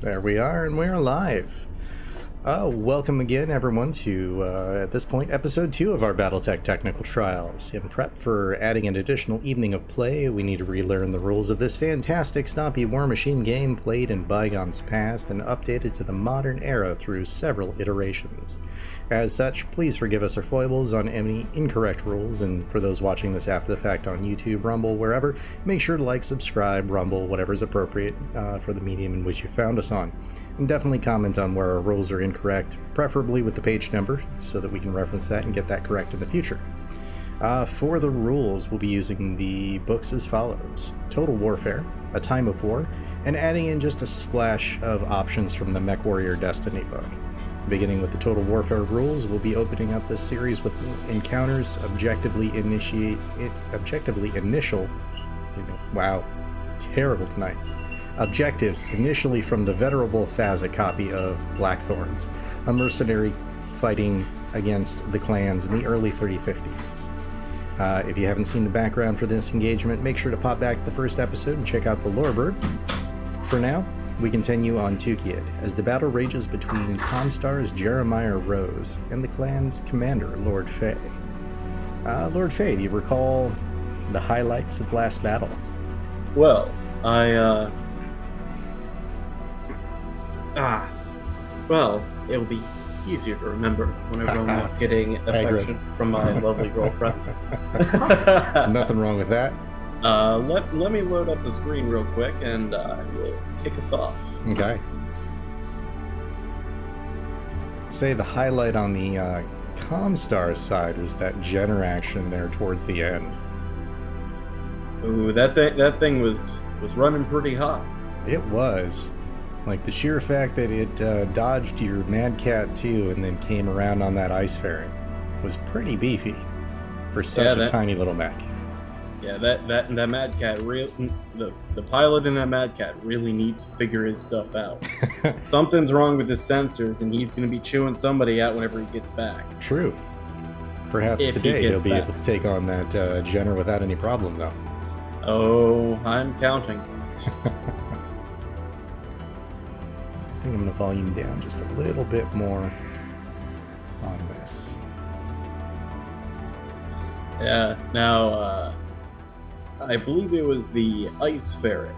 There we are, and we're live. Welcome again, everyone, to, at this point, episode 2 of our Battletech Technical Trials. In prep for adding an additional evening of play, we need to relearn the rules of this fantastic stompy war machine game played in bygones past and updated to the modern era through several iterations. As such, please forgive us our foibles on any incorrect rules, and for those watching this after the fact on YouTube, Rumble, wherever, make sure to like, subscribe, Rumble, whatever's appropriate for the medium in which you found us on. And definitely comment on where our rules are incorrect, preferably with the page number, so that we can reference that and get that correct in the future. For the rules, we'll be using the books as follows: Total Warfare, A Time of War, and adding in just a splash of options from the Mechwarrior Destiny book. Beginning with the Total Warfare rules, we'll be opening up this series with encounters objectives initially from the venerable FASA copy of Black Thorns, a mercenary fighting against the clans in the early 3050s. If you haven't seen the background for this engagement, make sure to pop back to the first episode and check out the Loreboard. For now, we continue on Tukid as the battle rages between Comstar's Jeremiah Rose and the clan's commander, Lord Fay. Lord Fay, do you recall the highlights of last battle? Well, it'll be easier to remember whenever I'm not getting affection from my lovely girlfriend. Nothing wrong with that. Let me load up the screen real quick and we'll kick us off. Okay. Say the highlight on the Comstar side was that Jenner action there towards the end. Ooh, that thing was running pretty hot. It was. Like the sheer fact that it dodged your Mad Cat 2 and then came around on that ice ferry was pretty beefy for such a tiny little mech. Yeah, that Mad Cat, the pilot in that Mad Cat really needs to figure his stuff out. Something's wrong with his sensors, and he's going to be chewing somebody out whenever he gets back. True. Perhaps if today he'll be able to take on that Jenner without any problem, though. Oh, I'm counting. I think I'm going to volume down just a little bit more on this. Yeah, now, I believe it was the ice ferret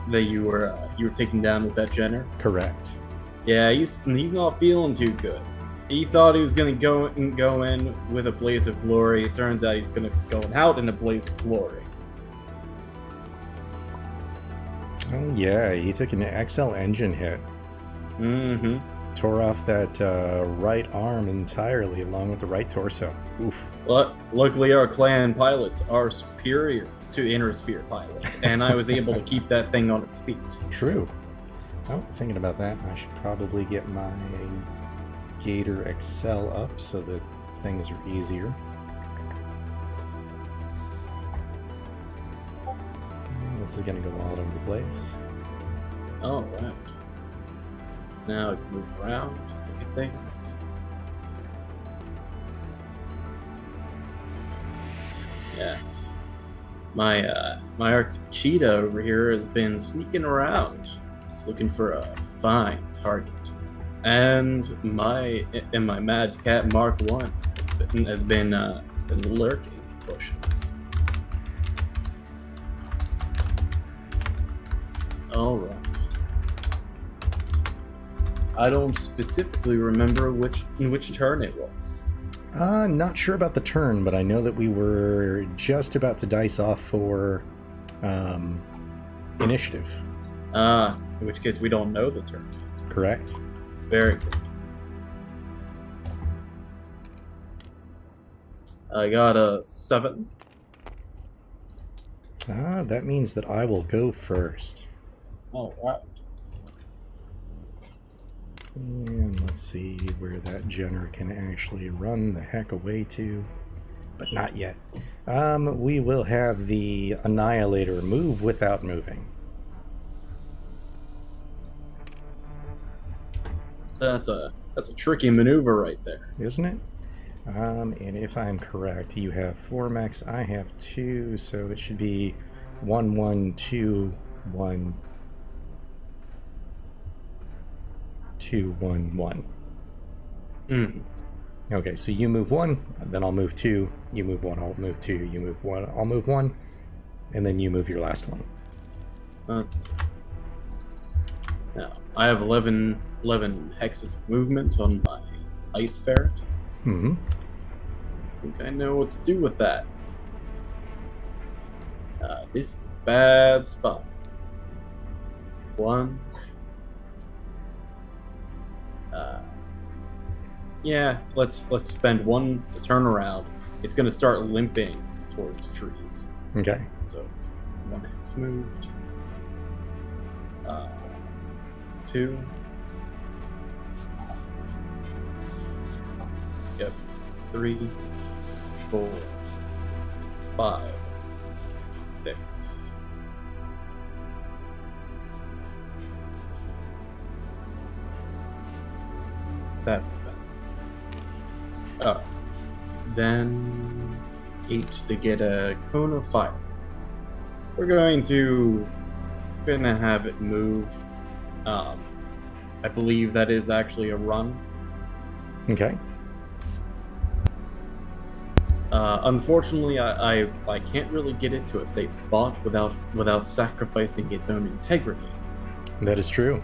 that you were taking down with that Jenner. Correct. Yeah, he's not feeling too good. He thought he was going to go in with a blaze of glory. It turns out he's going to go out in a blaze of glory. Oh yeah, he took an XL engine hit. Mm-hmm. Tore off that right arm entirely along with the right torso. Oof. But luckily our clan pilots are superior to inner sphere pilots, and I was able to keep that thing on its feet. True. Oh, thinking about that, I should probably get my Gator XL up so that things are easier. This is going to go all over the place. Oh, right. Now I can move around, look at things. Yes. My Arctic cheetah over here has been sneaking around. It's looking for a fine target. And my Mad Cat Mark 1 has been lurking in bushes. Alright. I don't specifically remember which turn it was. Not sure about the turn, but I know that we were just about to dice off for initiative. In which case we don't know the turn. Correct. Very good. I got a 7. That means that I will go first. Oh, wow. And let's see where that Jenner can actually run the heck away to. But not yet. We will have the Annihilator move without moving. That's a tricky maneuver right there. Isn't it? And if I'm correct, you have 4 mechs, I have 2, so it should be 1, 1, 2, 1. 2, 1, 1. Mm. Okay, so you move 1, then I'll move 2. You move 1, I'll move 2. You move 1, I'll move 1. And then you move your last one. Let's see. Now, I have 11 hexes of movement on my ice ferret. Mm-hmm. I think I know what to do with that. This is a bad spot. 1. Yeah, let's spend 1 to turn around. It's gonna start limping towards trees. Okay. So 1 hex moved. 2. Yep. 3, 4, 5, 6. That. Oh. Then 8 to get a cone of fire. We're gonna have it move. I believe that is actually a run. Okay. Unfortunately, I can't really get it to a safe spot without sacrificing its own integrity. That is true.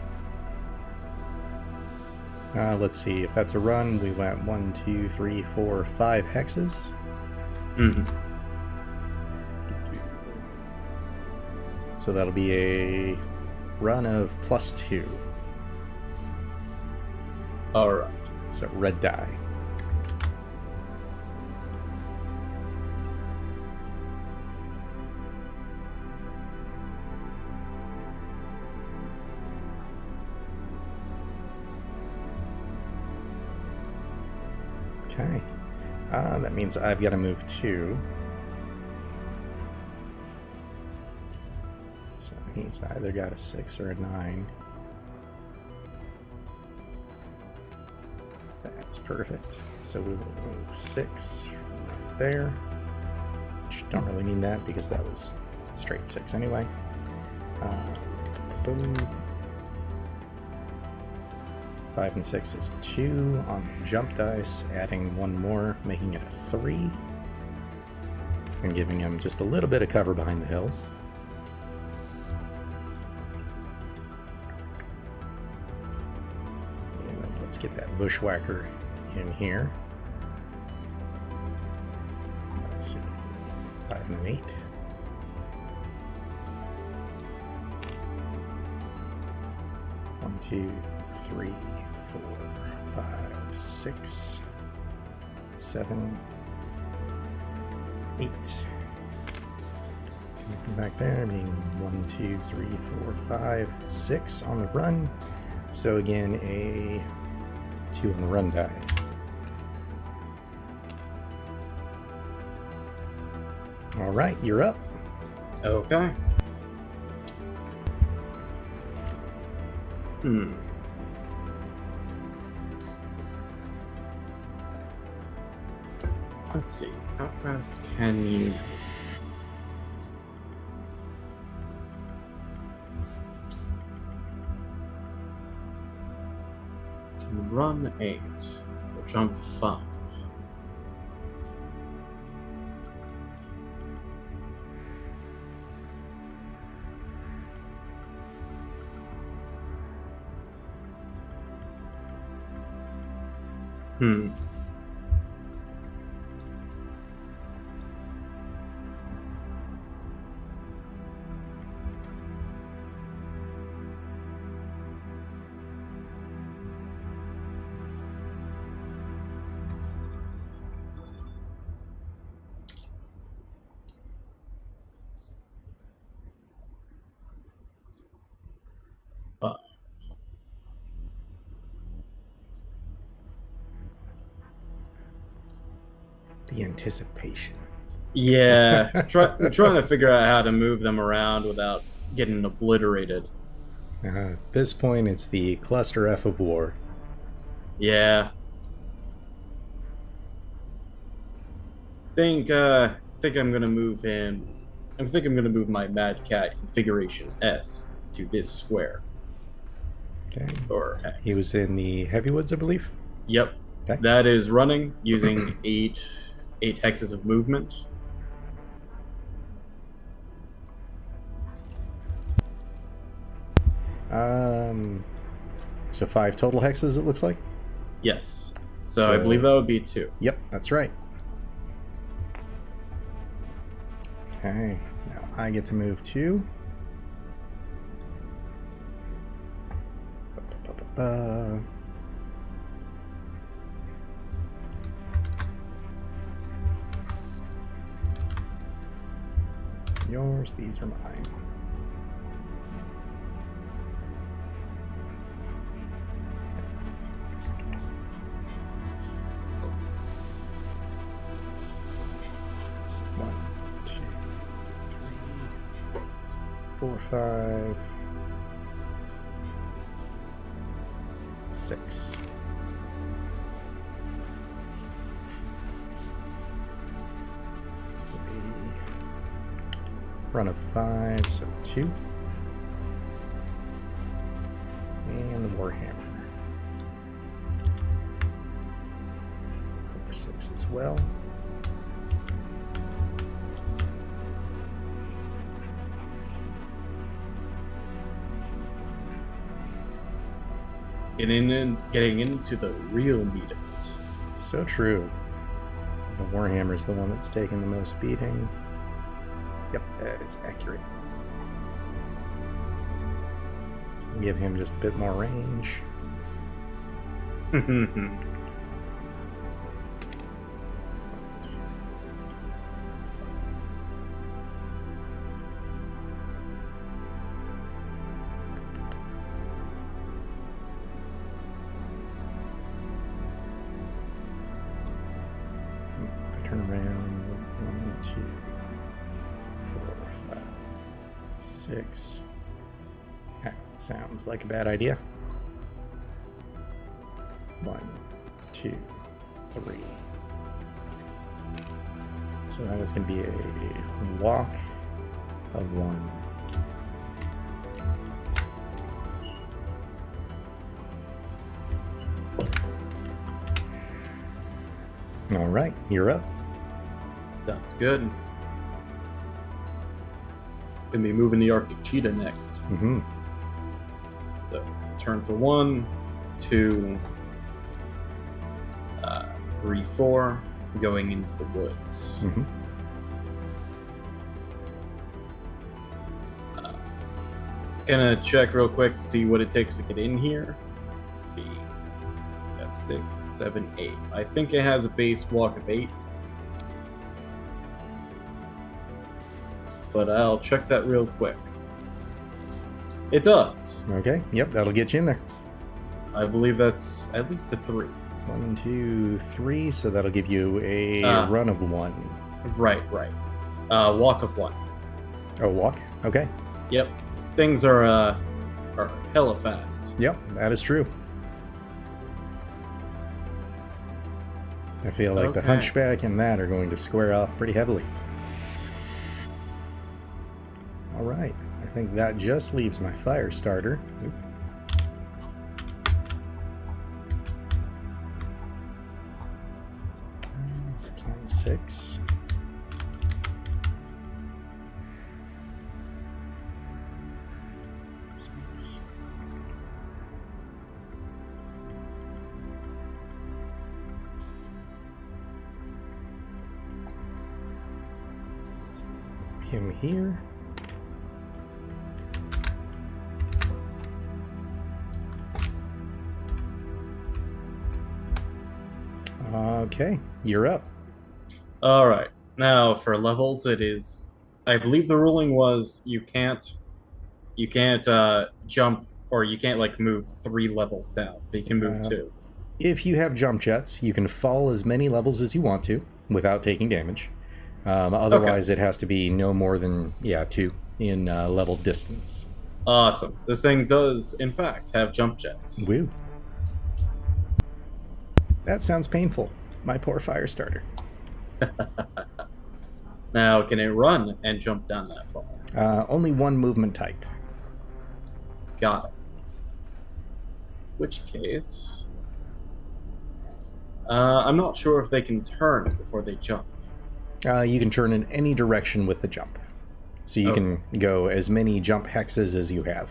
Let's see. If that's a run, we went 1, 2, 3, 4, 5 hexes. Mm-hmm. So that'll be a run of +2. Alright. So red die. Okay. That means I've got to move 2. So he's either got a 6 or a 9. That's perfect. So we will move 6 right there. Which don't really mean that because that was straight 6 anyway. Boom. 5 and 6 is 2 on the jump dice, adding 1 more, making it a 3. And giving him just a little bit of cover behind the hills. And then let's get that bushwhacker in here. Let's see. 5 and an 8. One, 2, 3, 4, 5, 6, 7, 8. Come back there, being 1, 2, 3, 4, 5, 6 on the run. So again, a 2 on the run die. All right, you're up. Okay. Let's see. How fast can you... Can run 8 or jump 5. The anticipation. Yeah, trying to figure out how to move them around without getting obliterated. At this point, it's the cluster F of war. Yeah. Think I'm gonna move him. I think I'm gonna move my Mad Cat configuration S to this square. Okay. Or hex. He was in the heavy woods, I believe. Yep. Okay. That is running using eight hexes of movement. So 5 total hexes, it looks like. Yes. So I believe that would be 2. Yep, that's right. Okay, now I get to move 2. Yours, these are mine. One, 2, 3, 4, 5, 6. Run of 5, so 2. And the Warhammer. 6 as well. Getting into the real meat of it. So true. The Warhammer's the one that's taken the most beating. Yep, that is accurate. So give him just a bit more range. Turn around. 1, 2, 4, 5, 6. That sounds like a bad idea. 1, 2, 3. So that was going to be a walk of 1. All right, you're up. Sounds good. Gonna be moving the Arctic Cheetah next. Mm-hmm. So turn for 1, 2, 3, 4, going into the woods. Mm-hmm. Gonna check real quick to see what it takes to get in here. Let's see. Got 6, 7, 8. I think it has a base walk of 8. But I'll check that real quick. It does. Okay, yep, that'll get you in there. I believe that's at least a 3. 1, 2, 3, so that'll give you a run of 1. Right. Walk of 1. Oh, walk? Okay. Yep. Things are hella fast. Yep, that is true. I feel like the Okay. Hunchback and that are going to square off pretty heavily. All right, I think that just leaves my fire starter. Oop. 696. Him here. Okay, you're up. All right. Now for levels, it is. I believe the ruling was you can't jump, or you can't like move 3 levels down. But you can move 2. If you have jump jets, you can fall as many levels as you want to without taking damage. Otherwise, It has to be no more than 2 in level distance. Awesome. This thing does, in fact, have jump jets. Woo. That sounds painful. My poor fire starter. Now, can it run and jump down that far? Only one movement type. Got it. which case, I'm not sure if they can turn before they jump. You can turn in any direction with the jump. So you can go as many jump hexes as you have.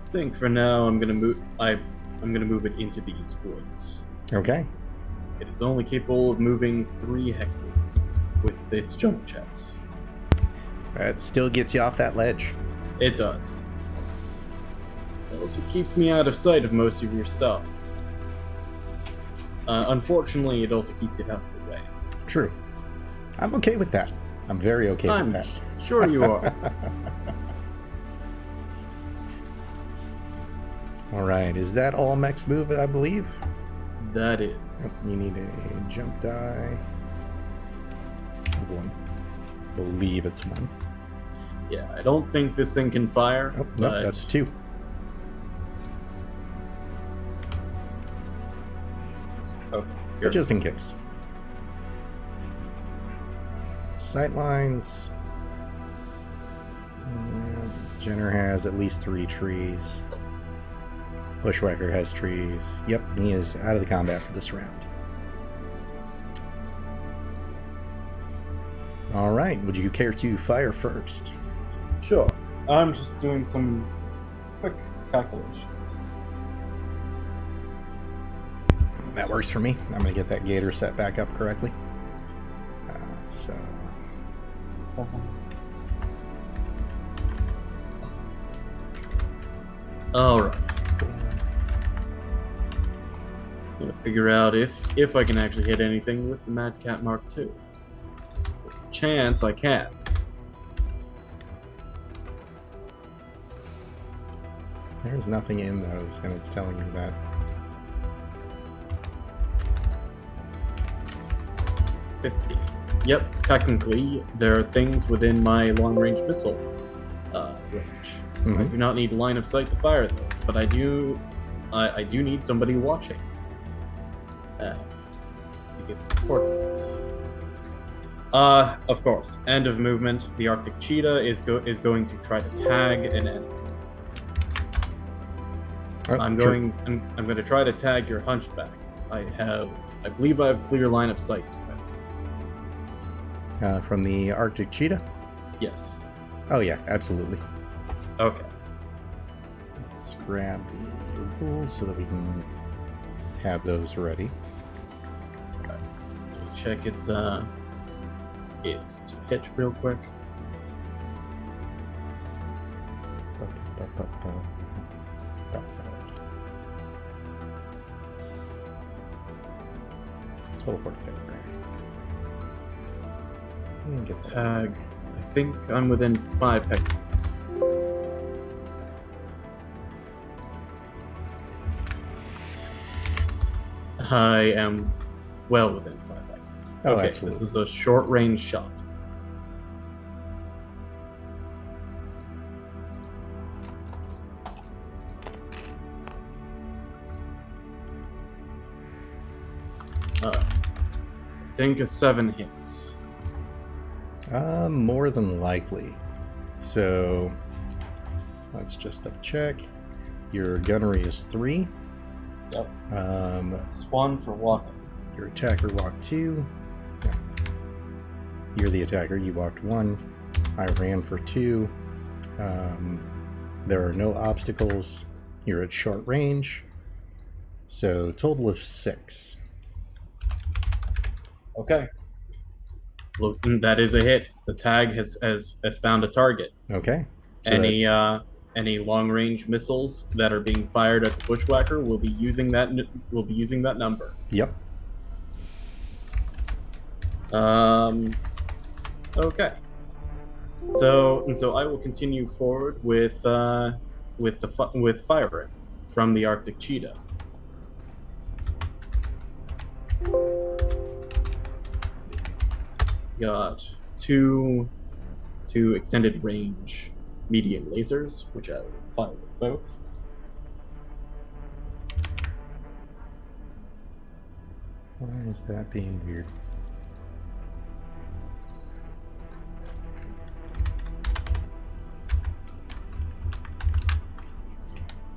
I think for now I'm gonna move. I'm gonna move it into these woods. Okay. It is only capable of moving 3 hexes with its jump jets. That still gets you off that ledge. It does. It also keeps me out of sight of most of your stuff. Unfortunately, it also keeps it out of the way. True. I'm okay with that. I'm very okay with that. I'm sure you are. All right. Is that all mechs move, I believe? That is. You need a jump die. 1. I believe it's 1. Yeah, I don't think this thing can fire. Oh, no, that's 2. Okay. But just in case. Sightlines. Jenner has at least 3 trees. Bushwhacker has trees. Yep, he is out of the combat for this round. All right, would you care to fire first? Sure. I'm just doing some quick calculations. That works for me. I'm going to get that gator set back up correctly. So... 7. Alright. I'm gonna figure out if I can actually hit anything with the Mad Cat Mark II. There's a chance I can. There's nothing in those, and it's telling me that. Yep, technically, there are things within my long-range missile range. I do not need line of sight to fire those, but I do need somebody watching. To get the coordinates. Of course, end of movement. The Arctic cheetah is going to try to tag an enemy. I'm going to try to tag your hunchback. I believe I have clear line of sight to it. From the Arctic cheetah? Yes. Oh yeah, absolutely. Okay. Let's grab the rules so that we can have those ready. Right. Check its to hit real quick. Total port failure. Get Tag. I think I'm within 5 hexes. I am well within 5 hexes. Oh, okay, absolutely. This is a short-range shot. I think a 7 hits. More than likely. So let's just double check. Your gunnery is 3. Yep. That's 1 for walking. Your attacker walked 2. Yeah. You're the attacker. You walked 1. I ran for 2. There are no obstacles. You're at short range. So total of 6. Okay. Look, that is a hit. The tag has found a target. Okay. So Any long-range missiles that are being fired at the bushwhacker will be using that number. Yep. Okay. So I will continue forward with firing from the Arctic cheetah. Got two extended range medium lasers, which I will fire with both. Why is that being weird?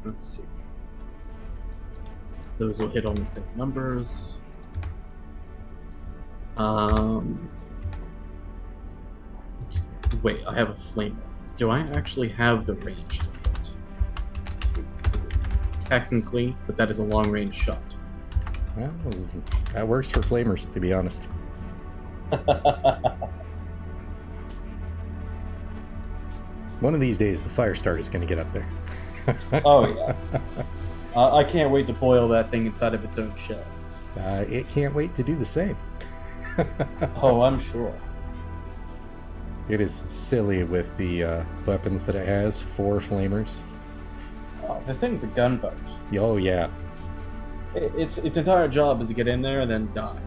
Let's see. Those will hit on the same numbers. Wait, I have a flamer. Do I actually have the range to hit? 2, 3. Technically, but that is a long-range shot. Well, that works for flamers, to be honest. One of these days, the fire start is going to get up there. Oh, yeah. I can't wait to boil that thing inside of its own shell. It can't wait to do the same. Oh, I'm sure. It is silly with the weapons that it has. 4 flamers. Oh, the thing's a gunboat. Oh, yeah. Its entire job is to get in there and then die.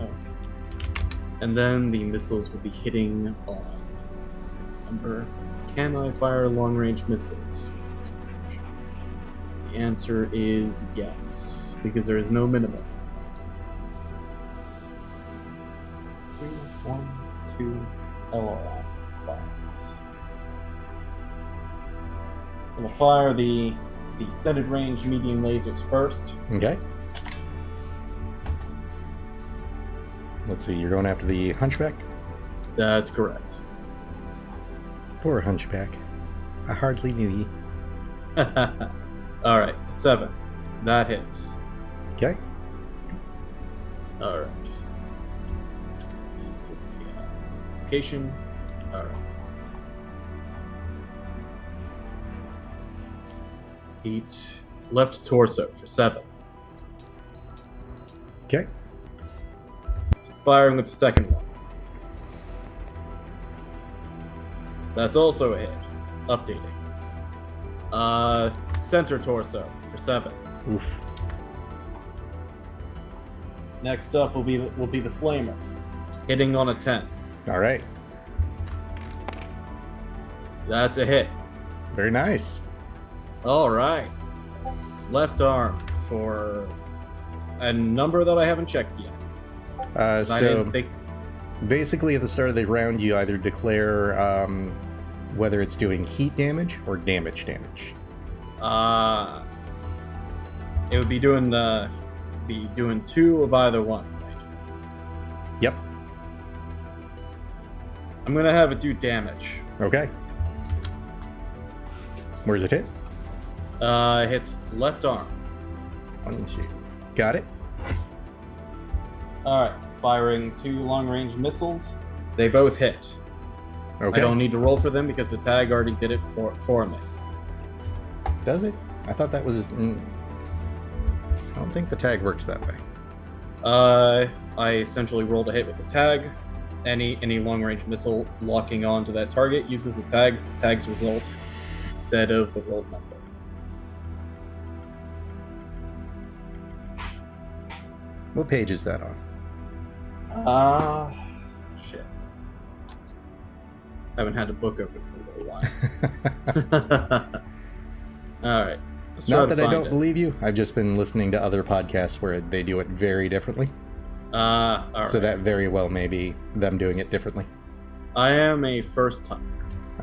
Okay. And then the missiles will be hitting on the same number. Can I fire long-range missiles? The answer is yes, because there is no minimum. 1, 2, LRI fires. I'm gonna fire the extended range medium lasers first. Okay. Let's see, you're going after the Hunchback? That's correct. Poor Hunchback. I hardly knew ye. Alright, 7. That hits. Okay. Alright. This is the location. Alright. 8. Left torso for 7. Okay. Firing with the second one. That's also a hit. Updating. Center torso for 7. Oof. Next up will be the flamer, hitting on a 10. All right. That's a hit. Very nice. All right. Left arm for a number that I haven't checked yet. I So didn't think. basically at the start of the round, you either declare whether it's doing heat damage or damage. It would be doing 2 of either one. Right? Yep. I'm gonna have it do damage. Okay. Where's it hit? Hits left arm. 1, 2. Got it. All right, firing 2 long-range missiles. They both hit. Okay. I don't need to roll for them because the tag already did it for me. Does it? I thought that was... I don't think the tag works that way. I essentially rolled a hit with the tag. Any long-range missile locking onto that target uses a tag's result instead of the rolled number. What page is that on? Shit. Haven't had a book open for a little while. Alright. Not that I don't believe you. I've just been listening to other podcasts where they do it very differently. Alright. So that very well may be them doing it differently. I am a first time.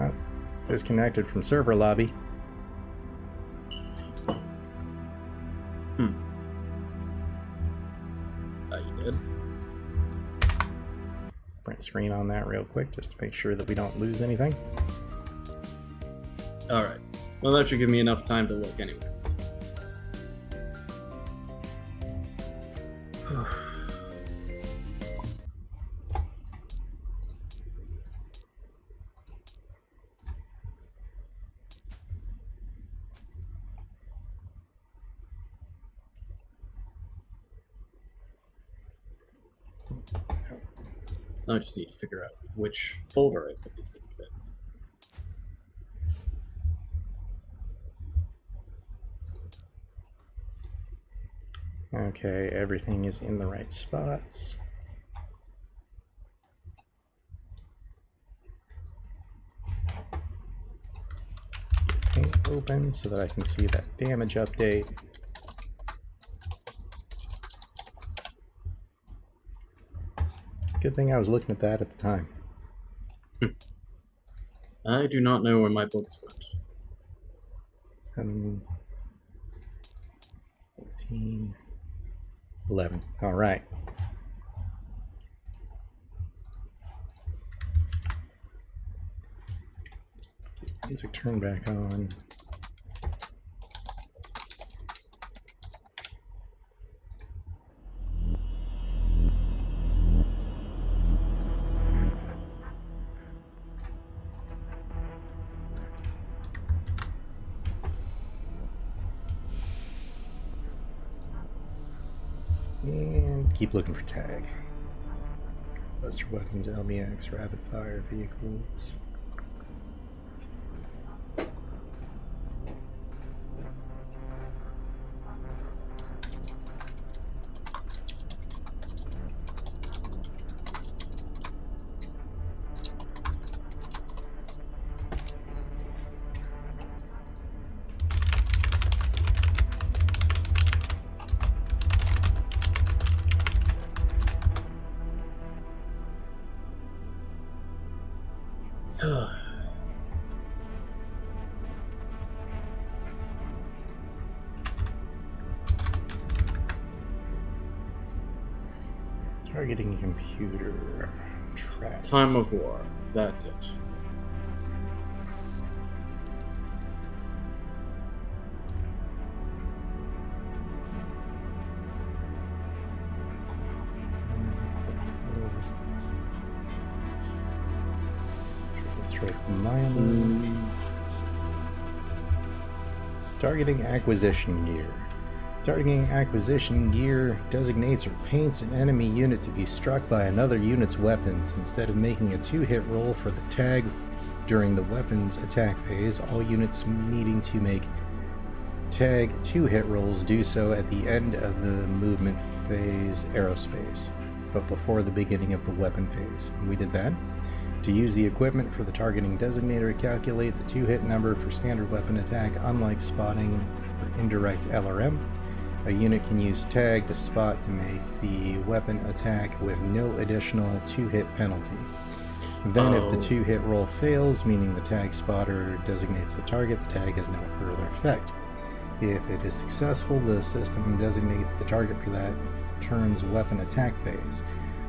Oh, disconnected from server lobby. You did? Print screen on that real quick just to make sure that we don't lose anything. Alright. Well, that should give me enough time to look anyways. I just need to figure out which folder I put these things in. Okay, everything is in the right spots. Paint open so that I can see that damage update. Good thing I was looking at that at the time. I do not know where my books went. 7, 14, 11. All right. Music turned back on. And keep looking for tag. Buster weapons, LBX, rapid fire vehicles. Targeting computer. Traps. Time of war. That's it. Targeting acquisition gear. Targeting acquisition gear designates or paints an enemy unit to be struck by another unit's weapons. Instead of making a 2-hit roll for the tag during the weapons attack phase, all units needing to make tag 2-hit rolls do so at the end of the movement phase aerospace, but before the beginning of the weapon phase. We did that. To use the equipment for the targeting designator, calculate the 2-hit number for standard weapon attack. Unlike spotting for indirect LRM, a unit can use tag to spot to make the weapon attack with no additional 2-hit penalty. Then if the 2-hit roll fails, meaning the tag spotter designates the target, the tag has no further effect. If it is successful, the system designates the target for that turn's weapon attack phase.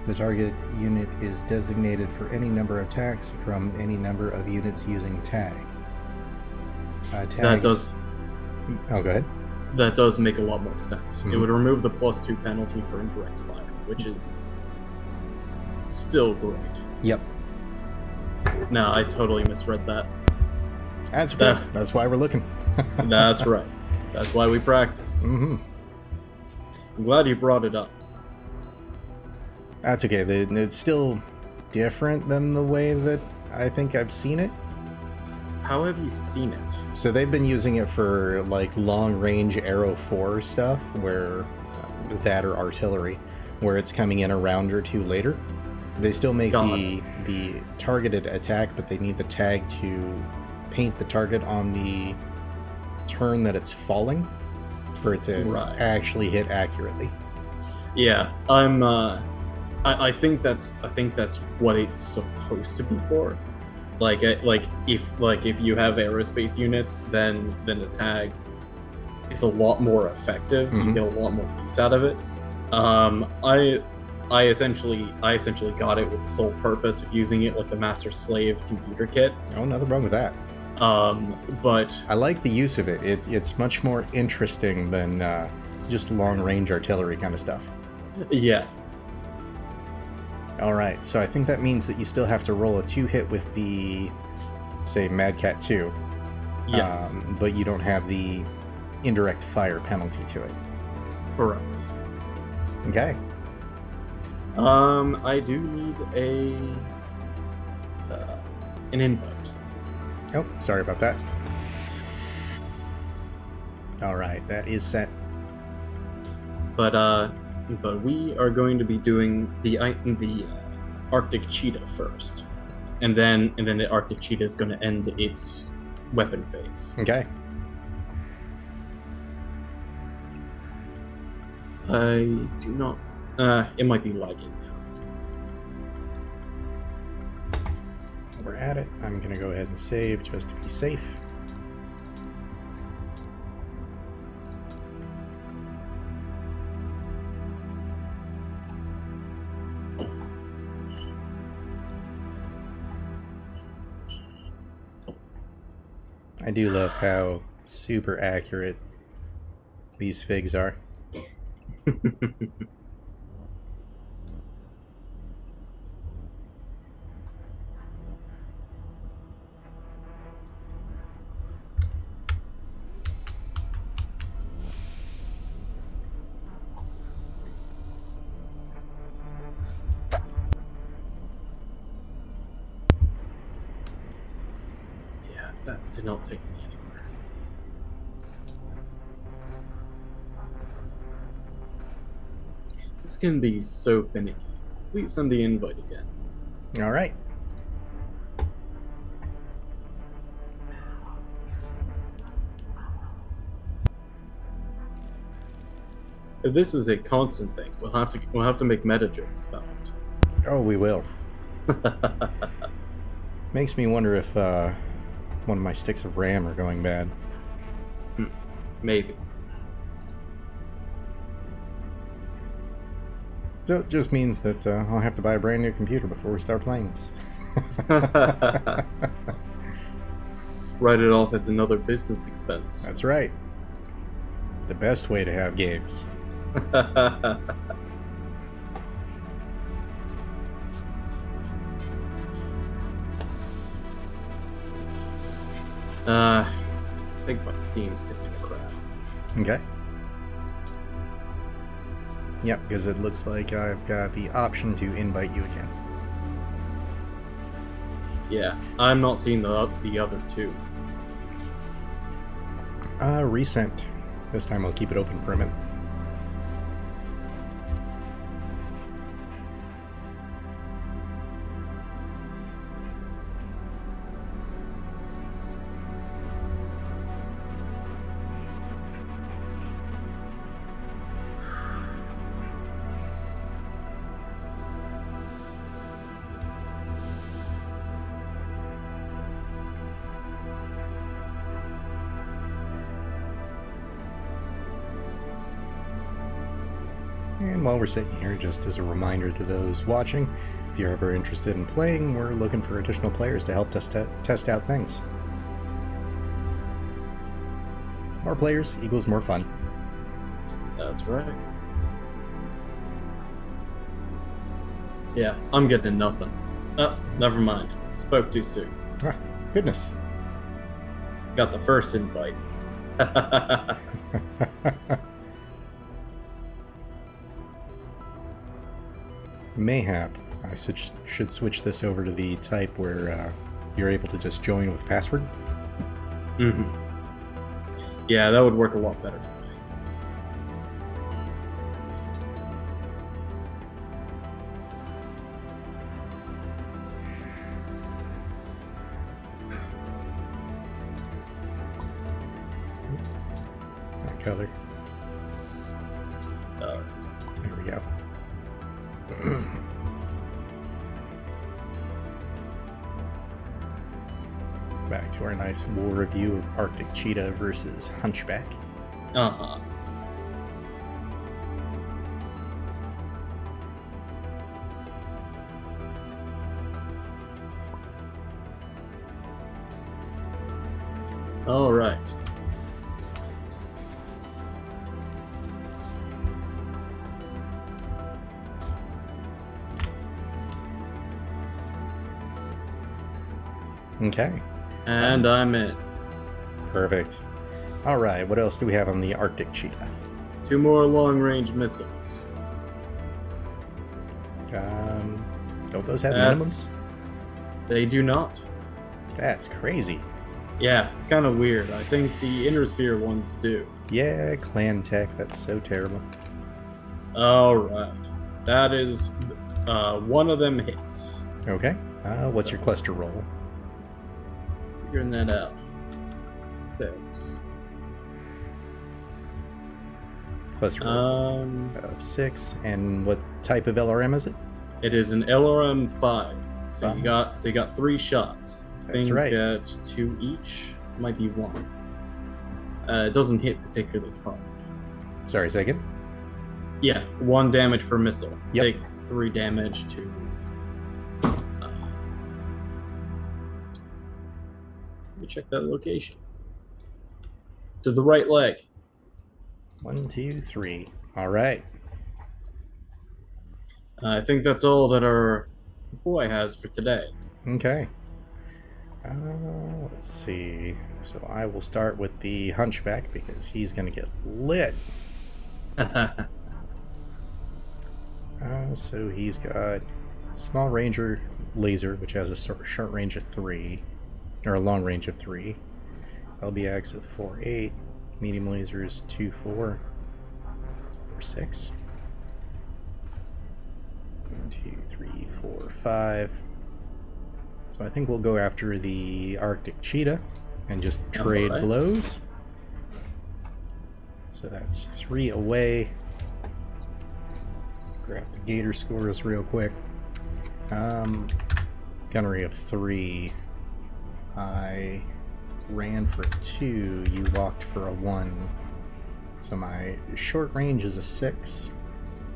The target unit is designated for any number of attacks from any number of units using tag. That does. Oh, go ahead. That does make a lot more sense. Mm-hmm. It would remove the +2 penalty for indirect fire, which is still great. Yep. No, I totally misread that. That's good. That's why we're looking. That's right. That's why we practice. Mm-hmm. I'm glad you brought it up. That's okay. It's still different than the way that I think I've seen it. How have you seen it? So they've been using it for like long-range Arrow 4 stuff, where that or artillery, where it's coming in a round or two later. They still make the targeted attack, but they need the tag to paint the target on the turn that it's falling for it to actually hit accurately. Yeah, I think that's what it's supposed to be for. Like if you have aerospace units, then the tag is a lot more effective. Mm-hmm. You get a lot more use out of it. I essentially got it with the sole purpose of using it like the master slave computer kit. Oh, nothing wrong with that. But I like the use of it. It's much more interesting than just long-range artillery kind of stuff. Yeah. All right, so I think that means that you still have to roll a 2-hit with the, say, Mad Cat 2. Yes. But you don't have the indirect fire penalty to it. Correct. Okay. I do need an invite. Oh, sorry about that. All right, that is set. But we are going to be doing the Arctic cheetah first, and then the Arctic cheetah is going to end its weapon phase. Okay. I do not. It might be lagging now. While we're at it, I'm going to go ahead and save just to be safe. I do love how super accurate these figs are. Yeah, that did not take me anywhere. This can be so finicky. Please send the invite again. All right. If this is a constant thing, we'll have to make meta jokes about it. Oh, we will. Makes me wonder if one of my sticks of RAM are going bad. Maybe. So it just means that I'll have to buy a brand new computer before we start playing this. Write it off as another business expense. That's right. The best way to have games. I think my Steam's taking a crap. Okay. Yep, because it looks like I've got the option to invite you again. Yeah, I'm not seeing the other two. Resent. This time I'll keep it open for a minute. And while we're sitting here, just as a reminder to those watching, if you're ever interested in playing, we're looking for additional players to help us test out things. More players equals more fun. That's right. Yeah, I'm getting nothing. Oh, never mind. Spoke too soon. Ah, goodness. Got the first invite. Mayhap, I should switch this over to the type where you're able to just join with password. Mm-hmm. Yeah, that would work a lot better for me. That color. Oh. There we go. Back to our nice war review of Arctic Cheetah versus Hunchback. Uh-huh. All right. Okay. And I'm in. Perfect. All right, what else do we have on the Arctic Cheetah? 2 more long-range missiles. Don't those have minimums? They do not. That's crazy. Yeah, it's kind of weird. I think the Inner Sphere ones do. Yeah, clan tech, that's so terrible. All right. That is one of them hits. Okay. What's your cluster roll? Figuring that out. 6. Cluster roll of 6. And what type of LRM is it? It is an LRM 5. So Wow. you got 3 shots. That's right. At 2 each. Might be 1. It doesn't hit particularly hard. Sorry, second. Yeah, 1 damage per missile. Yep. Take 3 damage to. Let me check that location. To the right leg. 1, 2, 3. All right. I think that's all that our boy has for today. Okay. Let's see. So I will start with the hunchback because he's going to get lit. So he's got small ranger laser, which has a short range of 3, or a long range of 3. LBX of 4-8. Medium lasers 2-4. 4-6. 1, 2, 3, 4, 5. So I think we'll go after the Arctic cheetah and just trade Alright. blows. So that's 3 away. Grab the gator scores real quick. Gunnery of 3. I ran for 2. You walked for a 1. So my short range is a 6.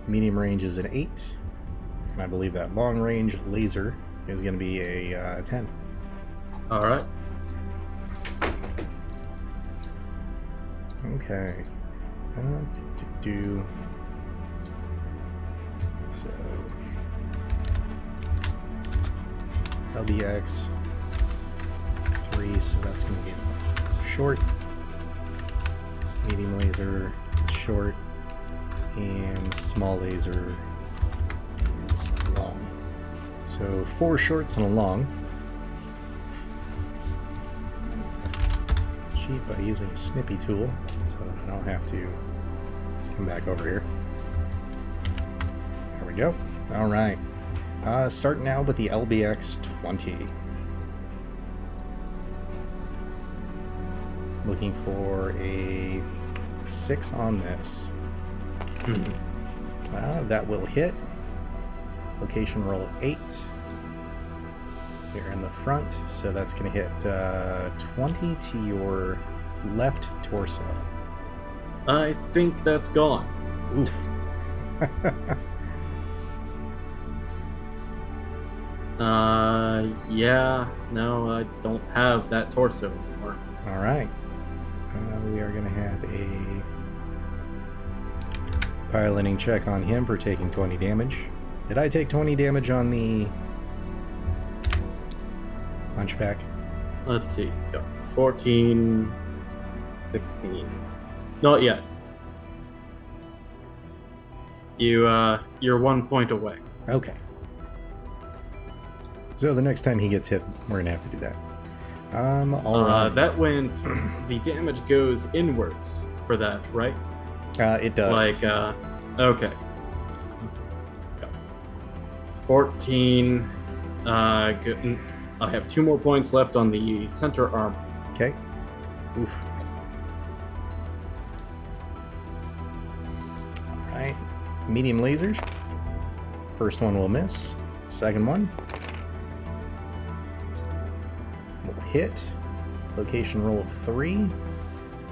Medium range is an 8. And I believe that long range laser is going to be a 10. All right. Okay. So LBX 3, so that's going to be short. Medium laser short, and small laser is long. So 4 shorts and a long. Cheat by using a snippy tool, so that I don't have to come back over here. There we go. All right. Starting now with the LBX 20. Looking for a 6 on this. That will hit. Location roll of 8. Here in the front, so that's going to hit 20 to your left torso. I think that's gone. Oof. Yeah, no, I don't have that torso anymore. All right. We are going to have a piloting check on him for taking 20 damage. Did I take 20 damage on the hunchback? Let's see. Go. 14, 16. Not yet. You're 1 point away. Okay. So the next time he gets hit, we're going to have to do that. All right. That went. The damage goes inwards for that, right? It does. Like, okay. Let's go. 14. Good. I have 2 more points left on the center arm. Okay. Oof. Alright. Medium lasers. First one will miss. Second one will hit. Location roll of 3.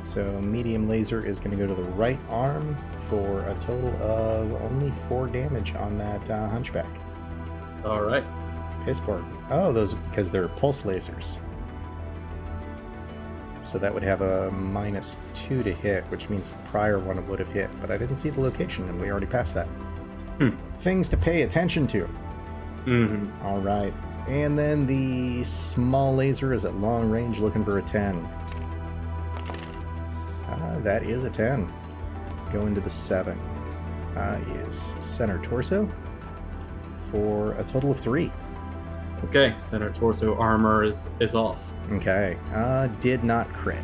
So medium laser is going to go to the right arm for a total of only 4 damage on that hunchback. All right. Piss poor. Oh, those because they're pulse lasers. So that would have a -2 to hit, which means the prior one would have hit, but I didn't see the location, and we already passed that. Things to pay attention to. Mm-hmm. All right. And then the small laser is at long range looking for a 10. That is a 10. Go into the 7. Is center torso for a total of 3. Okay, center torso armor is off. Okay. Did not crit.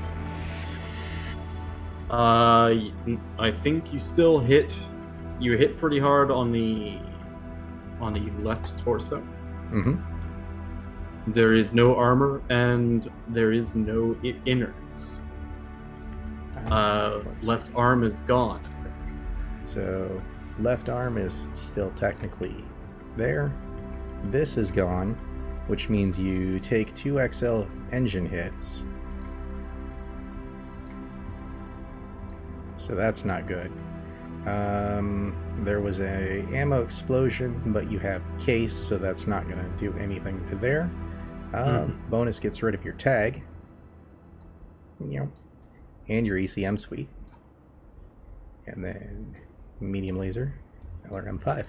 I think you still hit you hit pretty hard on the left torso. Mm-hmm. There is no armor and there is no innards. Left arm is gone, I think. So left arm is still technically there. This is gone, which means you take 2 XL engine hits. So that's not good. There was a ammo explosion, but you have case, so that's not going to do anything to there. Bonus gets rid of your tag. And your ECM suite. And then medium laser, LRM5.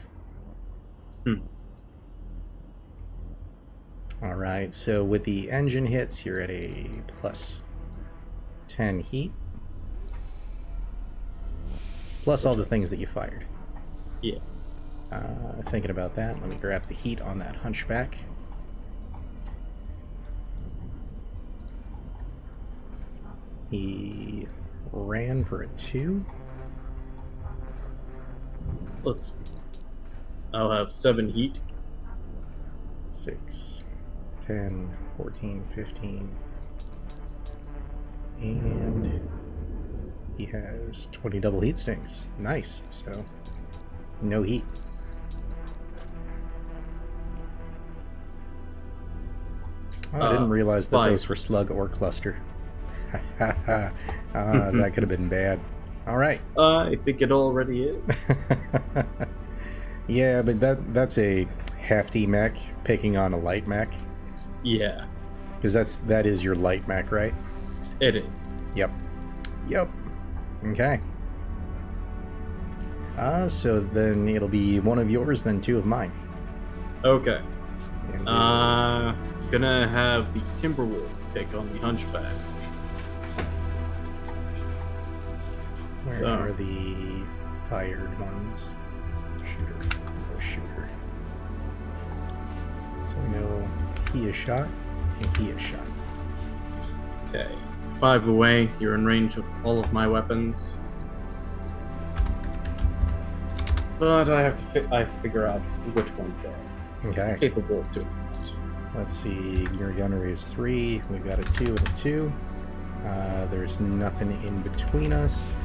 Alright, so with the engine hits, you're at a plus 10 heat. Plus all the things that you fired. Yeah. Thinking about that, let me grab the heat on that hunchback. He ran for a 2. I'll have 7 heat. 6, 10, 14, 15. And he has 20 double heat stings. Nice. So, no heat. Oh, I didn't realize that those were slug or cluster. That could have been bad. All right. I think it already is. Yeah, but that's a hefty mech picking on a light mech. Yeah. Because that is your light mech, right? It is. Yep. Okay. So then it'll be 1 of yours, then 2 of mine. Okay. Gonna have the Timberwolf pick on the hunchback. Where are the fired ones? Shooter. So we know he is shot, and he is shot. Okay. 5 away. You're in range of all of my weapons. But I have to figure out which ones are capable of doing that. Let's see. Your gunnery is 3. We've got a 2 and a 2. There's nothing in between us.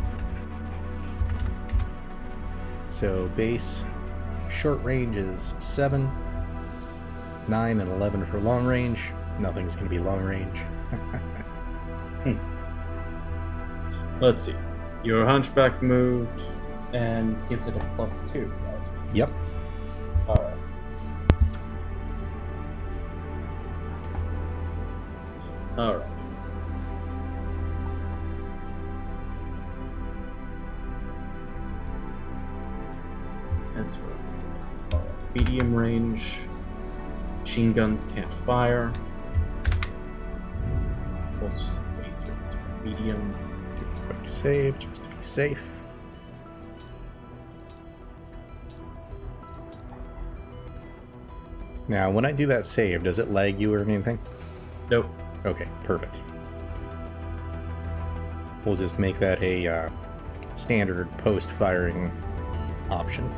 So base short range is 7, 9, and 11 for long range. Nothing's going to be long range. Let's see. Your hunchback moved and gives it a +2, right? Yep. Alright. Alright. That's right. Medium range. Machine guns can't fire. Pulse lasers. Medium. Do a quick save just to be safe. Now, when I do that save, does it lag you or anything? Nope. Okay, perfect. We'll just make that a standard post-firing option.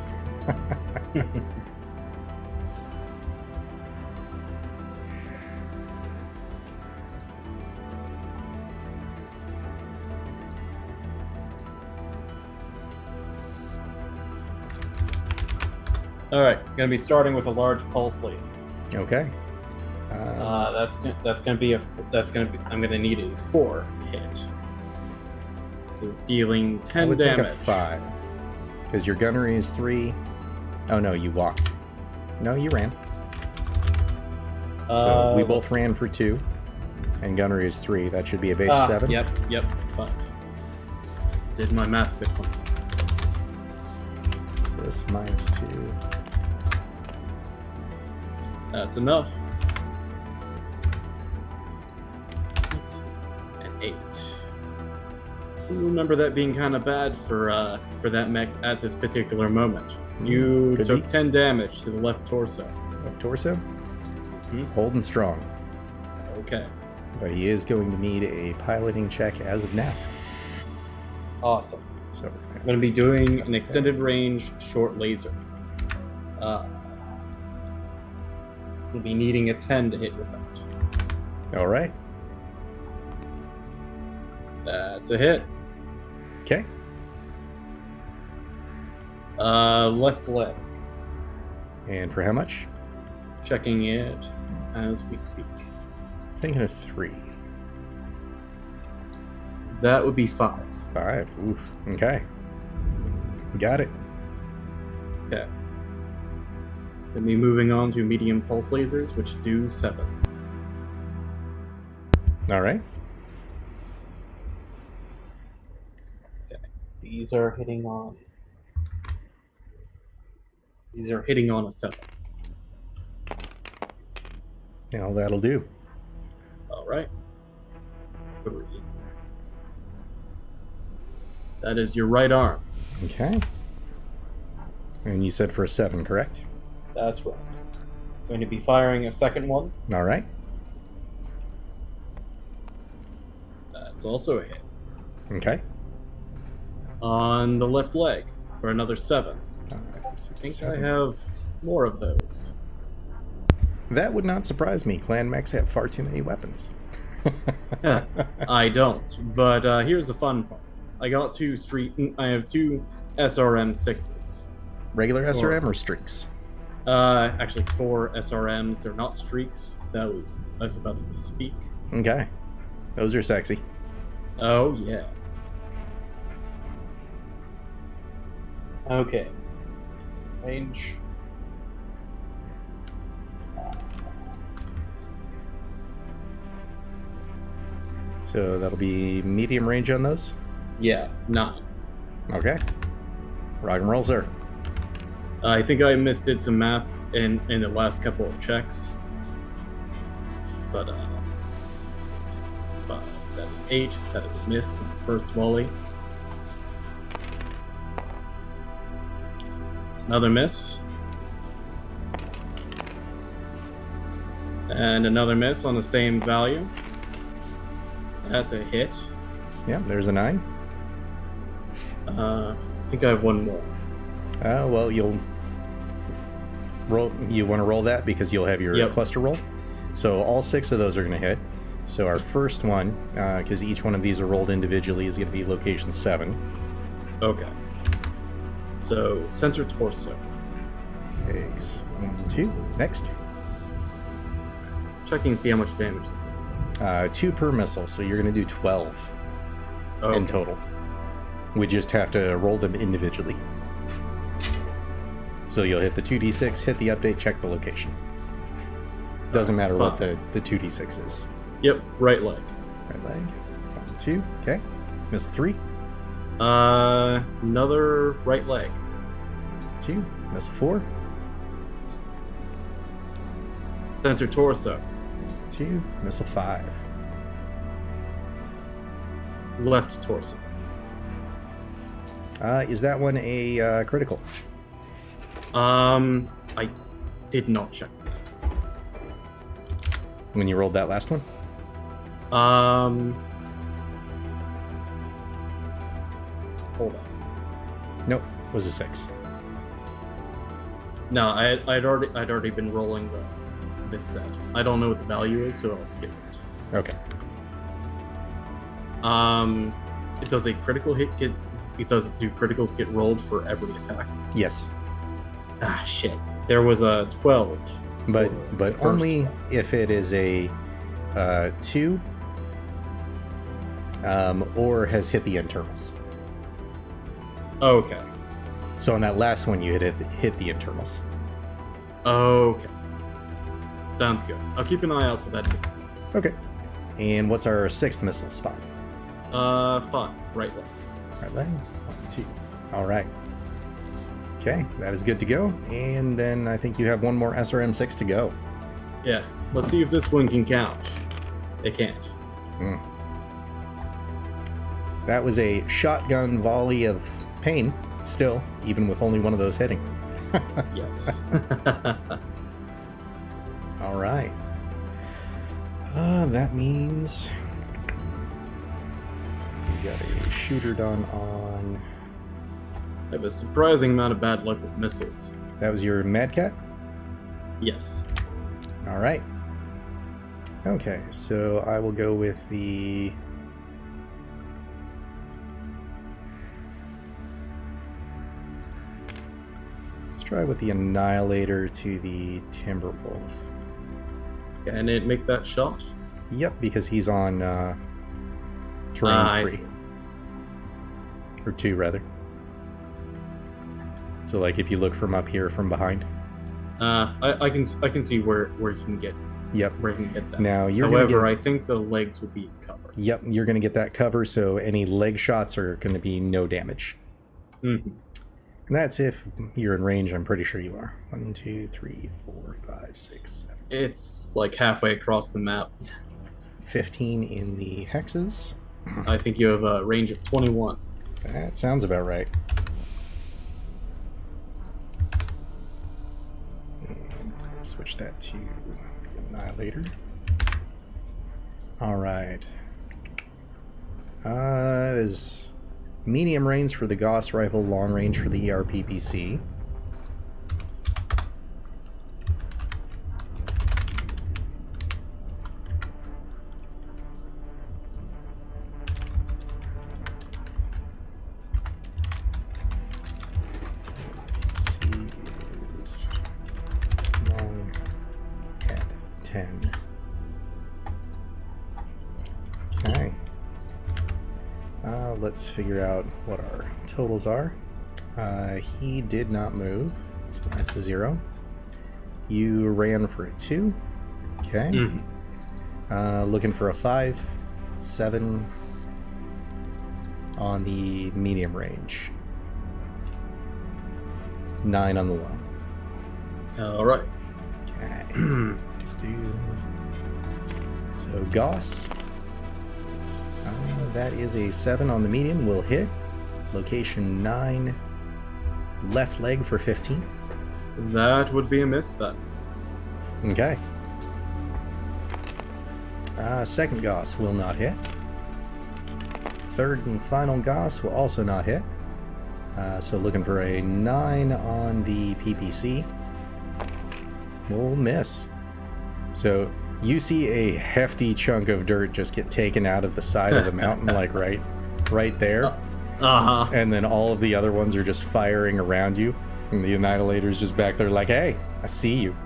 Alright, gonna be starting with a large pulse laser. Okay. That's gonna be I'm gonna need a 4 hit. This is dealing 10 I would damage. think a 5. Because your gunnery is 3. Oh no, you walked. No, you ran. So we both ran for 2. And gunnery is 3. That should be a base 7. Yep, 5. Did my math a bit funky. It's this -2. That's enough. It's an 8. So remember that being kind of bad for that mech at this particular moment. You took 10 damage to the left torso. Left torso? Holding strong. Okay. But he is going to need a piloting check as of now. Awesome. So I'm going to be doing an extended range short laser. We'll be needing a 10 to hit with that. all right. That's a hit. Okay. Left leg. And for how much? Checking it as we speak. Thinking of 3. That would be 5. 5. Oof. Okay. Got it. Okay. Then we moving on to medium pulse lasers, which do 7. All right. Okay. These are hitting on a 7. Now that'll do. All right. 3. That is your right arm. Okay. And you said for a 7, correct? That's right. Going to be firing a second one. All right. That's also a hit. Okay. On the left leg for another 7. All right. So I think 7. I have more of those. That would not surprise me. Clan mechs have far too many weapons. I don't. But here's the fun part. I have 2 SRM 6s. Regular SRM or streaks? Actually 4 SRMs. They're not streaks. I was about to misspeak. Okay. Those are sexy. Oh yeah. Okay. Range. So that'll be medium range on those? Yeah, 9. Okay. Rock and roll, sir. I think I misdid some math in the last couple of checks. But let's see. 5. That is 8. That is a miss on the first volley. It's another miss. And another miss on the same value. That's a hit. Yeah, there's a 9. I think I have one more. Well, you'll roll. You want to roll that because you'll have your cluster roll. So all 6 of those are going to hit. So our first one, because each one of these are rolled individually, is going to be location 7. Okay. So center torso. Takes 1, 2. Next. Checking to see how much damage this is. 2 per missile, so you're going to do 12 in total. We just have to roll them individually. So you'll hit the 2d6, hit the update, check the location. Doesn't matter what the 2d6 is. Yep, right leg. Right leg. 1, 2. Okay. Missile 3. Another right leg. 2. Missile 4. Center torso. 2. Missile 5. Left torso. Is that one a critical? I did not check that. When you rolled that last one? Hold on. Nope. Was a 6. No, I'd already been rolling this set. I don't know what the value is, so I'll skip it. Okay. Does a critical hit do criticals get rolled for every attack? Yes. Ah, shit. There was a 12. But only if it is a 2 or has hit the internals. Okay. So on that last one, you hit the internals. Okay. Sounds good. I'll keep an eye out for that next time. Okay. And what's our 6th missile spot? 5. Right leg. Right leg. 1, 2. All right. Okay, that is good to go. And then I think you have one more SRM6 to go. Yeah. Let's see if this one can count. It can't. That was a shotgun volley of pain, still, even with only one of those hitting. Yes. All right. That means we got a shooter done on I have a surprising amount of bad luck with missiles. That was your Mad Cat? Yes. All right. Okay, so I will go with the... Let's try with the Annihilator to the Timberwolf. Can it make that shot? Yep, because he's on terrain 3. See. Or 2, rather. So, like, if you look from up here from behind. I can see where you can get. Yep. Where you can get that. Now you're However, gonna I think the legs would be covered. Yep, you're going to get that cover, so any leg shots are going to be no damage. Mm-hmm. And that's if you're in range. I'm pretty sure you are. 1, 2, 3, 4, 5, 6, 7. It's like halfway across the map. 15 in the hexes. I think you have a range of 21. That sounds about right. And switch that to the Annihilator. Alright. That is medium range for the Gauss rifle, long range for the ERPPC. Is long at 10. Okay. Let's figure out what our totals are. He did not move, so that's a 0. You ran for a 2. Okay. Mm-hmm. Looking for a 5, 7 on the medium range. 9 on the low. All right. Okay. So Gauss. That is a 7 on the medium. Will hit. Location 9. Left leg for 15. That would be a miss then. Okay. Second Gauss will not hit. Third and final Gauss will also not hit. So looking for a 9 on the PPC. Will miss. So you see a hefty chunk of dirt just get taken out of the side of the mountain, like right there. Uh-huh. And then all of the other ones are just firing around you. And the Annihilator's just back there like, hey, I see you.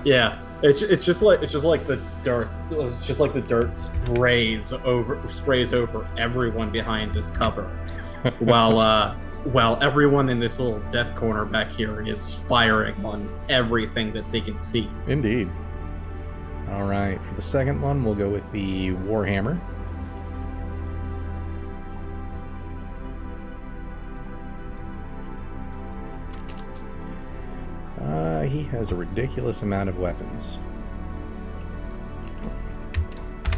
Yeah. It's just like the dirt. It's just like the dirt sprays over everyone behind this cover, while everyone in this little death corner back here is firing on everything that they can see. Indeed. All right, for the second one, we'll go with the Warhammer. He has a ridiculous amount of weapons.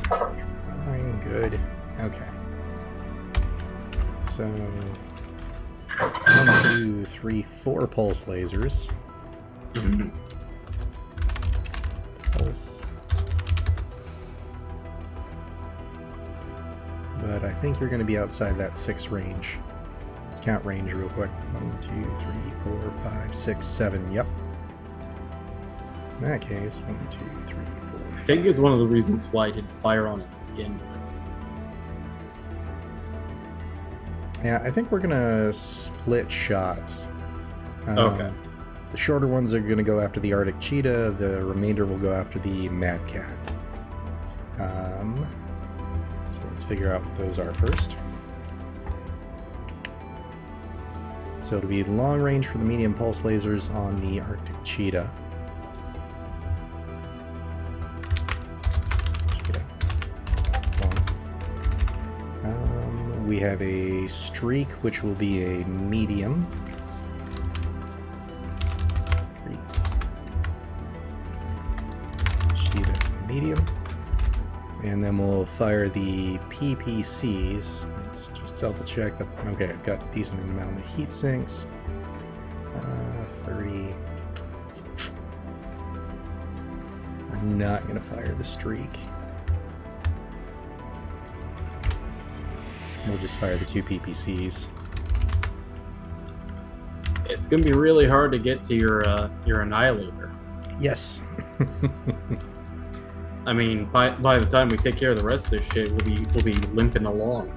Fine, good. Okay. So, 1, 2, 3, 4 pulse lasers. Pulse. But I think you're going to be outside that 6 range. Let's count range real quick. 1, 2, 3, 4, 5, 6, 7. Yep. In that case, 1, 2, 3, 4. I think it's one of the reasons why I didn't fire on it to begin with. Yeah, I think we're going to split shots. Okay. The shorter ones are going to go after the Arctic Cheetah. The remainder will go after the Mad Cat. So let's figure out what those are first. So it'll be long range for the medium pulse lasers on the Arctic Cheetah. We have a streak, which will be a medium. Cheetah, medium. And then we'll fire the PPCs. Let's just double check that. Okay, I've got a decent amount of heat sinks. 30. We're not going to fire the streak. We'll just fire the 2 PPCs. it's gonna be really hard to get to your annihilator. Yes. I mean, by the time we take care of the rest of this shit, we'll be limping along.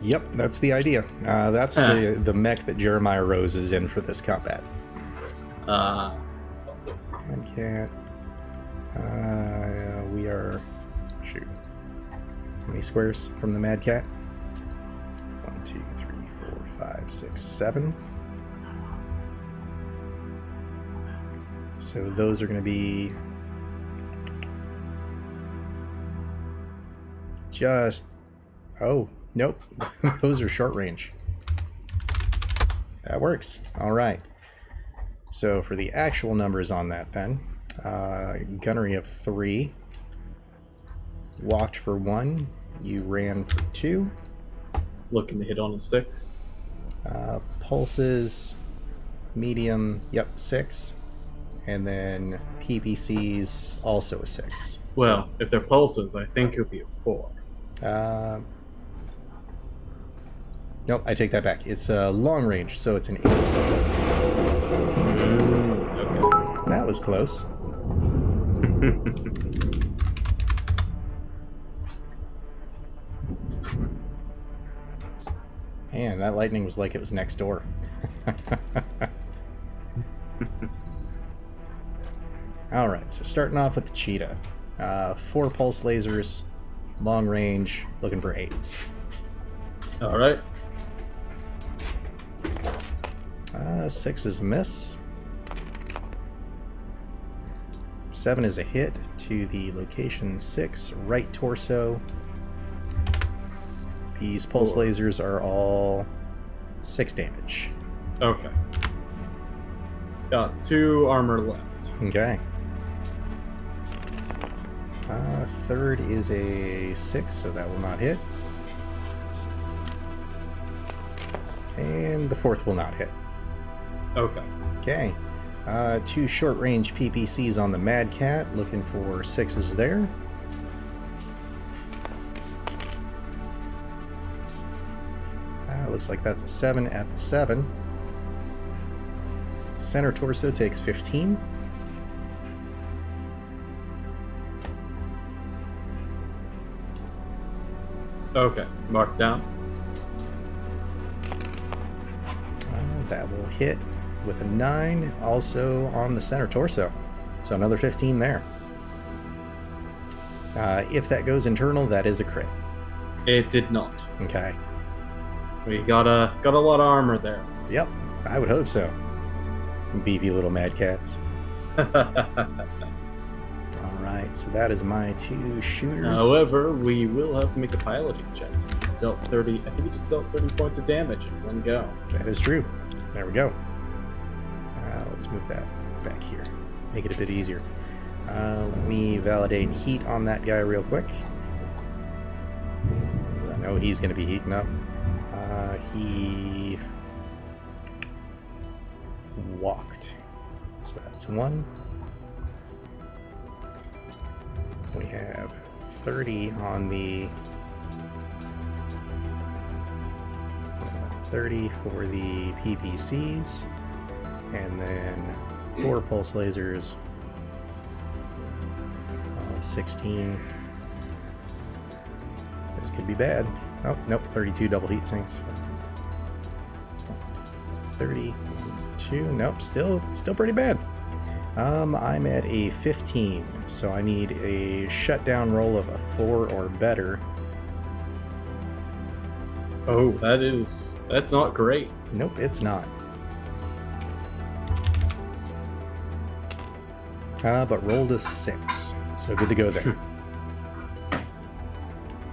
Yep, that's the idea. That's the mech that Jeremiah Rose is in for this combat. Cat. We are... Shoot. How many squares from the Mad Cat? 1, 2, 3, 4, 5, 6, 7. So those are going to be... just... Oh, nope. Those are short range. That works. All right. So for the actual numbers on that then, gunnery of 3, walked for 1, you ran for 2. Looking to hit on a 6. Pulses, medium, yep, 6. And then PPCs, also a 6. Well, if they're pulses, I think it would be a 4. Nope, I take that back. It's a long range, so it's an 8. Okay. That was close. Man, that lightning was like it was next door. Alright, so starting off with the cheetah. 4 pulse lasers, long range, looking for 8s. Alright. 6 is a miss. 7 is a hit to the location 6, right torso. These pulse lasers are all 6 damage. Okay. Got 2 armor left. Okay. 3rd is a 6, so that will not hit. And the 4th will not hit. Okay. Okay. 2 short-range PPCs on the Mad Cat, looking for 6s there. Looks like that's a 7 at the 7. Center torso takes 15. Okay. Marked down. That will hit with a 9, also on the center torso. So another 15 there. If that goes internal, that is a crit. It did not. Okay. We got a lot of armor there. Yep, I would hope so. Beefy little Mad Cats. Alright, so that is my 2 shooters. However, we will have to make a piloting check. He just dealt 30. I think he just dealt 30 points of damage in one go. That is true. There we go. Let's move that back here. Make it a bit easier. Let me validate heat on that guy real quick. I know he's going to be heating up. He walked. So that's 1. We have 30 on the 30 for the PPCs, and then 4 pulse lasers of 16. This could be bad. Oh, nope, 32 double heat sinks. 32, nope, still pretty bad. I'm at a 15, so I need a shutdown roll of a 4 or better. Oh, that's not great. Nope, it's not. But rolled a 6, so good to go there.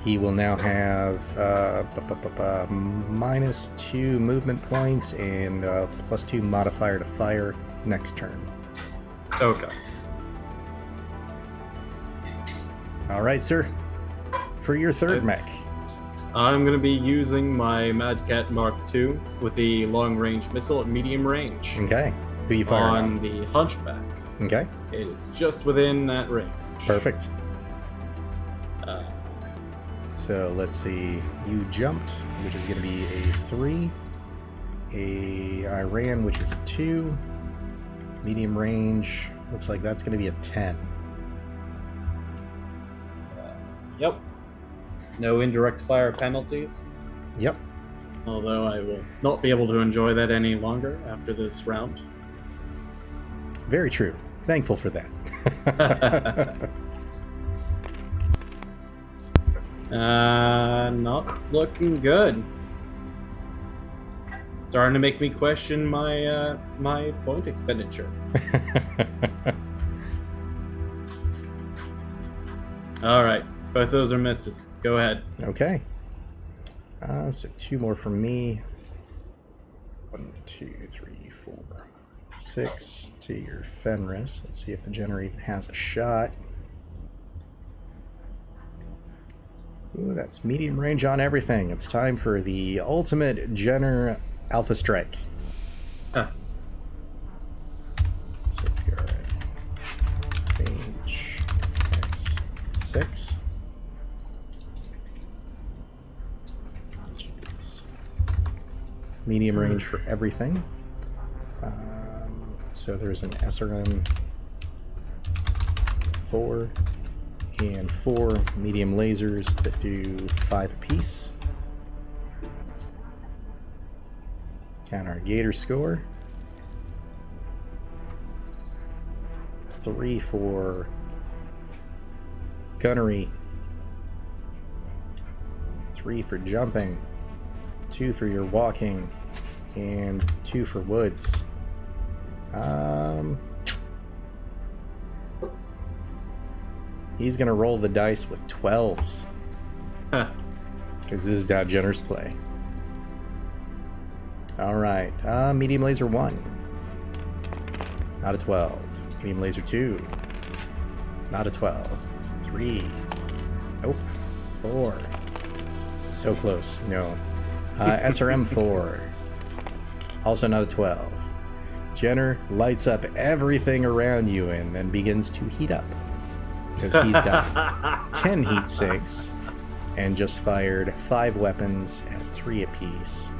He will now have -2 movement points and +2 modifier to fire next turn. Okay. All right, sir. For your 3rd mech. I'm going to be using my Mad Cat Mark II with the long-range missile at medium range. Okay. Who you firing on? On the Hunchback. Okay. It is just within that range. Perfect. So let's see. You jumped, which is going to be a 3. I ran, which is a 2. Medium range, looks like that's going to be a 10. Yep. No indirect fire penalties. Yep. Although I will not be able to enjoy that any longer after this round. Very true. Thankful for that. Not looking good. Starting to make me question my my point expenditure. All right, both those are misses. Go ahead. Okay. So 2 more from me. 1, 2, 3, 4, 6 to your Fenris. Let's see if the Jenner even has a shot. Ooh, that's medium range on everything. It's time for the ultimate Jenner Alpha Strike. Huh. So you're at range X6. Jeez. Medium range for everything. So there's an SRM 4 and 4 medium lasers that do 5 apiece. Count our Gator score. 3 for gunnery. 3 for jumping. 2 for your walking. And 2 for woods. He's gonna roll the dice with 12s. Because this is how Jenners play. Alright, medium laser 1. Not a 12. Medium laser 2. Not a 12. 3. Nope. 4. So close. No. SRM 4. Also not a 12. Jenner lights up everything around you and then begins to heat up. Because he's got 10 heat sinks and just fired 5 weapons at 3 apiece.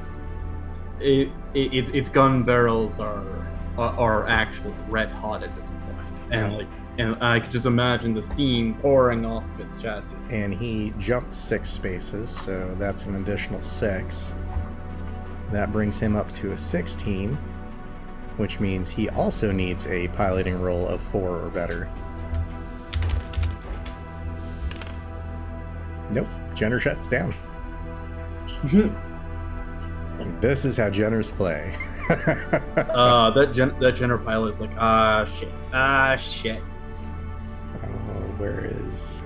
Its gun barrels are actually red hot at this point, and and I could just imagine the steam pouring off of its chassis. And he jumped 6 spaces, so that's an additional 6. That brings him up to a 16, which means he also needs a piloting roll of 4 or better. Nope, Jenner shuts down. This is how Jenners play. that Jenner pilot is like, shit. Where is...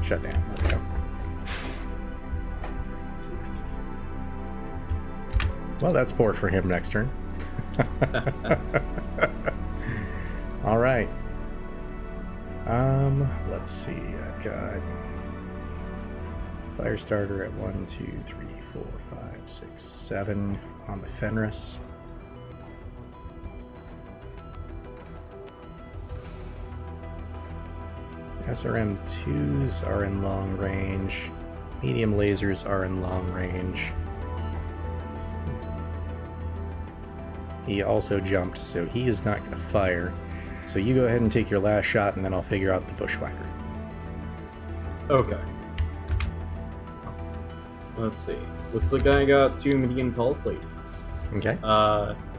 Shut down. There we go. Well, that's poor for him next turn. All right. Let's see. I've got Firestarter at 1, 2, 3, 4, 5, 6, 7 on the Fenris. SRM2s are in long range. Medium lasers are in long range. He also jumped, so he is not going to fire. So you go ahead and take your last shot, and then I'll figure out the bushwhacker. Okay. Let's see. Looks like I got 2 medium pulse lasers. Okay.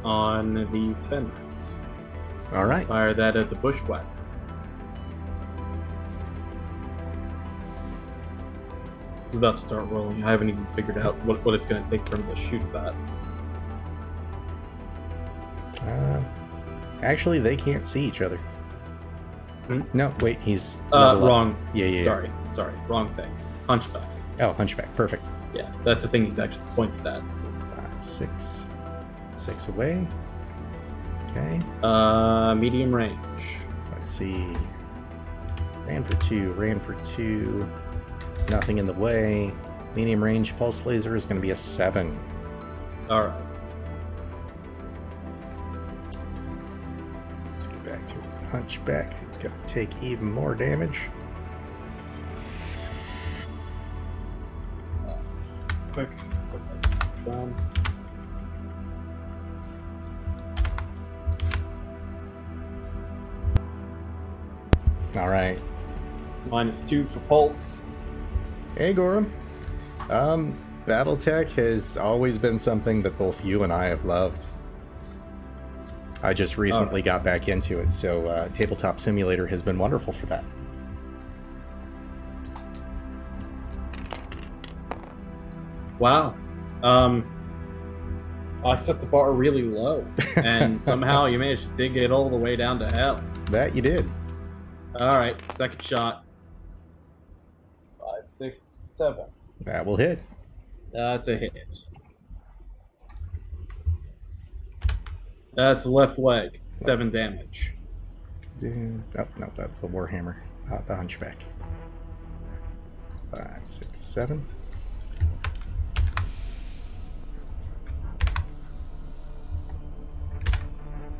On the Fenris. All right. Fire that at the bushwhacker. It's about to start rolling. I haven't even figured out what it's going to take for him to shoot that. Actually, they can't see each other. Hmm? No, wait, he's... wrong. Yeah. Sorry. Wrong thing. Hunchback. Oh, Hunchback. Perfect. Yeah, that's the thing he's actually pointed at. 5, 6. 6 away. Okay. Medium range. Let's see. Ran for 2. Nothing in the way. Medium range pulse laser is going to be a 7. Alright. Let's get back to Hunchback. He's going to take even more damage. quick. Done. All right. -2 for pulse. Hey, Gorham. Battletech has always been something that both you and I have loved. I just recently got back into it, so Tabletop Simulator has been wonderful for that. Wow. I set the bar really low, and somehow you managed to dig it all the way down to hell. That you did. Alright, second shot. 5, 6, 7. That will hit. That's a hit. That's the left leg. 7 damage. Oh, no, that's the Warhammer. The Hunchback. 5, 6, 7.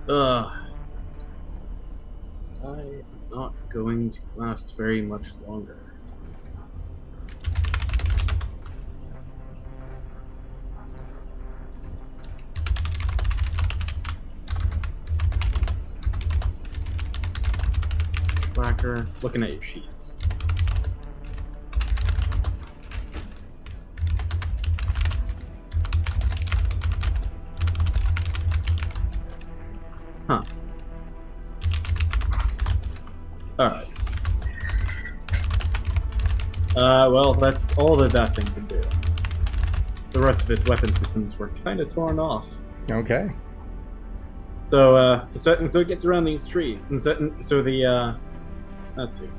Ugh. I'm not going to last very much longer. Tracker, looking at your sheets. Huh. Alright. Well, that's all that thing can do. The rest of its weapon systems were kind of torn off. Okay. So it gets around these trees, and so the let's see,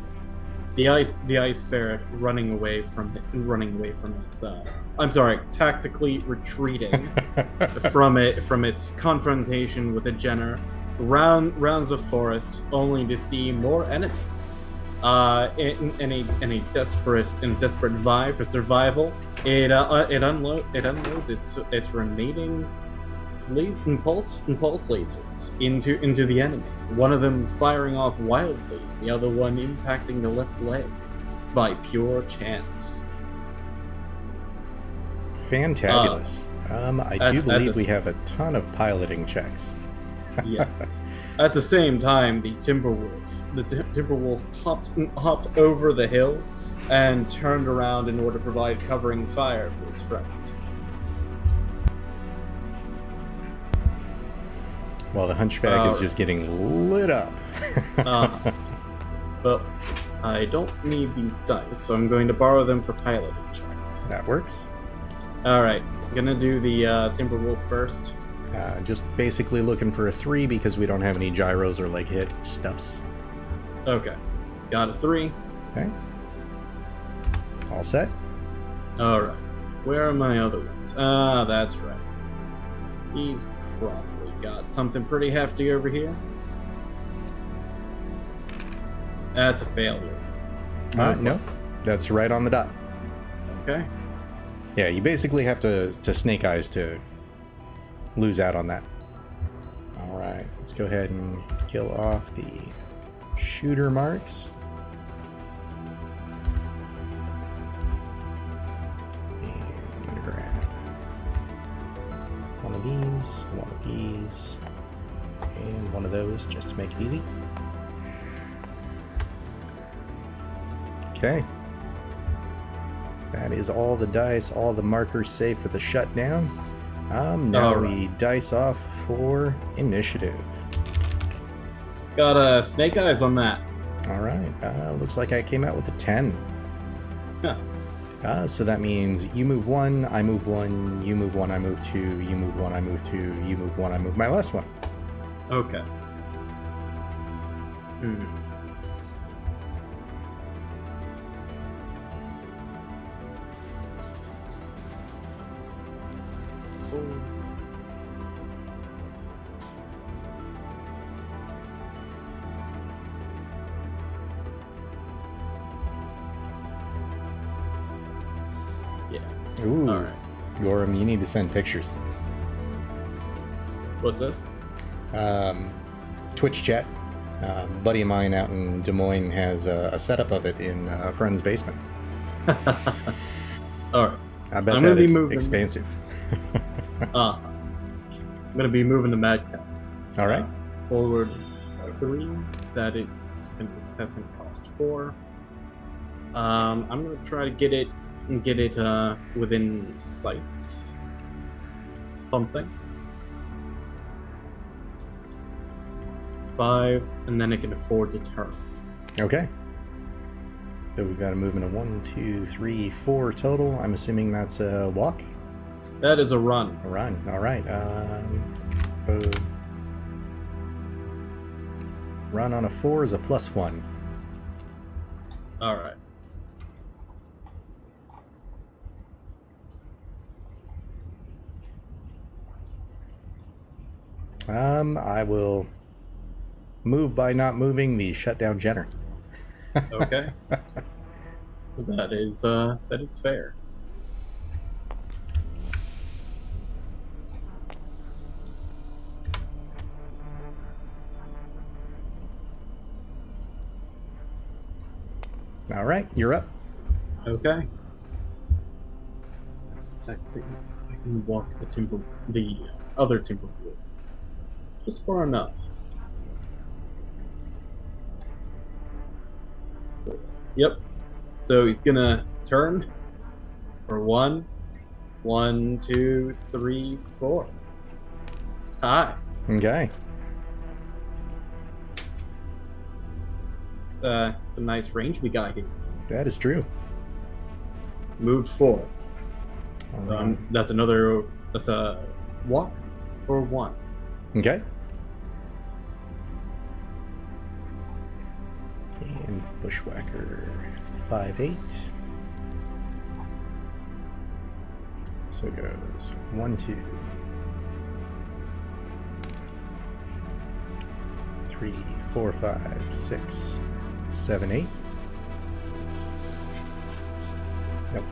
the ice ferret running away from its I'm sorry, tactically retreating from its confrontation with a Jenner, rounds of forest, only to see more enemies. In a desperate vibe for survival, it unloads its remaining impulse lasers into the enemy. One of them firing off wildly, the other one impacting the left leg by pure chance. Fantabulous. I do believe we have a ton of piloting checks. Yes. At the same time, the Timberwolf hopped over the hill and turned around in order to provide covering fire for his friend. While the Hunchback is just getting lit up. But I don't need these dice, so I'm going to borrow them for piloting checks. That works. Alright, I'm gonna do the Timberwolf first. Just basically looking for a 3 because we don't have any gyros or leg hit stuffs. Okay, got a 3. Okay. All set. Alright, where are my other ones? That's right. He's probably got something pretty hefty over here. That's a failure. No, that's right on the dot. Okay. Yeah, you basically have to snake eyes to lose out on that. Alright, let's go ahead and kill off the shooter marks. And I'm gonna grab one of these, and one of those just to make it easy. Okay. That is all the dice, all the markers saved for the shutdown. Now we dice off for initiative. Got snake eyes on that. Alright, looks like I came out with a 10. Huh. So that means you move 1, I move 1, you move 1, I move 2, you move 1, I move 2, you move 1, I move my last one. Okay. Yeah. Ooh. All right. Gorham, you need to send pictures. What's this? Twitch chat. A buddy of mine out in Des Moines has a setup of it in a friend's basement. All right. I bet I'm gonna that be is moving. expansive. I'm gonna be moving the mad cow. All right. Forward 3. That's gonna cost 4. I'm gonna try to get it within sights. Something. 5, and then it can afford to turn. Okay. So we've got a movement of 1, 2, 3, 4 total. I'm assuming that's a walk? That is a run. A run. All right. Run on a 4 is a +1. All right. I will move by not moving the shutdown Jenner. Okay. That is fair. All right, you're up. Okay. I think I can walk the other timber wolf just far enough. Yep. So he's gonna turn for 1, 2, 3, 4. Hi. Okay. It's a nice range we got here. That is true. Moved 4. All right. That's a walk or 1. Okay. And Bushwhacker, it's a 5/8. So it goes 1, 2, 3, 4, 5, 6, 7, 8. Nope.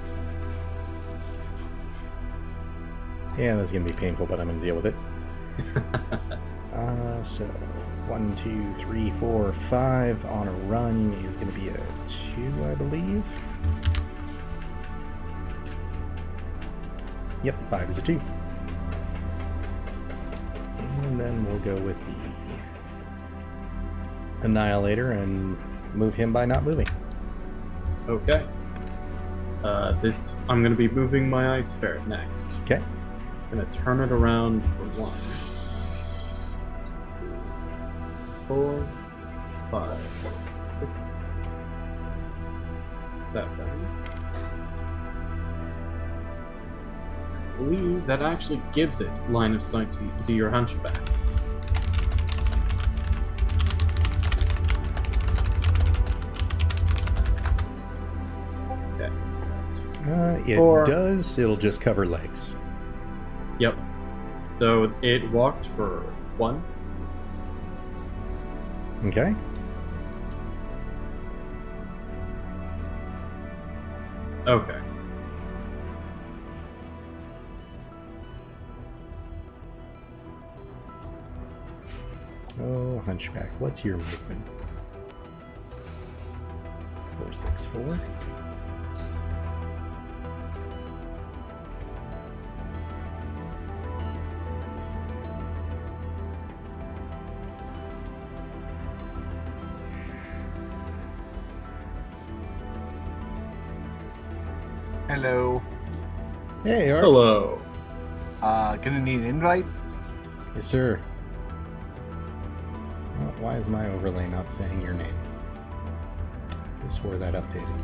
Yeah, that's gonna be painful, but I'm gonna deal with it. So 1, 2, 3, 4, 5 on a run is going to be a 2, I believe. Yep, 5 is a 2. And then we'll go with the Annihilator and move him by not moving. Okay. I'm going to be moving my Ice Ferret next. Okay. I'm going to turn it around for 1, 4, 5, 6, 7. I believe that actually gives it line of sight to your hunchback. Okay. It does. It'll just cover legs. Yep. So it walked for 1. Okay. Okay. Oh, Hunchback, what's your movement? 4, 6, 4. Hello. Hey, Art. Hello. Gonna need an invite? Yes, sir. Oh, why is my overlay not saying your name? I swore that updated.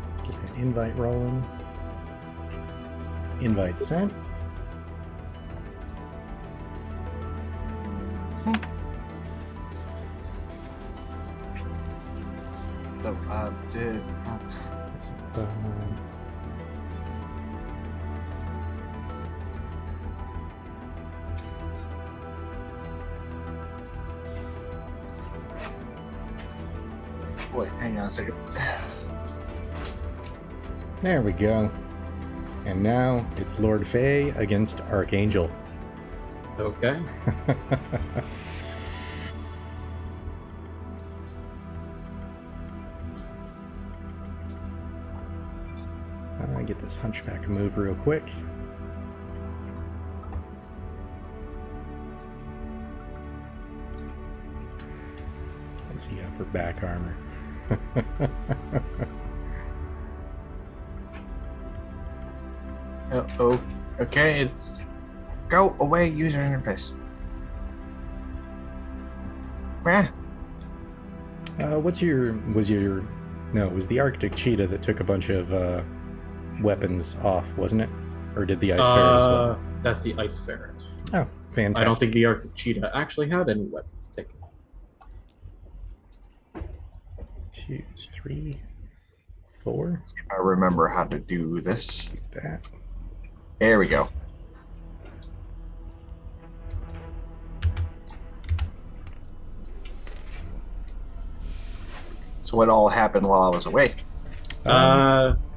Let's get that invite rolling. Invite sent. So, wait, hang on a second. There we go. And now it's Lord Faye against Archangel. Okay. Get this hunchback move real quick. What's he got for back armor? Oh, okay, it's... Go away, user interface. Where? It was the Arctic cheetah that took a bunch of weapons off, wasn't it? Or did the ice ferret as well? That's the ice ferret. Oh, fantastic. I don't think the Arctic cheetah actually had any weapons taken off. 2, 3, 4. If I remember how to do this. Like that. There we go. So what all happened while I was awake?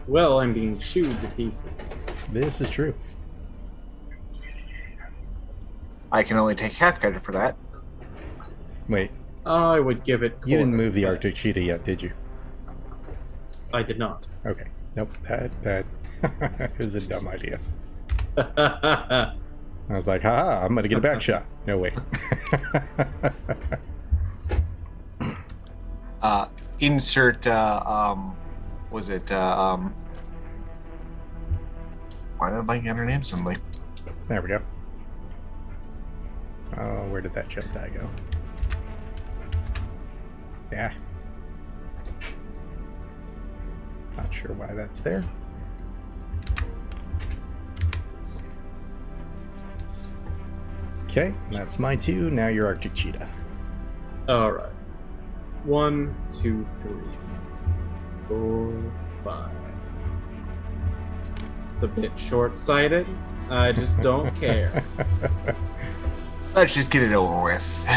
Well, I'm being chewed to pieces. This is true. I can only take half credit for that. Wait, I would give it. you didn't move the quarter, Arctic cheetah yet, did you? I did not. Okay. Nope, that is a dumb idea. Uh, I was like, haha, I'm gonna get a back shot. No way. Insert, was it, why did I blank on her name suddenly? There we go. Oh, where did that jump die go? Yeah. Not sure why that's there. Okay, that's my 2. Now you're Arctic cheetah. all right. 1, 2, 3, 4, 5. It's a bit short-sighted. I just don't care. Let's just get it over with.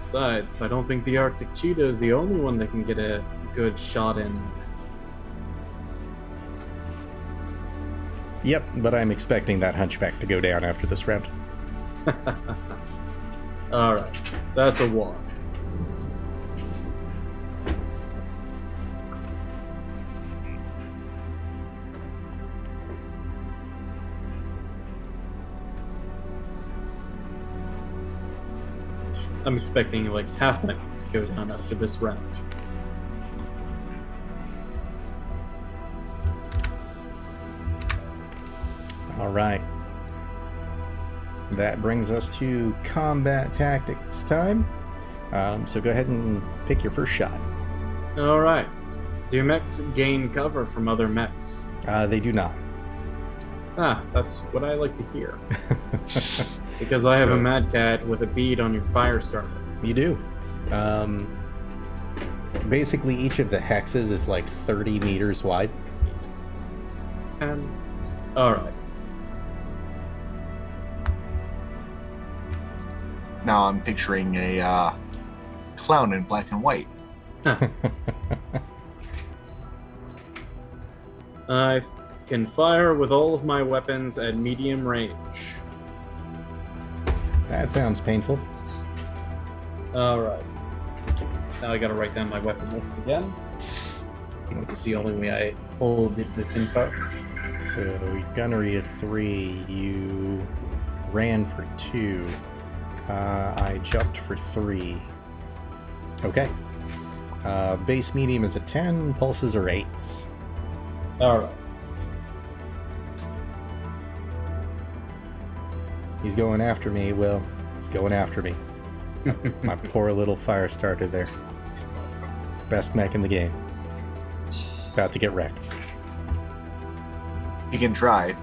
Besides, I don't think the Arctic cheetah is the only one that can get a good shot in. Yep, but I'm expecting that hunchback to go down after this round. Alright, that's a 1. I'm expecting like half my points to go down after this round. All right. That brings us to combat tactics time. So go ahead and pick your first shot. Alright. Do mechs gain cover from other mechs? They do not. Ah, that's what I like to hear. Because I have a Mad Cat with a bead on your fire starter. You do. Basically, each of the hexes is like 30 meters wide. 10. Alright. Now I'm picturing a clown in black and white. I can fire with all of my weapons at medium range. That sounds painful. Alright. Now I gotta write down my weapon list again. That's the only way I hold this info. So, gunnery at 3, you ran for 2. I jumped for 3. Okay. Base medium is a 10, pulses are 8s. Alright. He's going after me, Will. He's going after me. My poor little fire starter there. Best mech in the game. About to get wrecked. You can try.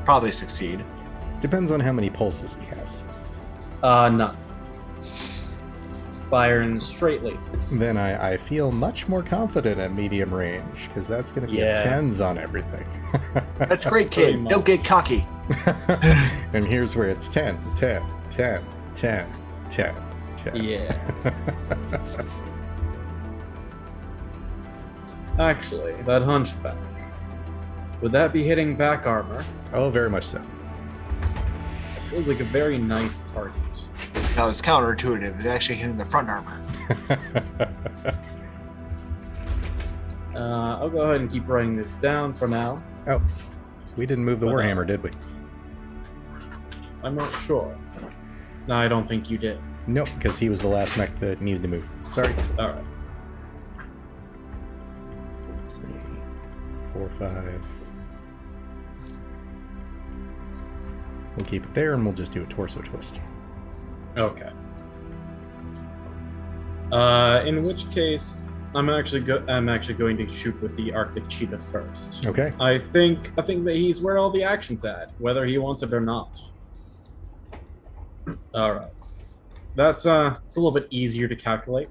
Probably succeed. Depends on how many pulses he has. None. Firing straight lasers. Then I feel much more confident at medium range, because that's going to be a 10s on everything. That's great, kid. Don't get cocky. And here's where it's 10, 10, 10, 10, 10, 10. Yeah. Actually, that hunchback. Would that be hitting back armor? Oh, very much so. It feels like a very nice target. Now it's counterintuitive. It's actually hitting the front armor. I'll go ahead and keep writing this down for now. Oh, we didn't move the Warhammer, did we? I'm not sure. No, I don't think you did. Nope, because he was the last mech that needed to move. Sorry. Alright. 3, 4, 5. We'll keep it there, and we'll just do a torso twist. Okay. In which case, I'm actually going to shoot with the Arctic Cheetah first. Okay. I think that he's where all the action's at, whether he wants it or not. All right. That's it's a little bit easier to calculate.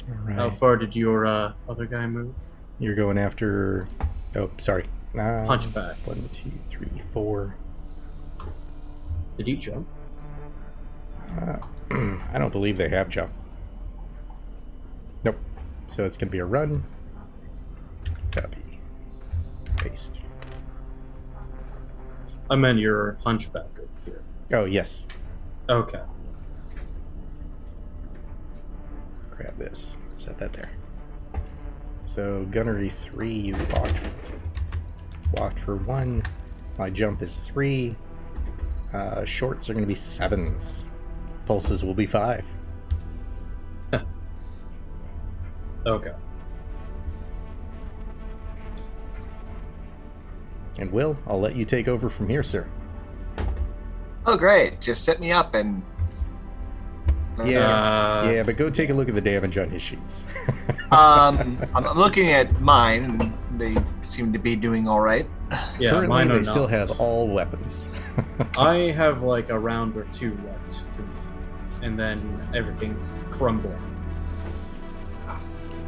All right. How far did your other guy move? You're going after. Oh, sorry. Hunchback. 1, 2, 3, 4. Did he jump? I don't believe they have jump. Nope. So it's going to be a run. Copy. Paste. I meant your hunchback over here. Oh, yes. Okay. Grab this. Set that there. So gunnery 3, you walked for 1. My jump is 3. Shorts are going to be 7s. Pulses will be 5. Okay. And Will, I'll let you take over from here, sir. Oh, great. Just set me up and... Yeah, but go take a look at the damage on his sheets. I'm looking at mine, and they seem to be doing all right. Yeah, Currently, mine are they still not. have all weapons. I have like a round or 2 left to me, and then everything's crumbling.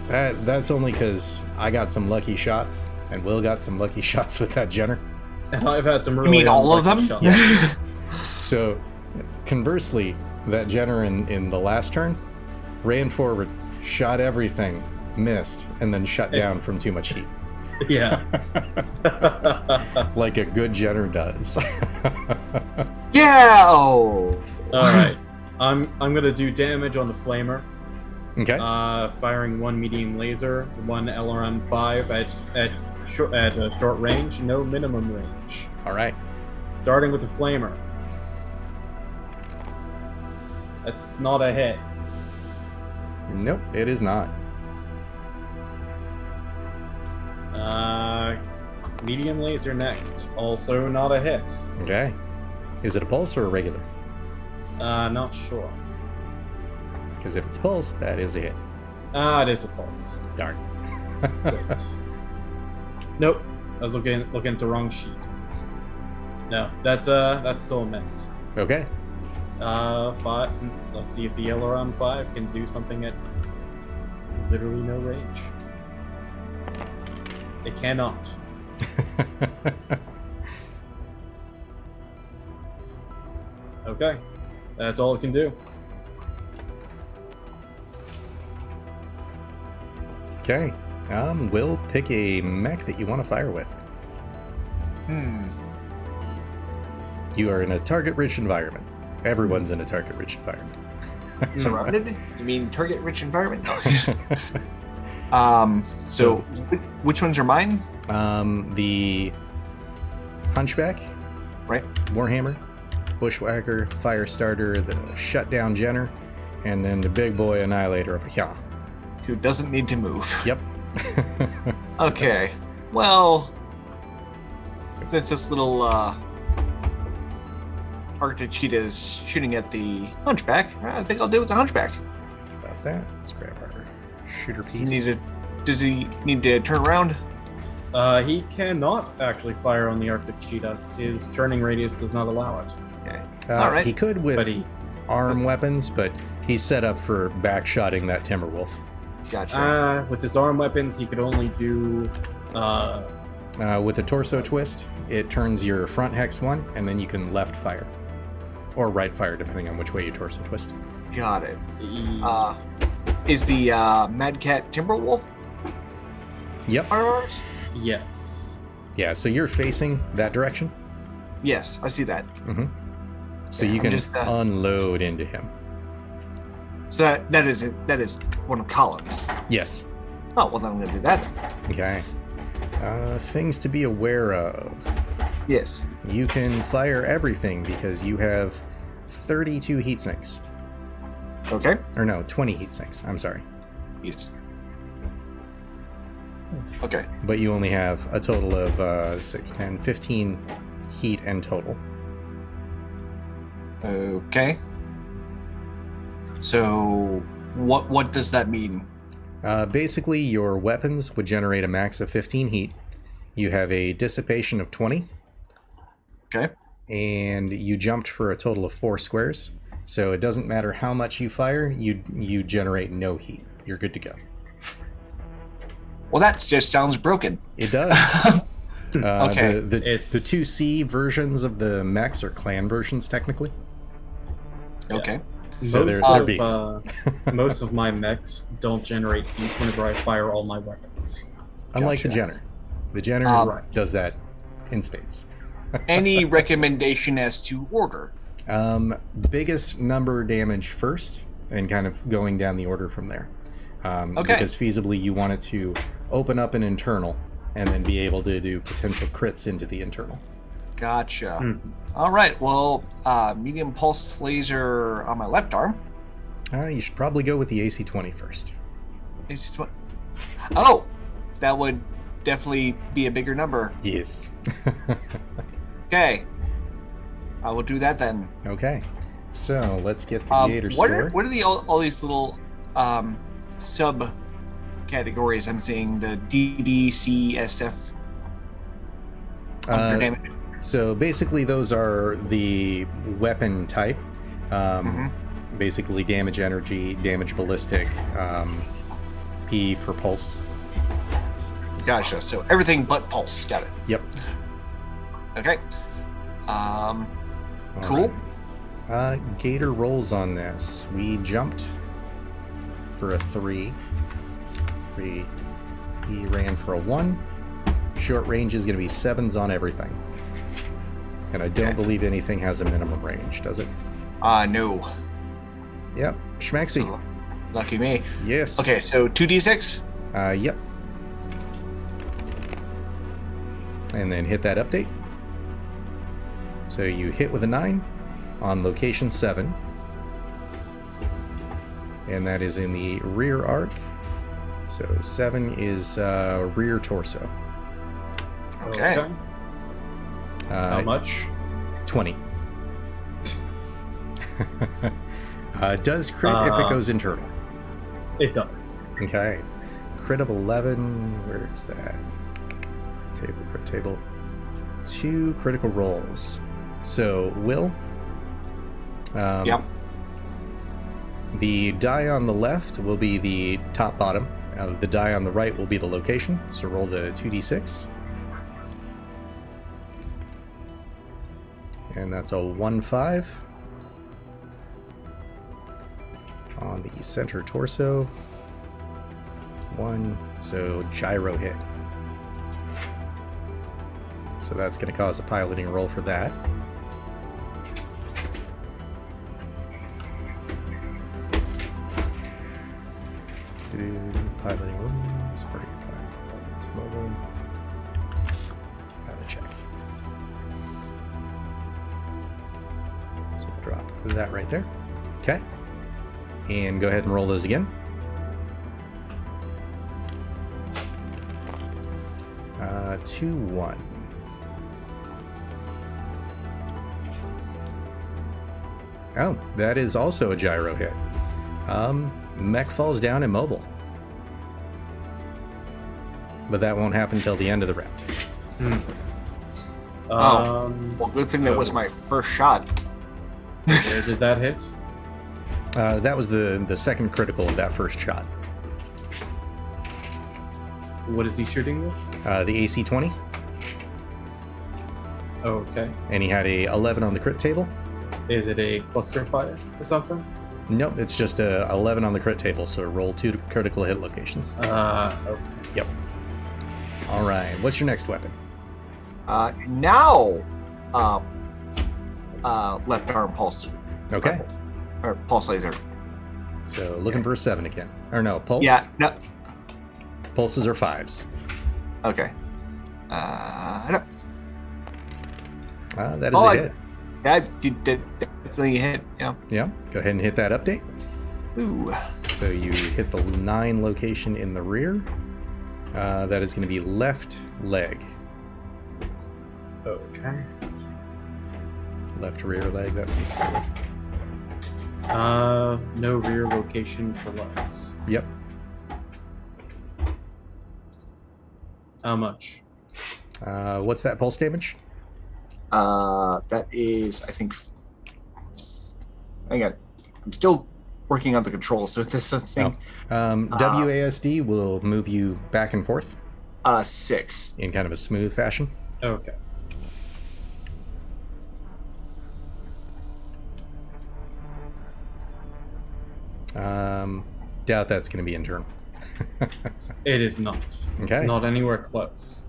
That's only because I got some lucky shots, and Will got some lucky shots with that Jenner. And I've had some You really mean all of unlucky them? shots. So, conversely, that Jenner in the last turn ran forward, shot everything, missed, and then shut down from too much heat. Yeah. Like a good Jenner does. Yeah! Oh! Alright. I'm gonna do damage on the flamer. Okay. Firing 1 medium laser, 1 LRM 5 at short range, no minimum range. All right. Starting with the flamer. That's not a hit. Nope, it is not. Medium laser next. Also not a hit. Okay. Is it a pulse or a regular? Not sure. Because if it's pulse, that is a hit. It is a pulse. Darn. Wait. Nope. I was looking at the wrong sheet. No, that's still a miss. Okay. 5. Let's see if the LRM 5 can do something at literally no range. It cannot. Okay. That's all it can do. Okay. Will pick a mech that you want to fire with. You are in a target-rich environment. Everyone's in a target-rich environment. Surrounded? You mean target-rich environment? No. So, which ones are mine? The Hunchback, Right. Warhammer, Bushwhacker, Firestarter, the Shutdown Jenner, and then the big boy Annihilator over here. Who doesn't need to move. Yep. Okay. Well, since this little Arctic cheetah is shooting at the Hunchback, I think I'll deal with the Hunchback. About that. Let's grab our shooter Does piece. he need to turn around? He cannot actually fire on the Arctic Cheetah. His turning radius does not allow it. Okay. All right. He could with But he arm weapons, but he's set up for backshotting that Timberwolf. Gotcha. with his arm weapons, he could only do With a torso twist, it turns your front hex 1, and then you can left fire. Or right fire, depending on which way you torso twist. Got it. he- Is the Mad Cat Timberwolf Yep. ours? yes. Yeah, so you're facing that direction. Yes, I see that. Mm-hmm. So Yeah, you I'm can just, unload into him. So that is one of columns. Yes. Oh, well, then I'm going to do that then. Okay. Things to be aware of. Yes. You can fire everything because you have 32 heat sinks. Okay. Or no, 20 heat sinks. I'm sorry. Yes. Okay. But you only have a total of 6, 10, 15 heat in total. Okay. So what does that mean? Basically, your weapons would generate a max of 15 heat. You have a dissipation of 20. Okay. And you jumped for a total of 4 squares. So it doesn't matter how much you fire, you generate no heat. You're good to go. Well, that just sounds broken. It does. Okay. The 2C versions of the mechs are clan versions, technically. Okay. So most of my mechs don't generate heat whenever I fire all my weapons. Unlike Gotcha. the Jenner. The Jenner does that in spades. Any recommendation as to order? Biggest number damage first, and kind of going down the order from there. Okay. Because feasibly you want it to open up an internal, and then be able to do potential crits into the internal. Gotcha. All right. Well, medium pulse laser on my left arm. You should probably go with the AC-20 first. AC-20. Oh, that would definitely be a bigger number. Yes. Okay. I will do that then. Okay. So let's get the Gator score. What are all these little sub categories I'm seeing? The DD, C, SF. Damage. So basically those are the weapon type. Basically damage energy, damage ballistic, P for pulse. Gotcha. So everything but pulse. Got it. Yep. Okay. Cool. Right. Gator rolls on this. We jumped for a 3. He ran for a 1. Short range is going to be 7s on everything. And I don't believe anything has a minimum range, does it? No. Yep. Schmexy. So, lucky me. Yes. Okay, so 2d6? Yep. And then hit that update. So you hit with a 9 on location 7. And that is in the rear arc. So 7 is rear torso. Okay. How much? 20. Does crit if it goes internal. It does. Okay. Crit of 11. Where is that? Crit table. 2 critical rolls. So, Will. Yep. The die on the left will be the top bottom. The die on the right will be the location. So roll the 2d6. And that's a 1-5. On the center torso. 1. So gyro hit. So that's going to cause a piloting roll for that. Piloting rolls. Mobile. Pilot check. So drop that right there. Okay. And go ahead and roll those again. 2-1. Oh, that is also a gyro hit. Mech falls down immobile. But that won't happen until the end of the round. Well, good thing that was my first shot. Where did that hit? That was the second critical of that first shot. What is he shooting with? The AC-20. Oh, okay. And he had a 11 on the crit table. Is it a cluster fire or something? Nope, it's just a 11 on the crit table, so roll 2 critical hit locations. Okay. Yep. Alright, what's your next weapon? Now, left arm pulse. Okay. Rifle, or pulse laser. So looking for a 7 again. Or no, pulse? Yeah, no. Pulses are 5s. Okay. No. That is a hit. Yeah, did definitely hit. Yeah. Yeah, go ahead and hit that update. Ooh. So you hit the 9 location in the rear. That is going to be left leg. Okay. Left rear leg, that seems silly. No rear location for legs. Yep. How much? What's that pulse damage? That is, I think. Hang on. I'm still working on the controls, so this thing. WASD will move you back and forth 6. in kind of a smooth fashion. Okay. Doubt that's going to be internal. It is not. Okay. Not anywhere close.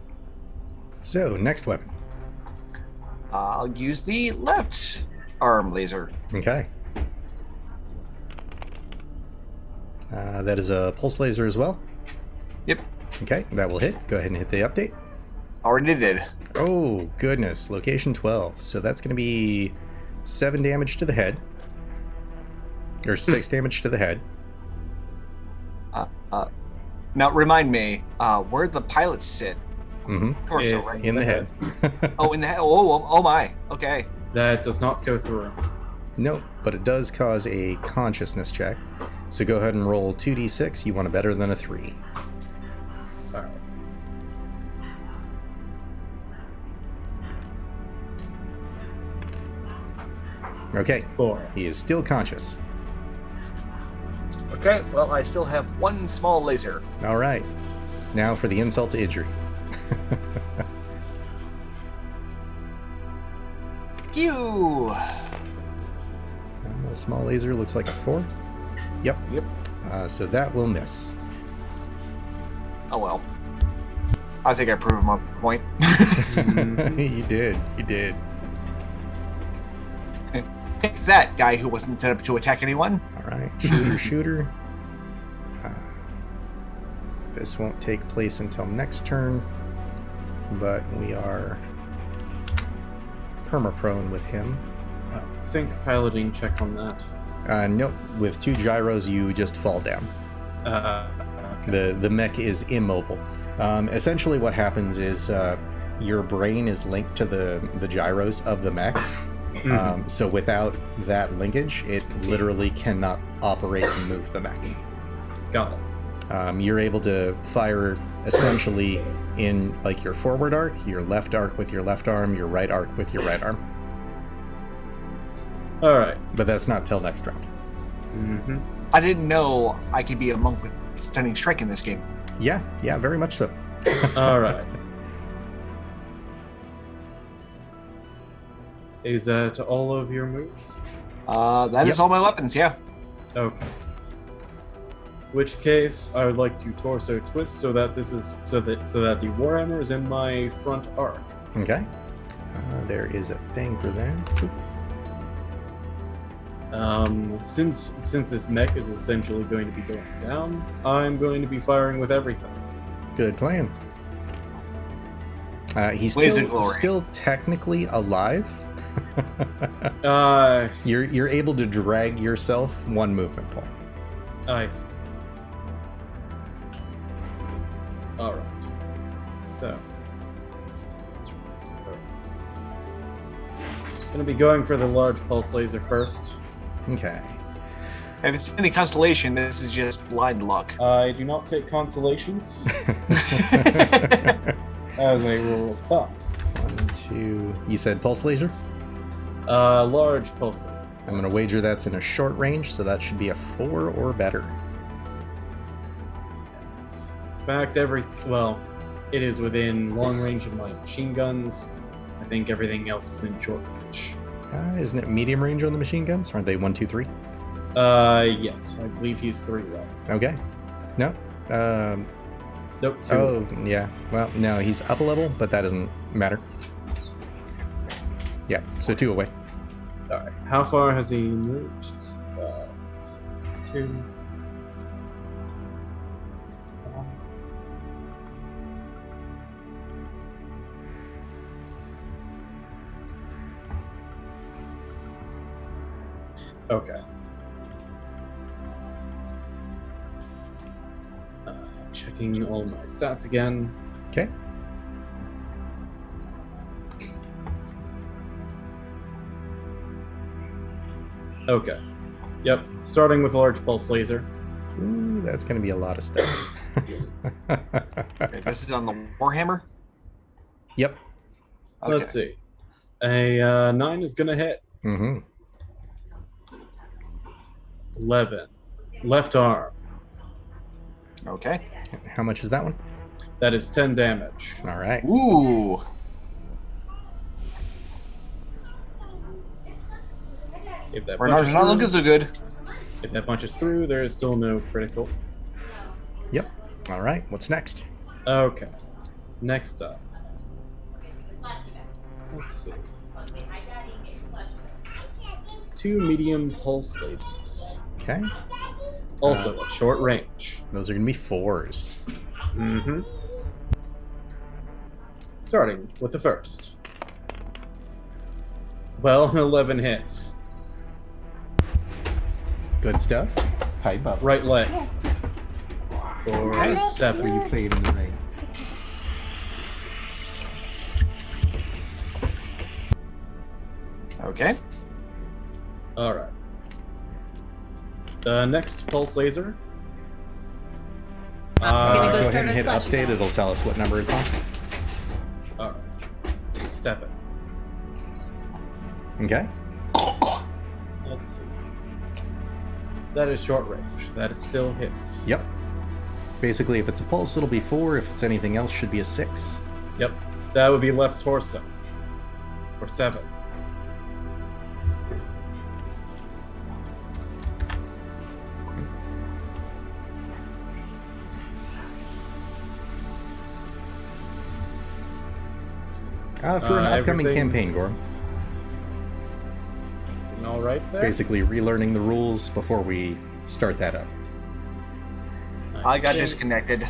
So, next weapon. I'll use the left arm laser. Okay. That is a pulse laser as well. Yep. Okay, that will hit. Go ahead and hit the update. Already did. Oh, goodness. Location 12. So that's going to be 7 damage to the head. Or 6 damage to the head. Now, remind me, where the pilots sit. Mm-hmm. Torso, Yes, right? In the head. Oh, in the head. Oh my. Okay. That does not go through. Nope, but it does cause a consciousness check. So go ahead and roll 2d6. You want a better than a 3. Alright. Okay, 4. he is still conscious. Okay. Well, I still have one small laser. All right. Now for the insult to injury. You. A small laser looks like a 4. Yep. Yep. So that will miss. Oh well. I think I proved my point. You did. You did. It's that guy who wasn't set up to attack anyone. All right. Shooter. This won't take place until next turn, but we are perma-prone with him. Think piloting check on that. Nope. With 2 gyros, you just fall down. Okay. The mech is immobile. Essentially what happens is your brain is linked to the gyros of the mech. So without that linkage, it literally cannot operate and move the mech. Got it. You're able to fire essentially in like your forward arc, your left arc with your left arm, your right arc with your right arm. Alright. But that's not till next round. Mm-hmm. I didn't know I could be a monk with stunning strike in this game. Yeah, very much so. Alright. Is that all of your moves? That is all my weapons. Yeah. Okay. Which case, I would like to torso twist so that this is so that the warhammer is in my front arc. Okay. There is a thing for that. Since this mech is essentially going to be going down, I'm going to be firing with everything. Good plan. He's Laser glory. still technically alive. You're able to drag yourself 1 movement point. I see. Alright. So. Gonna be going for the large pulse laser first. Okay. If it's any constellation, this is just blind luck. I do not take consolations as a rule of thumb. 1, 2. You said pulse laser? Large pulse laser. I'm going to wager that's in a short range, so that should be a 4 or better. In fact, it is within long range of my machine guns. I think everything else is in short range. Isn't it medium range on the machine guns? Aren't they 1, 2, 3? Yes, I believe he's 3 right. Okay. No. Nope. 2. Oh, yeah. Well, no, he's up a level, but that doesn't matter. Yeah, so 2 away. Alright, how far has he moved? 2. Okay. Checking all my stats again. Okay. Okay. Yep. Starting with a large pulse laser. Ooh, that's going to be a lot of stuff. Okay, this is on the Warhammer? Yep. Okay. Let's see. A 9 is gonna hit. Mm-hmm. 11. Left arm. Okay. How much is that one? That is 10 damage. All right. Ooh. If that We're not looking so good. if that punches through, there is still no critical. Yep. All right. What's next? Okay. Next up. Let's see. 2 medium pulse lasers. Okay. Also at short range. Those are going to be 4s. Mm-hmm. Starting with the first. Well, 11 hits. Good stuff. Pipe up. Right leg. For Okay. 7. You played in the rain. Okay. Alright. The next pulse laser. gonna Go go ahead and hit start our update. It'll tell us what number it's on. Alright. 7. Okay. Let's see. That is short range. That still hits. Yep. Basically, if it's a pulse, it'll be 4. If it's anything else, should be a 6. Yep. That would be left torso. For 7. For an upcoming everything- campaign, Gorm. All right there. Basically, relearning the rules before we start that up. I got think- disconnected.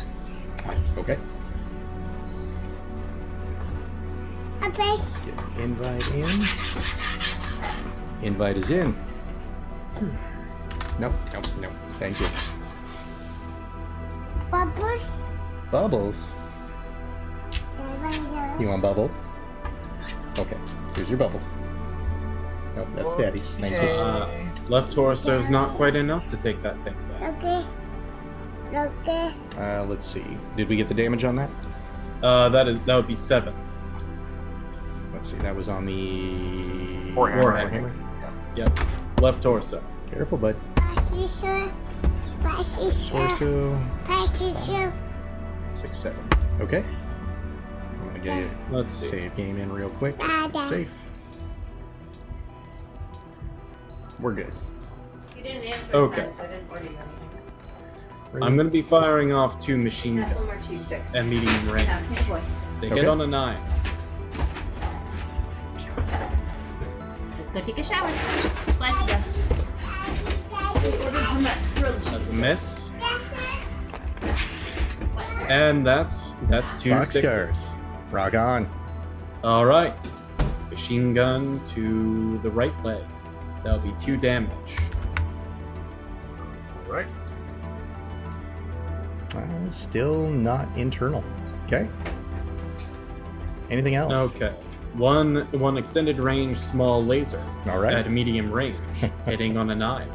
Okay. Okay. Let's get an invite in. Invite is in. Nope, nope, nope. Thank you. Bubbles. Bubbles. You want bubbles? Okay, here's your bubbles. Nope, that's Daddy's. Thank you. Left torso is not quite enough to take that thing back. Okay. Okay. Let's see. Did we get the damage on that? That would be 7. Let's see. That was on the Warhammer. Yep. Left torso. Careful, bud. Passenger. Torso. Passenger. 6, 7. Okay. I'm gonna get you Let's see. save game in real quick. Dada. Safe. We're good. You didn't answer Okay. in time, so I didn't order you anything. I'm going to be firing off 2 machine Have some more guns cheese sticks. at medium range. Have some boy. They Okay. hit on a 9. Let's go take a shower. Glad you guys. We ordered from that grilled cheese. That's a miss. And that's 2 Box 6s. cars. Rock on. All right. Machine gun to the right leg. That'll be 2 damage. Right. Still not internal. Okay. Anything else? Okay. One extended range small laser All right. at medium range, hitting on a 9.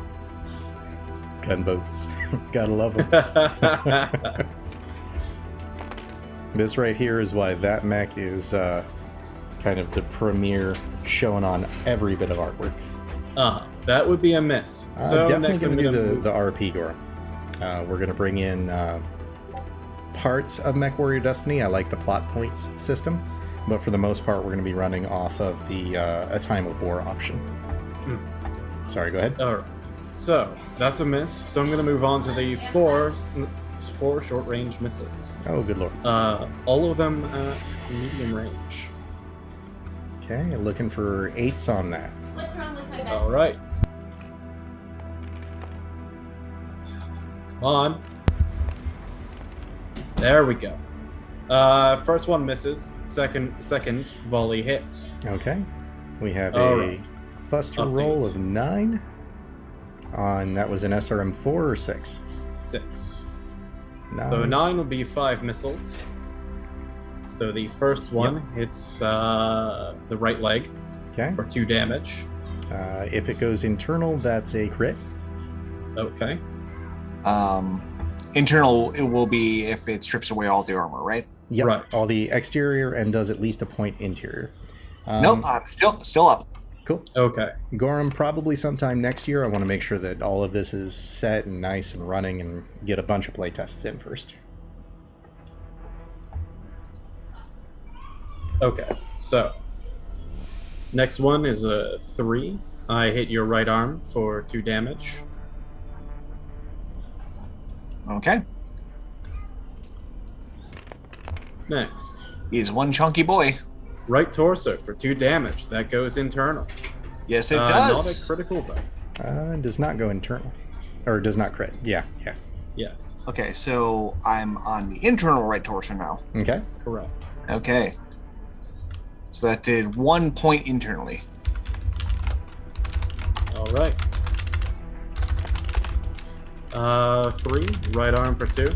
Gunboats. Gotta love them. This right here is why that mech is kind of the premier, showing on every bit of artwork. That would be a miss. So Definitely next I'm going to do move- the RP Gore. We're going to bring in parts of Mechwarrior Destiny. I like the plot points system, but for the most part, we're going to be running off of the A Time of War option. Sorry, go ahead. All right. So that's a miss. So I'm going to move on to the 4 short-range missiles. Oh, good lord. All of them at medium range. Okay, looking for 8s on that. What's wrong with my bed? All right. Come on. There we go. First one misses. Second volley hits. Okay. We have All a right. cluster Updates. roll of 9. On that was an SRM 4 or 6. 6. 9. So 9 would be 5 missiles. So the first one hits the right leg Okay. for 2 damage. If it goes internal, that's a crit. Okay. Internal, it will be if it strips away all the armor, right? Yep. Right. All the exterior and does at least a point interior. Nope, I'm still up. Cool. Okay. Gorham, probably sometime next year. I want to make sure that all of this is set and nice and running and get a bunch of playtests in first. Okay. So next one is a 3. I hit your right arm for 2 damage. Okay. Next, He's one chunky boy. right torso for 2 damage. That goes internal. Yes, it Not does. a critical though. Does not go internal. Or does not crit. Yeah. Yes. Okay, so I'm on the internal right torso now. Okay. Correct. Okay. So that did 1 point internally. All right. 3, right arm for 2.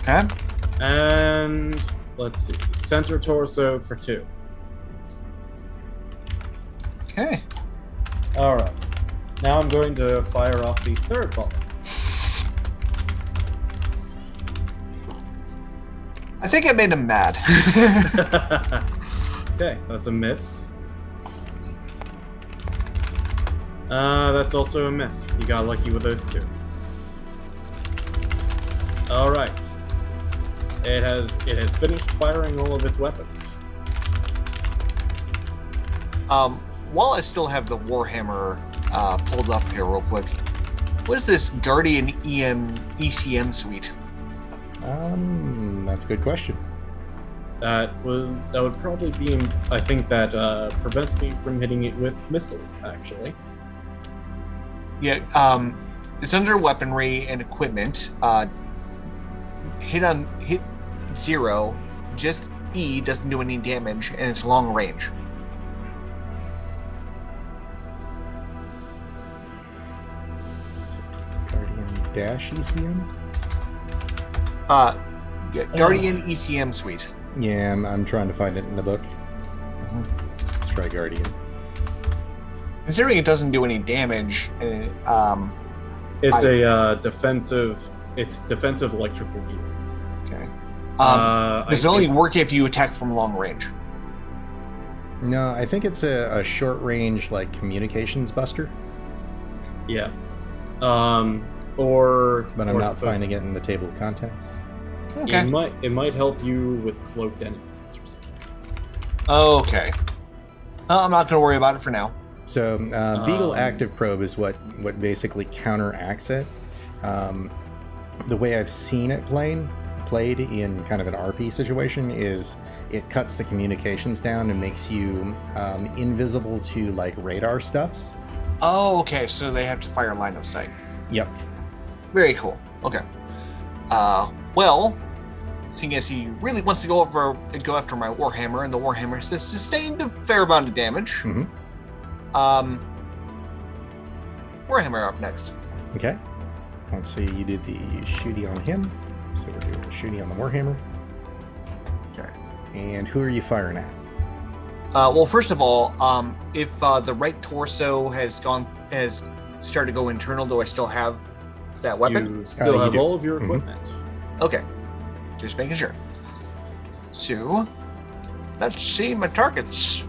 Okay. And let's see, center torso for 2. Okay. All right. Now I'm going to fire off the third volley. I think I made him mad. Okay, that's a miss. That's also a miss. You got lucky with those 2. All right. It has finished firing all of its weapons. While I still have the Warhammer pulled up here real quick, what is this Guardian ECM suite? That's a good question. That would probably be. I think that prevents me from hitting it with missiles. Actually. Yeah, it's under weaponry and equipment. Hit 0, just E doesn't do any damage, and it's long range. Guardian dash ECM? Yeah, Guardian ECM suite. Yeah, I'm trying to find it in the book. Let's try Guardian. Considering it doesn't do any damage, It's a defensive. It's defensive electrical gear. okay. I Does it only think- work if you attack from long range? No, I think it's a short range like communications buster, Yeah. but I'm not finding it. it in the table of contents. Okay. It might help you with cloaked enemies or something. Okay. I'm not going to worry about it for now. So Beagle Active Probe is what basically counteracts it. The way I've seen it played in kind of an RP situation is it cuts the communications down and makes you invisible to like radar stuffs. Oh, okay. So they have to fire line of sight. Yep. Very cool. Okay. Well, seeing as he really wants to go after my Warhammer, and the Warhammer has sustained a fair amount of damage. Mm-hmm. Warhammer up next. Okay. Let's see, you did the shooty on him, so we're doing the shooty on the Warhammer. Okay. And who are you firing at? Well, first of all, if the right torso has started to go internal, do I still have that weapon? You still you have do. all of your Mhm. equipment. Okay. Just making sure. So, let's see my targets.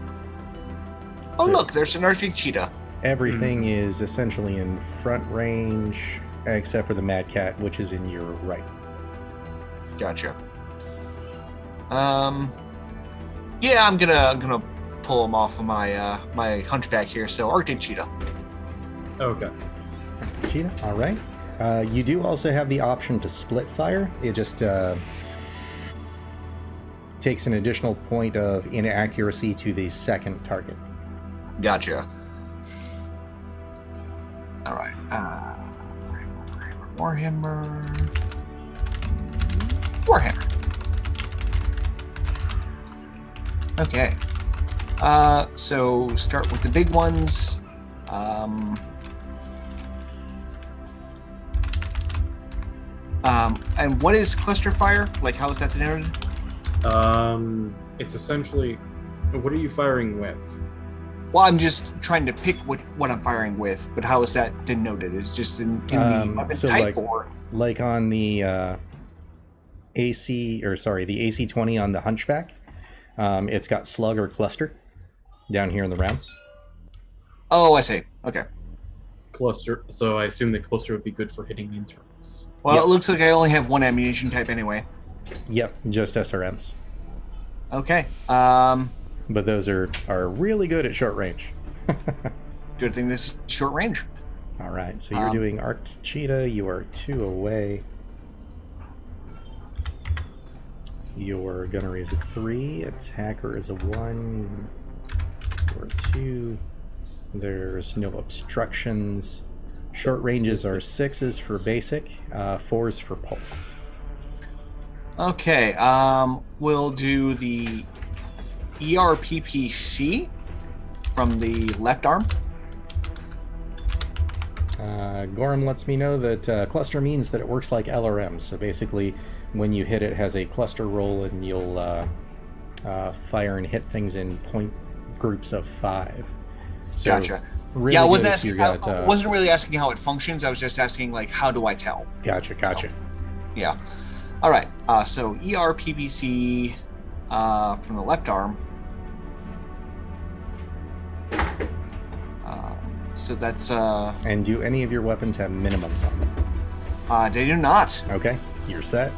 Oh, So- look, there's an Arctic cheetah. Everything is essentially in front range, except for the Mad Cat, which is in your right. Gotcha. Yeah, I'm gonna pull him off of my my hunchback here. So Arctic cheetah. Okay. Cheetah, all right. You do also have the option to split fire. It just takes an additional point of inaccuracy to the second target. Gotcha. All right. Warhammer. Okay. So start with the big ones. And what is cluster fire? Like, how is that denoted? It's essentially, what are you firing with? Well, I'm just trying to pick what I'm firing with, but how is that denoted? It's just in the weapon so type, or like on the the AC-20 on the Hunchback, it's got slug or cluster down here in the rounds. oh, I see. Okay. Cluster. So I assume the cluster would be good for hitting internals. Well, Yep. it looks like I only have one ammunition type anyway. Yep, just SRMs. Okay. But those are really good at short range. Good thing this is short range. All right, so you're doing Arc Cheetah. You are 2 away. Your gunnery is a 3. Attacker is a 1. Or 2. There's no obstructions. Short ranges are 6s for basic, 4s for pulse. Okay. We'll do the ERPPC from the left arm. Gorham lets me know that cluster means that it works like LRM. So basically, when you hit it, has a cluster roll, and you'll fire and hit things in point groups of 5. So Gotcha. really Yeah, I good wasn't if asking. you got, I wasn't really asking how it functions. I was just asking, like, how do I tell? Gotcha. Yeah. All right. So ERPPC from the left arm. So that's And do any of your weapons have minimums on them? they do not. Okay, so you're set.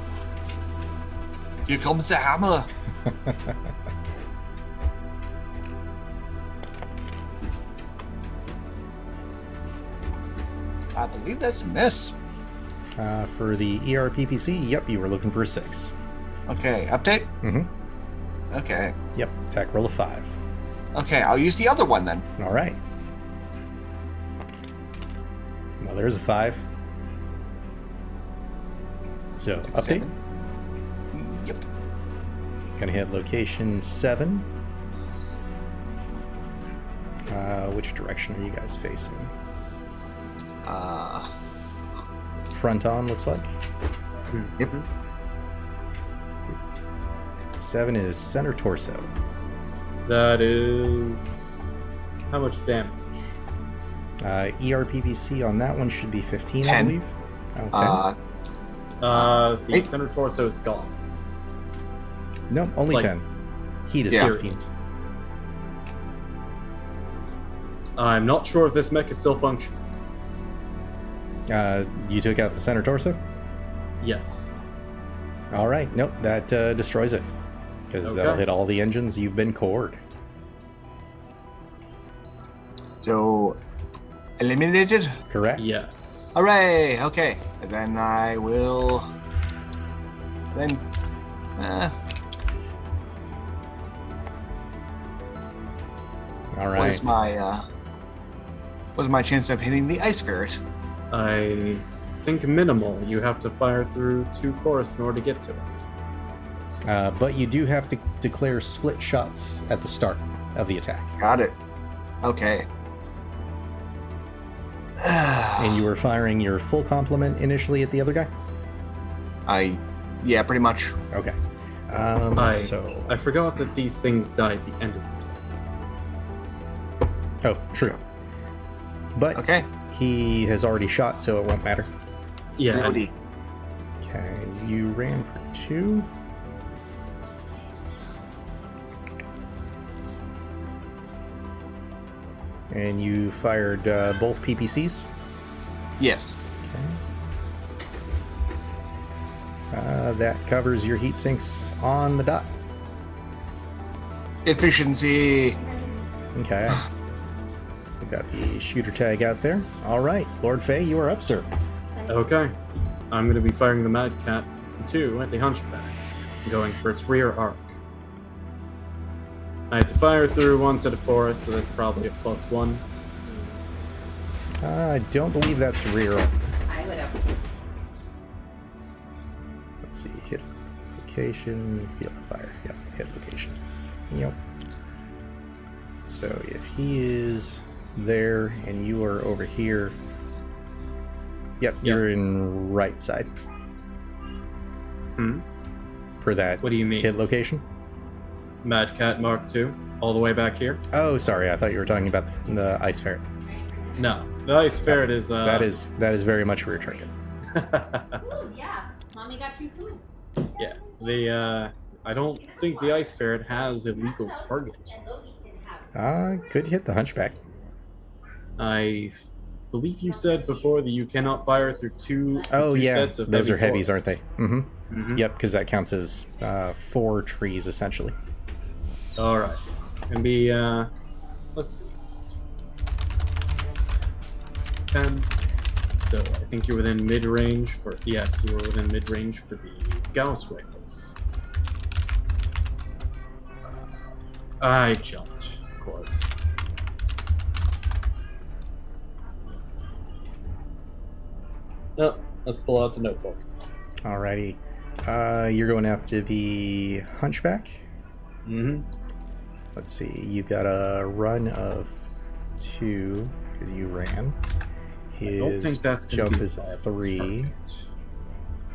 Here comes the hammer. I believe that's a miss. For the ERPPC, yep, you were looking for a 6. Okay, update. Mm-hmm. Okay. Yep, attack roll of 5. Okay, I'll use the other one then. All right. Well, there's a 5. So, update. 7. Yep. Gonna hit location 7. Which direction are you guys facing? Front on, looks like. Yep. 7 is center torso. That is how much damage? ERPPC on that one should be 15, 10. I believe. Oh, 10. The center torso is gone. No, only like- 10. Heat is Yeah. 15. I'm not sure if this mech is still functioning. You took out the center torso? Yes. All right. Nope, that destroys it. Because that'll Okay. hit all the engines. You've been cored. So, eliminated? Correct? Yes. Hooray! Okay. And then I will... Then... All right. What's my chance of hitting the ice ferret? I think minimal. You have to fire through 2 forests in order to get to it. But you do have to declare split shots at the start of the attack. Got it. Okay. And you were firing your full complement initially at the other guy? Yeah, pretty much. Okay. So... I forgot that these things die at the end of the turn. Oh, true. But Okay. he has already shot, so it won't matter. Yeah. Steady. Okay, you ran for 2. And you fired both PPCs? Yes. That covers your heat sinks on the dot. Efficiency. Okay. We got the shooter tag out there. All right, Lord Fay, you are up, sir. Okay. I'm going to be firing the Mad Cat 2 at the Hunchback, going for its rear arc. I have to fire through one set of forest, so that's probably a +1. I don't believe that's rear. I would have. Let's see. Hit location, field of fire. Yep, hit location. Yep. So if he is there and you are over here, yep, you're in right side. For that. What do you mean? Hit location? Mad Cat Mark II, all the way back here? Oh, sorry. I thought you were talking about the ice ferret. No, the ice ferret is. That is very much rear target. Ooh, yeah. Mommy got you food. Yeah, I don't think the ice ferret has a legal target. Could hit the hunchback. I believe you said before that you cannot fire through two sets of those heavy are heavies, forests. aren't they? Mm-hmm. Yep, because that counts as 4 trees essentially. All right, can be. Let's see. 10. So I think you're within mid-range for. Yes, you were within mid-range for the Gauss rifles. I jumped, of course. Oh, let's pull out the notebook. Alrighty. You're going after the hunchback. Mm-hmm. Let's see. You've got a run of 2 because you ran. I don't think that's gonna jump be is a a viable 3.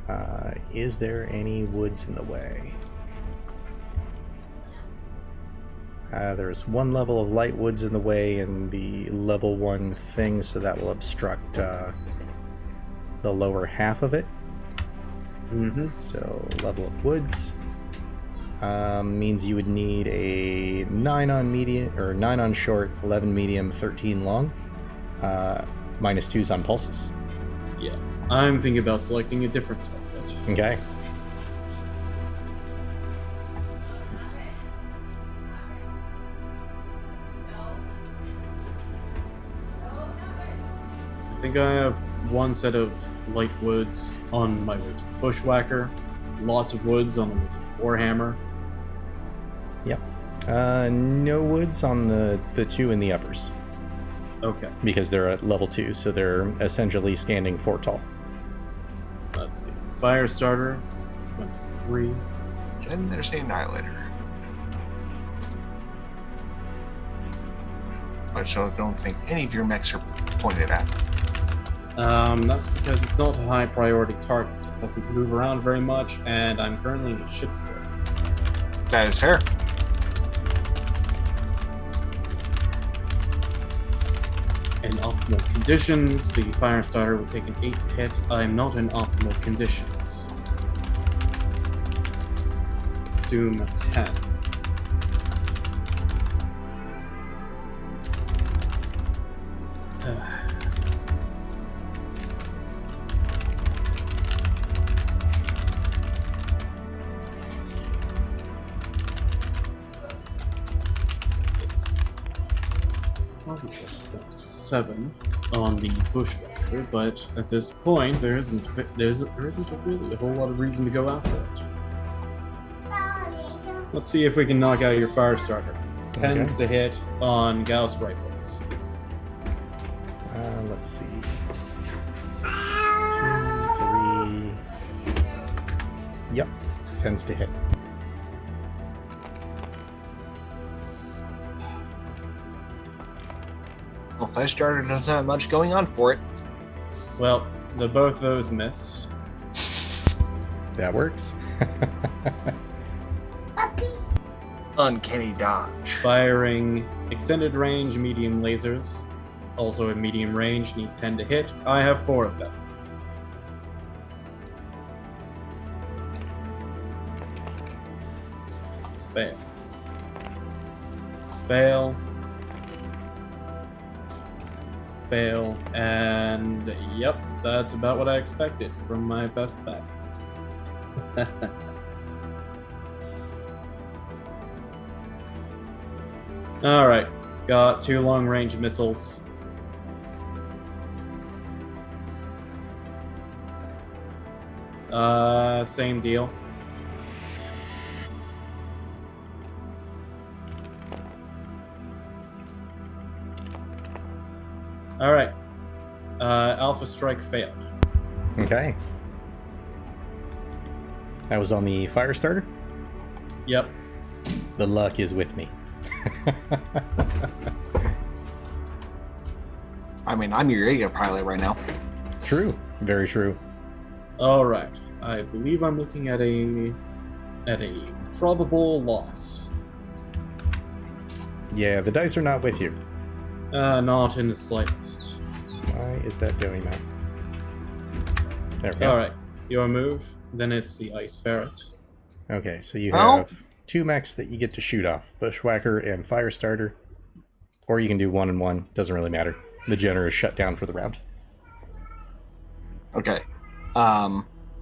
target. Is there any woods in the way? There's 1 level of light woods in the way and the level 1 thing, so that will obstruct the lower half of it. Mm-hmm. So level of woods means you would need a 9 on medium, or 9 on short, 11 medium, 13 long, -2s on pulses. Yeah, I'm thinking about selecting a different target. Okay. Let's see. I think I have 1 set of light woods on my bushwhacker, lots of woods on the warhammer. Yep. No woods on the 2 in the uppers Okay, because they're at level 2, so they're essentially standing 4 tall. let's see. Fire starter went for 3. And there's the Annihilator. Which I don't think any of your mechs are pointed at. That's because it's not a high priority target. It doesn't move around very much, and I'm currently in a shitstorm. That is fair. In optimal conditions, the fire starter will take an 8 to hit. I'm not in optimal conditions. Assume a 10. Probably 7 on the bushwhacker, but at this point there isn't really a whole lot of reason to go after it. Let's see if we can knock out your fire starter. 10s to hit on Gauss rifles. Let's see. 2, 3. Yep. 10s to hit. Well, Fire Starter doesn't have much going on for it. Well, both those miss. That works. Uncanny dodge. Firing extended range medium lasers. Also at medium range, need 10 to hit. I have 4 of them. Fail. Fail. Fail. And yep, that's about what I expected from my best bet. Alright, got 2 long range missiles. Same deal. All right. Alpha strike failed. Okay. That was on the fire starter? Yep. The luck is with me. I mean, I'm your radio pilot right now. True. Very true. All right. I believe I'm looking at a probable loss. Yeah, the dice are not with you. Not in the slightest. Why is that doing that? There we go. All right. Your move. Then it's the ice ferret. Okay, so you Well- have 2 mechs that you get to shoot off. Bushwhacker and Firestarter. Or you can do 1 and 1. Doesn't really matter. The Jenner is shut down for the round. Okay.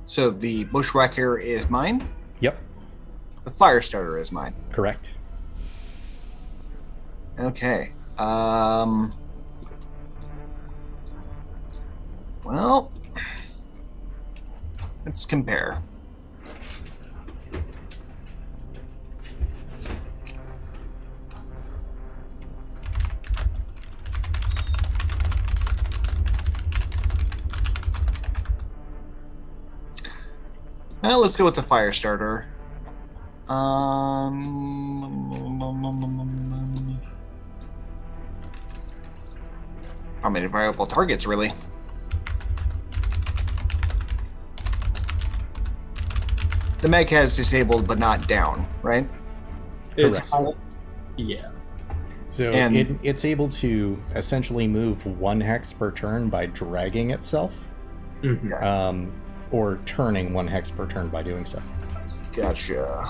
So the bushwhacker is mine. Yep, The fire starter is mine. correct. Okay. Well, let's compare. Well, let's go with the fire starter. How many variable targets, really? The mech has disabled but not down, right? It's Correct. yeah. So And- it's able to essentially move 1 hex per turn by dragging itself, Mhm. or turning 1 hex per turn by doing so. Gotcha.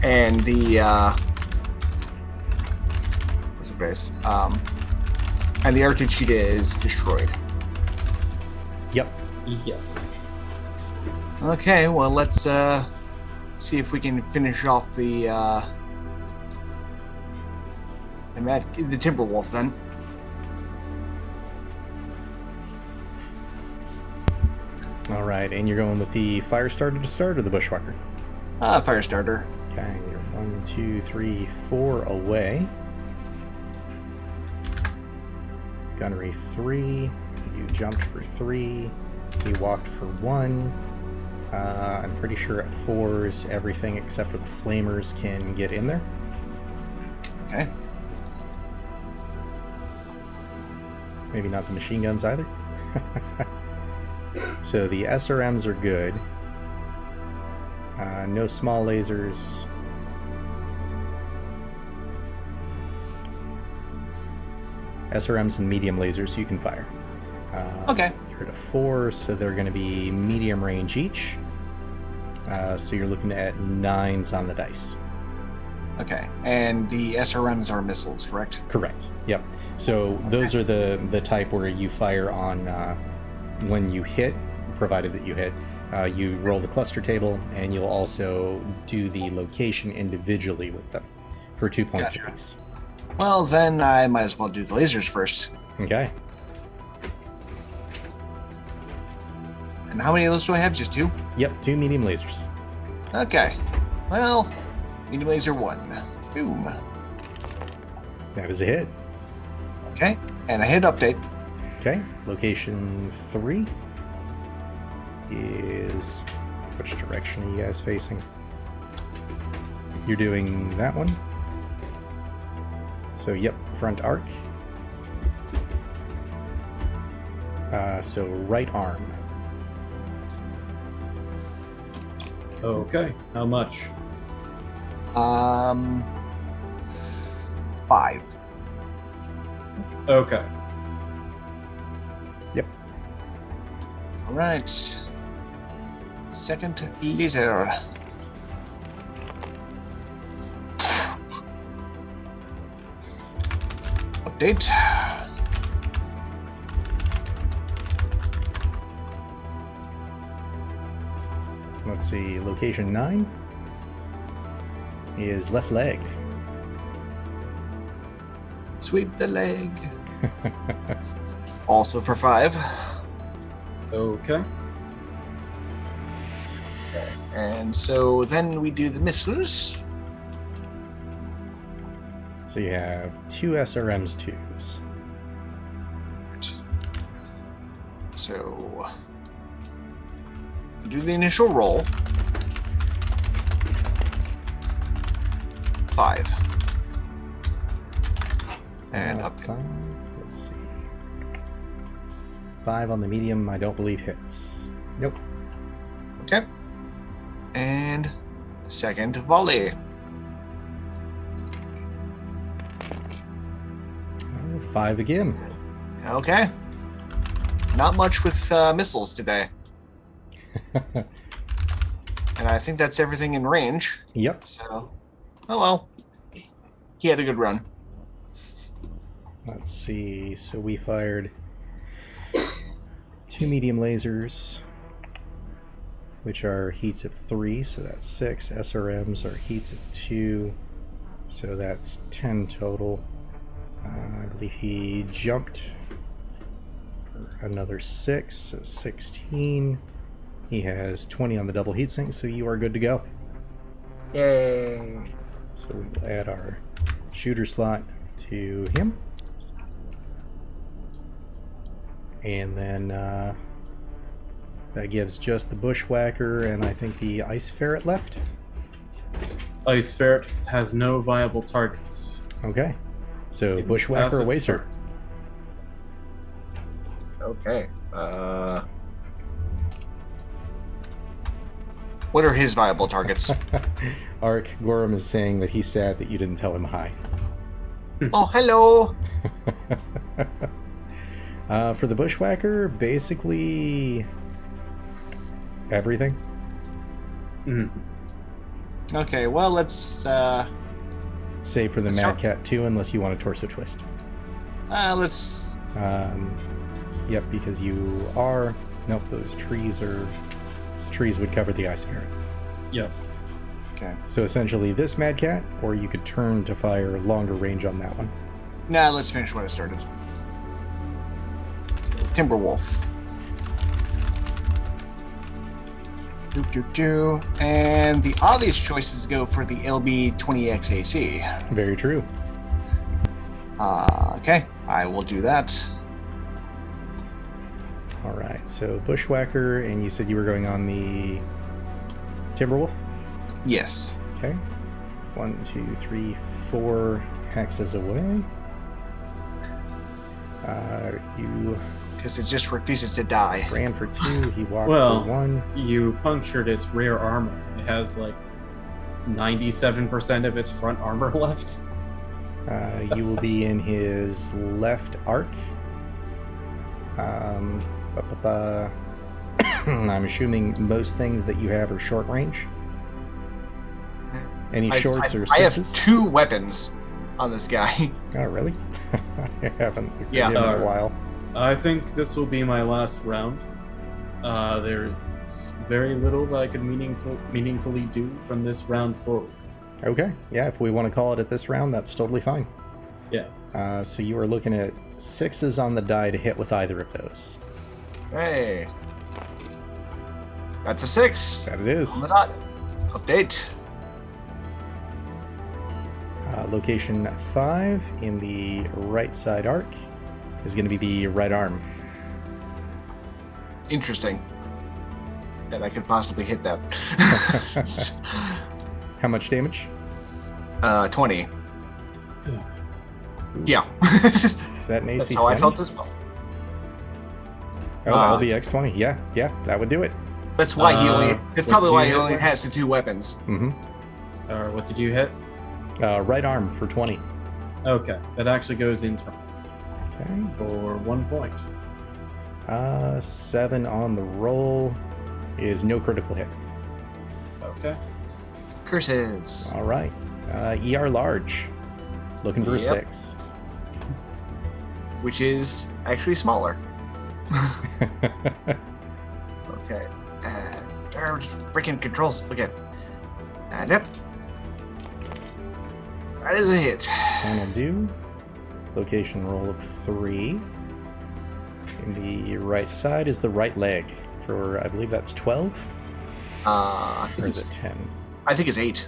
And the what's the face? And the Arctic Cheetah is destroyed. Yep. Yes. Okay, well let's see if we can finish off the Timberwolf then. All right, and you're going with the Firestarter to start or the Bushwhacker? Fire starter. Okay, you're 1, 2, 3, 4 away. Gunnery 3. You jumped for 3. He walked for 1. I'm pretty sure at 4s, everything except for the flamers can get in there. Okay. Maybe not the machine guns either. So the SRMs are good. No small lasers. SRMs and medium lasers you can fire. Okay. You're at a 4, so they're going to be medium range each. So you're looking at 9s on the dice. Okay. And the SRMs are missiles, correct? Correct. Yep. So those are the type where you fire on when you hit, provided that you hit. You roll the cluster table, and you'll also do the location individually with them for 2 points Gotcha. apiece. Well, then I might as well do the lasers first. Okay. And how many of those do I have? Just 2? Yep. 2 medium lasers. Okay. Well, medium laser 1. Boom. That is a hit. Okay. And a hit update. Okay. Location 3 is... Which direction are you guys facing? You're doing that one? So, yep, front arc. So, right arm. Okay. How much? 5. Okay. Yep. All right. Second laser. Update. Let's see, location 9 is left leg. Sweep the leg. Also for 5. Okay. And so then we do the missiles. So you have 2 SRMs 2s. So do the initial roll. 5. And up. 5. Let's see. 5 on the medium, I don't believe hits. Nope. Okay. And second volley. 5 again. Okay. Not much with missiles today. And I think that's everything in range. Yep. So, oh well. He had a good run. Let's see. So we fired 2 medium lasers, which are heats of 3, so that's 6. SRMs are heats of 2, so that's 10 total. I believe he jumped for another 6, so 16. He has 20 on the double heatsink, so you are good to go. Yay. So we will add our shooter slot to him. And then that gives just the bushwhacker and I think the ice ferret left. Ice ferret has no viable targets. Okay. So It bushwhacker passes aways her. turn. Okay. What are his viable targets? Ark Gorham is saying that he's sad that you didn't tell him hi. Oh, hello. For the bushwhacker, basically everything. Mhm. Okay, well, let's Save for the Let's Mad try- Cat 2 unless you want a torso twist. let's Yep, because you are... Nope, those trees are... Trees would cover the ice ferret. Yep. Okay. So essentially this Mad Cat, or you could turn to fire longer range on that one. Nah, let's finish what I started. Timberwolf. And the obvious choices go for the LB-20X Very true. Okay, I will do that. Alright, so bushwhacker, and you said you were going on the Timberwolf? Yes. Okay. 1, 2, 3, 4 hexes away. You Because it just refuses to die. ran for 2, he walked Well, for 1. You punctured its rear armor. It has like 97% of its front armor left. You will be in his left arc. I'm assuming most things that you have are short range. Any shorts or I have sixes? 2 weapons on this guy. Oh, really? I haven't looked Yeah. at him in a while. I think this will be my last round. There's very little that I could meaningfully do from this round forward. Okay, yeah, if we want to call it at this round, that's totally fine. Yeah. So you are looking at 6s on the die to hit with either of those. Hey. That's a 6. That it is. On the dot. Update. Location 5 in the right side arc is going to be the right arm. Interesting. That I could possibly hit that. How much damage? 20. Ooh. Yeah. Is that an AC That's 20? how I felt this one. Oh, LBX 20. Yeah, that would do it. That's why he only. What That's probably did why you he hit only with? has the 2 weapons. Mm-hmm. What did you hit? Right arm for 20. Okay, that actually goes in turn Okay. for 1 point. 7 on the roll is no critical hit. Okay. Curses. All right. ER large. Looking for a Yep. 6. Which is actually smaller. Okay. Freaking controls. Okay. Yep. That is a hit. And I'll do location roll of 3. In the right side is the right leg for, I believe that's 12? I think Or is it's it 10? I think it's 8.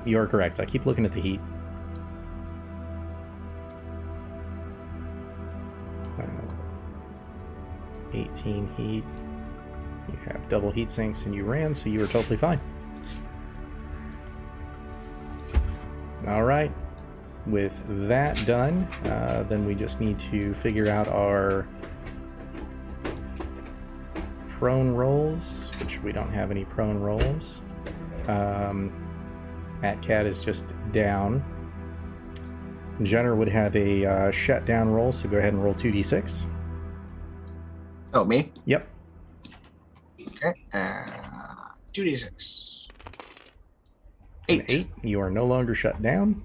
You are correct. I keep looking at the heat. 18 heat. You have double heat sinks and you ran, so you were totally fine. Alright. With that done, then we just need to figure out our prone rolls, which we don't have any prone rolls. Cat is just down. Jenner would have a shutdown roll, so go ahead and roll 2d6. Oh, me? Yep. Okay. 2d6. An 8. 8. You are no longer shut down.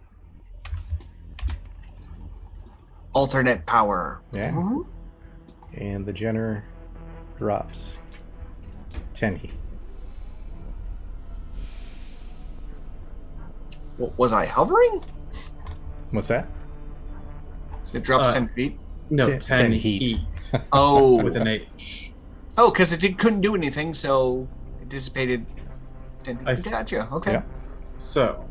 Alternate power. Yeah. Mhm. And the Jenner drops 10 heat. Was I hovering? What's that? It drops 10 feet. No, 10 10 heat. heat Oh. with an H. Oh, because couldn't do anything, so it dissipated 10 I feet. Gotcha. Okay. Yeah. So,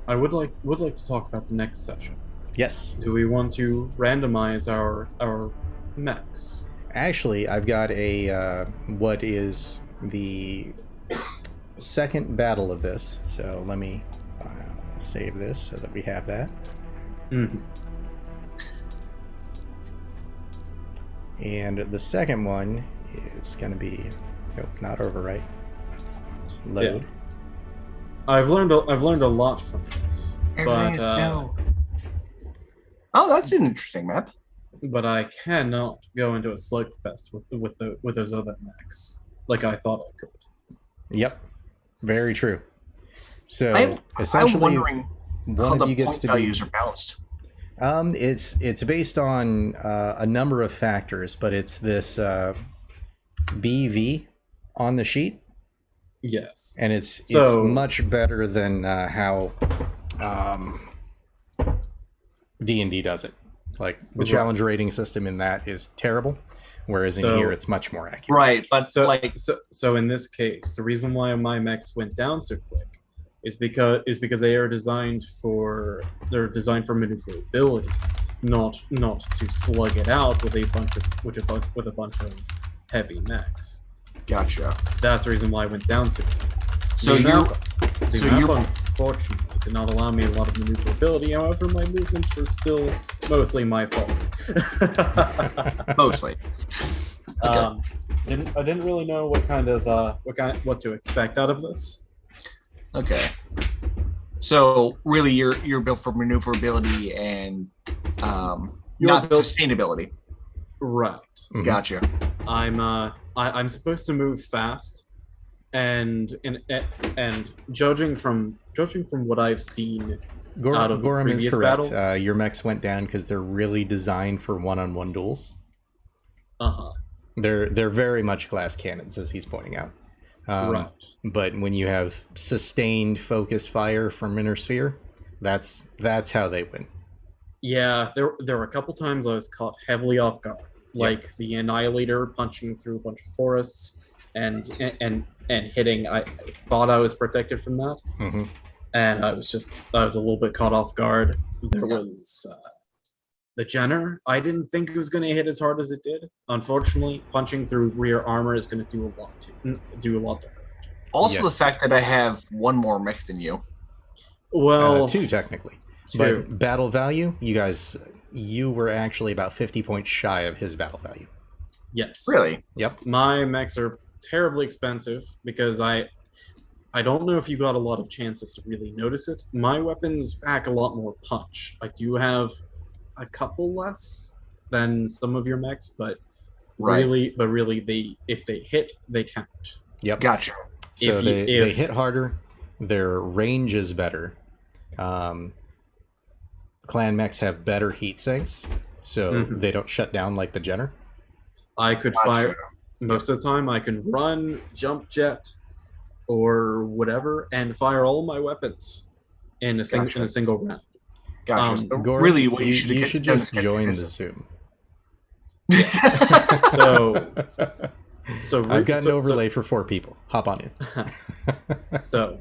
I would like to talk about the next session. Yes. Do we want to randomize our mechs? Actually, I've got a what is the second battle of this. So let me save this so that we have that. Mm-hmm. And the second one is going to be nope, not overwrite. Load. Yeah. I've learned a lot from this, Everything is no. Oh, that's an interesting map. but I cannot go into a slugfest with those other mechs like I thought I could. Yep. Very true. So I'm essentially, wondering how one the of you gets point to values be. are balanced. It's based on a number of factors, but it's this BV on the sheet, Yes. and it's So- much better than how D&D does it. Like the Right. challenge rating system in that is terrible, whereas in So- here it's much more accurate. Right, but So in this case, the reason why my mechs went down so quick is because they are designed for maneuverability, not to slug it out with a bunch of heavy mechs. gotcha. That's the reason why I went down so quick. So The you, map- so the map, you're unfortunately, did not allow me a lot of maneuverability. However, my movements were still mostly my fault. mostly. I didn't really know what to expect out of this. Okay. So really, you're built for maneuverability and You're not built- sustainability. Right. Mhm. Gotcha. I'm supposed to move fast, and judging from what I've seen out of the Gorham is previous correct. battle. Your mechs went down because they're really designed for one-on-one duels. They're very much glass cannons, as he's pointing out. Right. But when you have sustained focus fire from inner sphere, that's how they win. Yeah, there were a couple times I was caught heavily off guard, like the Annihilator punching through a bunch of forests and hitting. I thought I was protected from that, Mm-hmm. and I was a little bit caught off guard. There was the Jenner. I didn't think it was going to hit as hard as it did. Unfortunately, punching through rear armor is going to do a lot to hurt. Also, Yes. the fact that I have one more mech than you. Well, Two technically. two. But battle value, you were actually about 50 points shy of his battle value. Yes. Really? Yep. My mechs are terribly expensive because I don't know if you got a lot of chances to really notice it. My weapons pack a lot more punch. I do have a couple less than some of your mechs, but Right. really, if they hit, they count. Yep. Gotcha. So If they you- if- hit harder. Their range is better. Clan mechs have better heat sinks, so Mhm. they don't shut down like the Jenner. I could Gotcha. fire most of the time. I can run, jump jet, or whatever, and fire all my weapons in a Gotcha. single round. Gotcha. So Gorham, really, what you, you you should just join the this. Zoom. So I've got an overlay for 4 people. Hop on in. So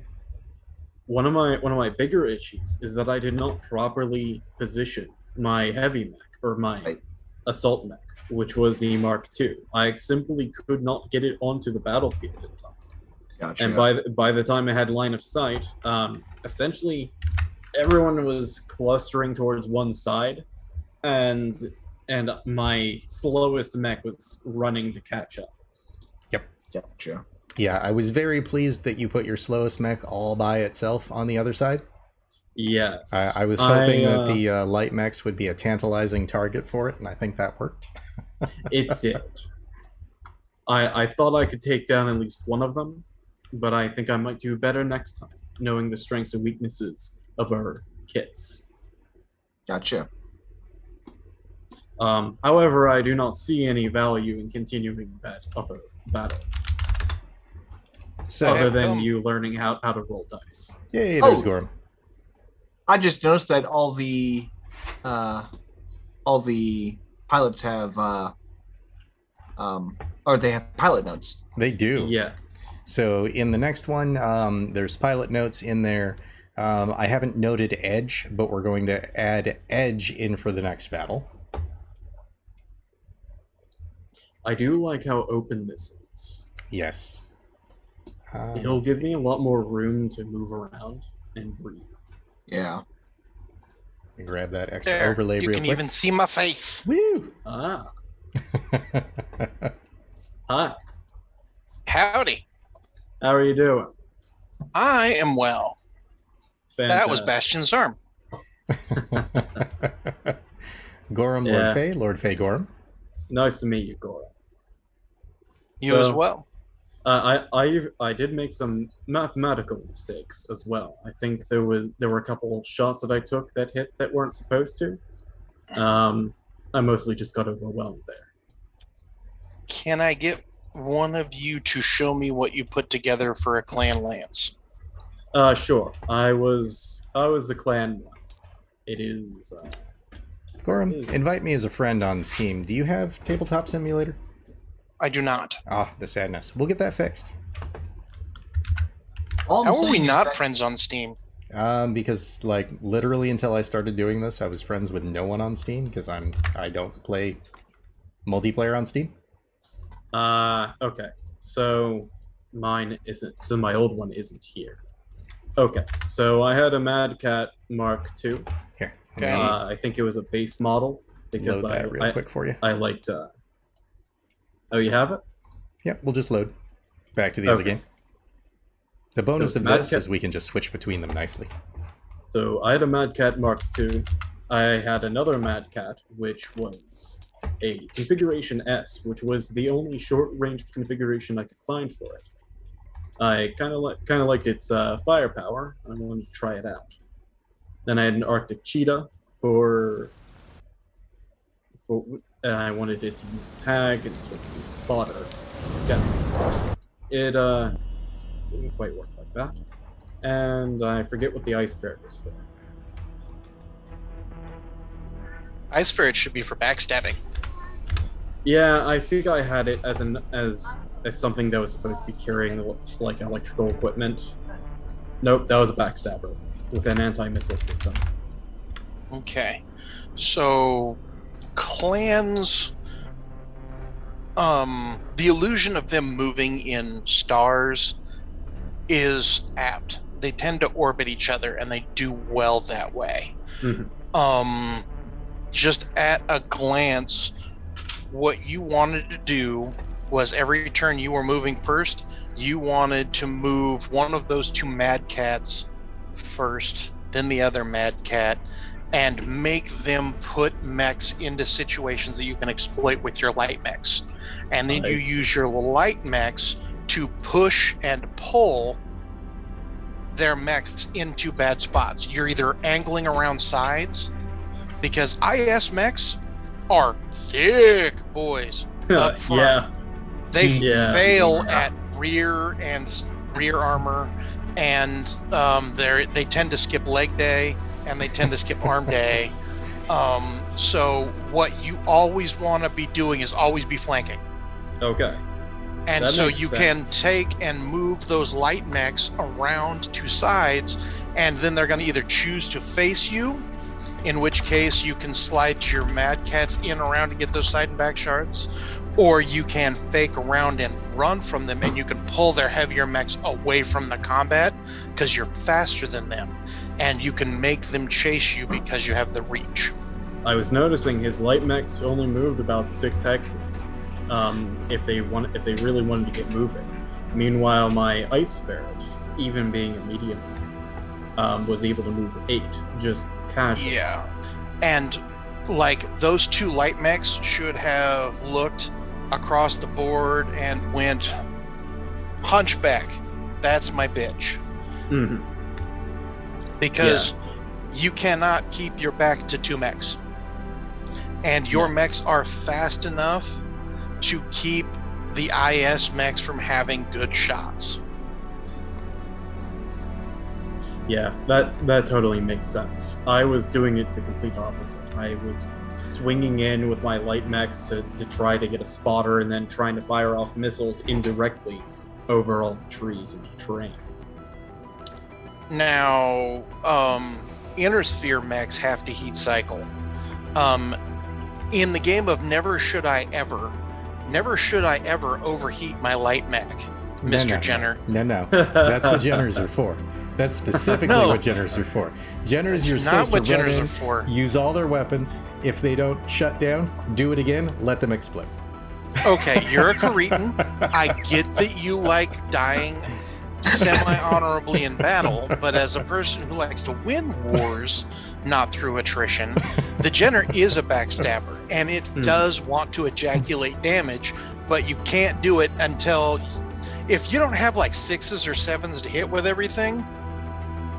one of my bigger issues is that I did not properly position my heavy mech or my Right. assault mech, which was the Mark II. I simply could not get it onto the battlefield in time. Gotcha. And by the time I had line of sight, essentially everyone was clustering towards one side, and my slowest mech was running to catch up. Gotcha. Yeah, I was very pleased that you put your slowest mech all by itself on the other side. Yes. I was hoping that the light mechs would be a tantalizing target for it, and I think that worked. It did. I thought I could take down at least one of them, but I think I might do better next time, knowing the strengths and weaknesses of our kits. Gotcha. However, I do not see any value in continuing that other battle, So, other than you learning how to roll dice. yay, there's Gorham. I just noticed that all the pilots have or they have pilot notes. They do. Yes. So in the next one, there's pilot notes in there. I haven't noted edge, but we're going to add edge in for the next battle. I do like how open this is. Yes. It'll Let's give see. me a lot more room to move around and breathe. Yeah. Grab that extra There, overlay you real can quick. even see my face. Woo! Ah, hi. Howdy. How are you doing? I am well. That was Fantastic. Bastion's arm. Gorham, Yeah. Lord Fay Gorham. Nice to meet you, Gora. You as So- well. I did make some mathematical mistakes as well. I think there were a couple of shots that I took that hit that weren't supposed to. I mostly just got overwhelmed there. Can I get one of you to show me what you put together for a clan lance? Sure. I was the clan one. It is. Gorham, Is- invite me as a friend on Steam. Do you have Tabletop Simulator? I do not. Ah, the sadness. We'll get that fixed. All I'm How are saying we is not that- friends on Steam? Because like literally until I started doing this, I was friends with no one on Steam because I don't play multiplayer on Steam. Okay. So mine isn't. So my old one isn't here. Okay. So I had a Mad Cat Mark II. Here, Okay. let me I think it was a base model because load that real quick for you. I liked. Oh, you have it? Yep, we'll just load back to the other Okay. game. The bonus So of Mad this Cat- is we can just switch between them nicely. So I had a Mad Cat Mark II. I had another Mad Cat, which was a Configuration S, which was the only short-range configuration I could find for it. I kind of liked its firepower. I wanted to try it out. Then I had an Arctic Cheetah for I wanted it to use a tag and sort of be a spotter, scout. It didn't quite work like that. And I forget what the Ice Ferret was for. Ice Ferret should be for backstabbing. Yeah, I think I had it as something that was supposed to be carrying like electrical equipment. Nope, that was a backstabber with an anti-missile system. Okay. So clans, the illusion of them moving in stars is apt. They tend to orbit each other and they do well that way. Mhm. Just at a glance, what you wanted to do was every turn you were moving first, you wanted to move one of those two Mad Cats first, then the other Mad Cat, and make them put mechs into situations that you can exploit with your light mechs. And then you Nice. use your light mechs to push and pull their mechs into bad spots. You're either angling around sides, because IS mechs are thick boys up front. Yeah. They Yeah. fail at rear armor, and they tend to skip leg day, and they tend to skip arm day. So what you always want to be doing is always be flanking. Okay. And That so makes you sense. can take and move those light mechs around to sides, and then they're going to either choose to face you, in which case you can slide your Mad Cats in around to get those side and back shards, or you can fake around and run from them, and you can pull their heavier mechs away from the combat because you're faster than them, and you can make them chase you because you have the reach. I was noticing his light mechs only moved about 6 hexes. If they really wanted to get moving. Meanwhile, my ice ferret, even being a medium, was able to move 8, just casually. Yeah, and like those 2 light mechs should have looked across the board and went, Hunchback, that's my bitch. Mhm. Because you cannot keep your back to 2 mechs. And your mechs are fast enough to keep the IS mechs from having good shots. Yeah, that totally makes sense. I was doing it the complete opposite. I was swinging in with my light mechs to try to get a spotter, and then trying to fire off missiles indirectly over all the trees and the terrain. Now, inner sphere mechs have to heat cycle. In the game of Never Should I Ever overheat my light mech, Mr. Jenner. No. That's what Jenners are for. That's specifically what Jenners are for. Jenners, you're not supposed what to run Jenners in, are for. use all their weapons. If they don't shut down, do it again, let them explode. Okay, you're a Cretan. I get that you like dying semi-honorably in battle, but as a person who likes to win wars, not through attrition, the Jenner is a backstabber, and it does want to ejaculate damage, but you can't do it until... If you don't have like 6s or 7s to hit with everything,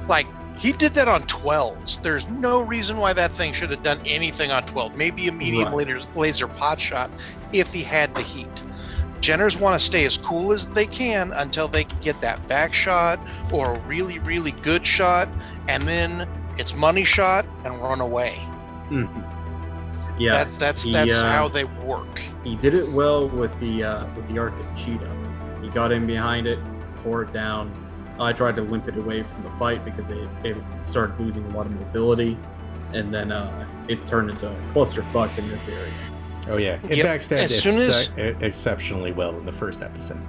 like, he did that on 12s. There's no reason why that thing should have done anything on 12. Maybe a medium laser pot shot if he had the heat. Jenners want to stay as cool as they can until they can get that back shot or a really, really good shot, and then it's money shot and run away. Mm-hmm. Yeah, that's how they work. He did it well with the Arctic Cheetah. He got in behind it, tore it down. I tried to limp it away from the fight because it started losing a lot of mobility, and then it turned into a clusterfuck in this area. Oh yeah, it backstabbed exceptionally well in the first episode.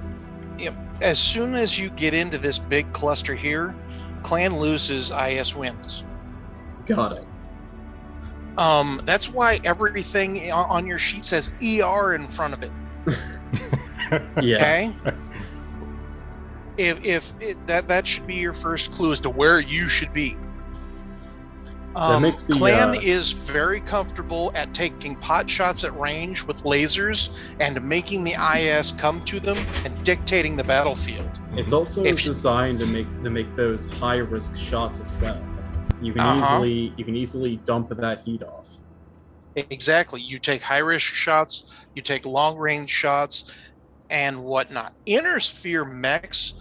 Yep. As soon as you get into this big cluster here, Clan loses, IS wins. Got it. That's why everything on your sheet says ER in front of it. Yeah. Okay. That should be your first clue as to where you should be. Clan is very comfortable at taking pot shots at range with lasers and making the IS come to them and dictating the battlefield. It's also designed to make those high risk shots as well. You can easily dump that heat off. Exactly. You take high risk shots, you take long range shots, and whatnot. Inner sphere mechs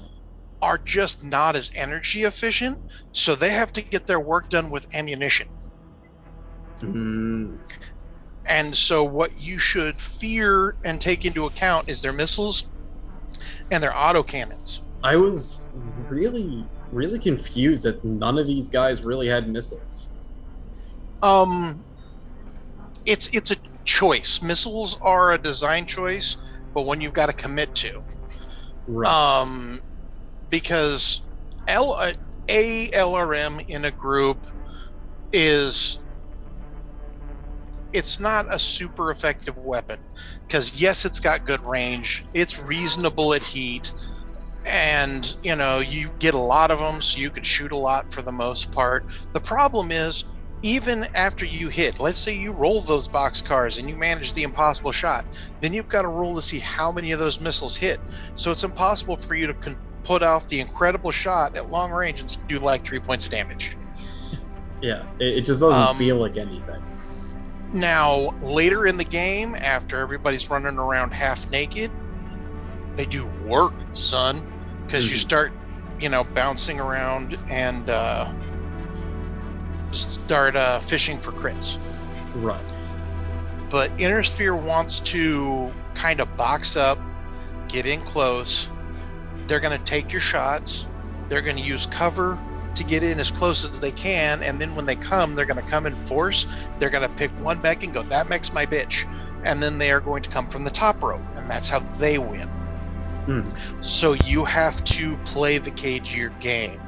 are just not as energy efficient, so they have to get their work done with ammunition. Mm. And so what you should fear and take into account is their missiles and their autocannons. I was really, really confused that none of these guys really had missiles. It's a choice. Missiles are a design choice, but one you've got to commit to. Right. Because a LRM in a group it's not a super effective weapon, because yes, it's got good range, it's reasonable at heat, and you get a lot of them, so you can shoot a lot for the most part. The problem is, even after you hit, let's say you roll those boxcars and you manage the impossible shot, then you've got to roll to see how many of those missiles hit. So it's impossible for you to put off the incredible shot at long range and do like 3 points of damage. Yeah, it just doesn't feel like anything. Now, later in the game, after everybody's running around half naked, they do work, son, because you start, bouncing around and start fishing for crits. Right. But Inner Sphere wants to kind of box up, get in close. They're going to take your shots. They're going to use cover to get in as close as they can, and then when they come, they're going to come in force. They're going to pick one back and go, that makes my bitch. And then they are going to come from the top rope, and that's how they win. So you have to play the cagier game.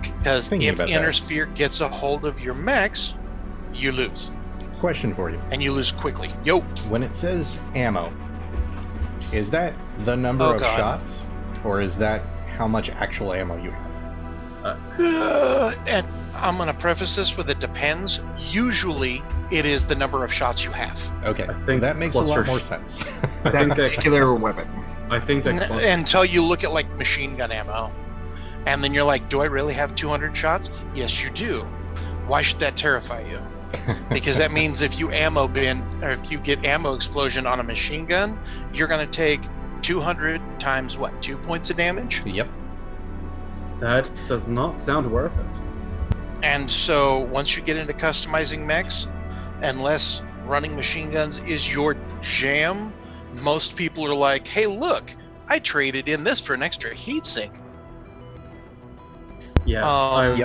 Because if Inner Sphere gets a hold of your mechs, you lose. Question for you. And you lose quickly. Yo. When it says ammo, is that the number of shots, or is that how much actual ammo you have? And I'm going to preface this with it depends. Usually, it is the number of shots you have. Okay, I think that makes a lot more sense. I think that particular weapon. I think that until you look at like machine gun ammo, and then you're like, do I really have 200 shots? Yes, you do. Why should that terrify you? Because that means if you ammo bin, or if you get ammo explosion on a machine gun, you're going to take 200 times what? 2 points of damage? Yep. That does not sound worth it. And so once you get into customizing mechs, unless running machine guns is your jam, most people are like, hey, look, I traded in this for an extra heatsink. Yeah, I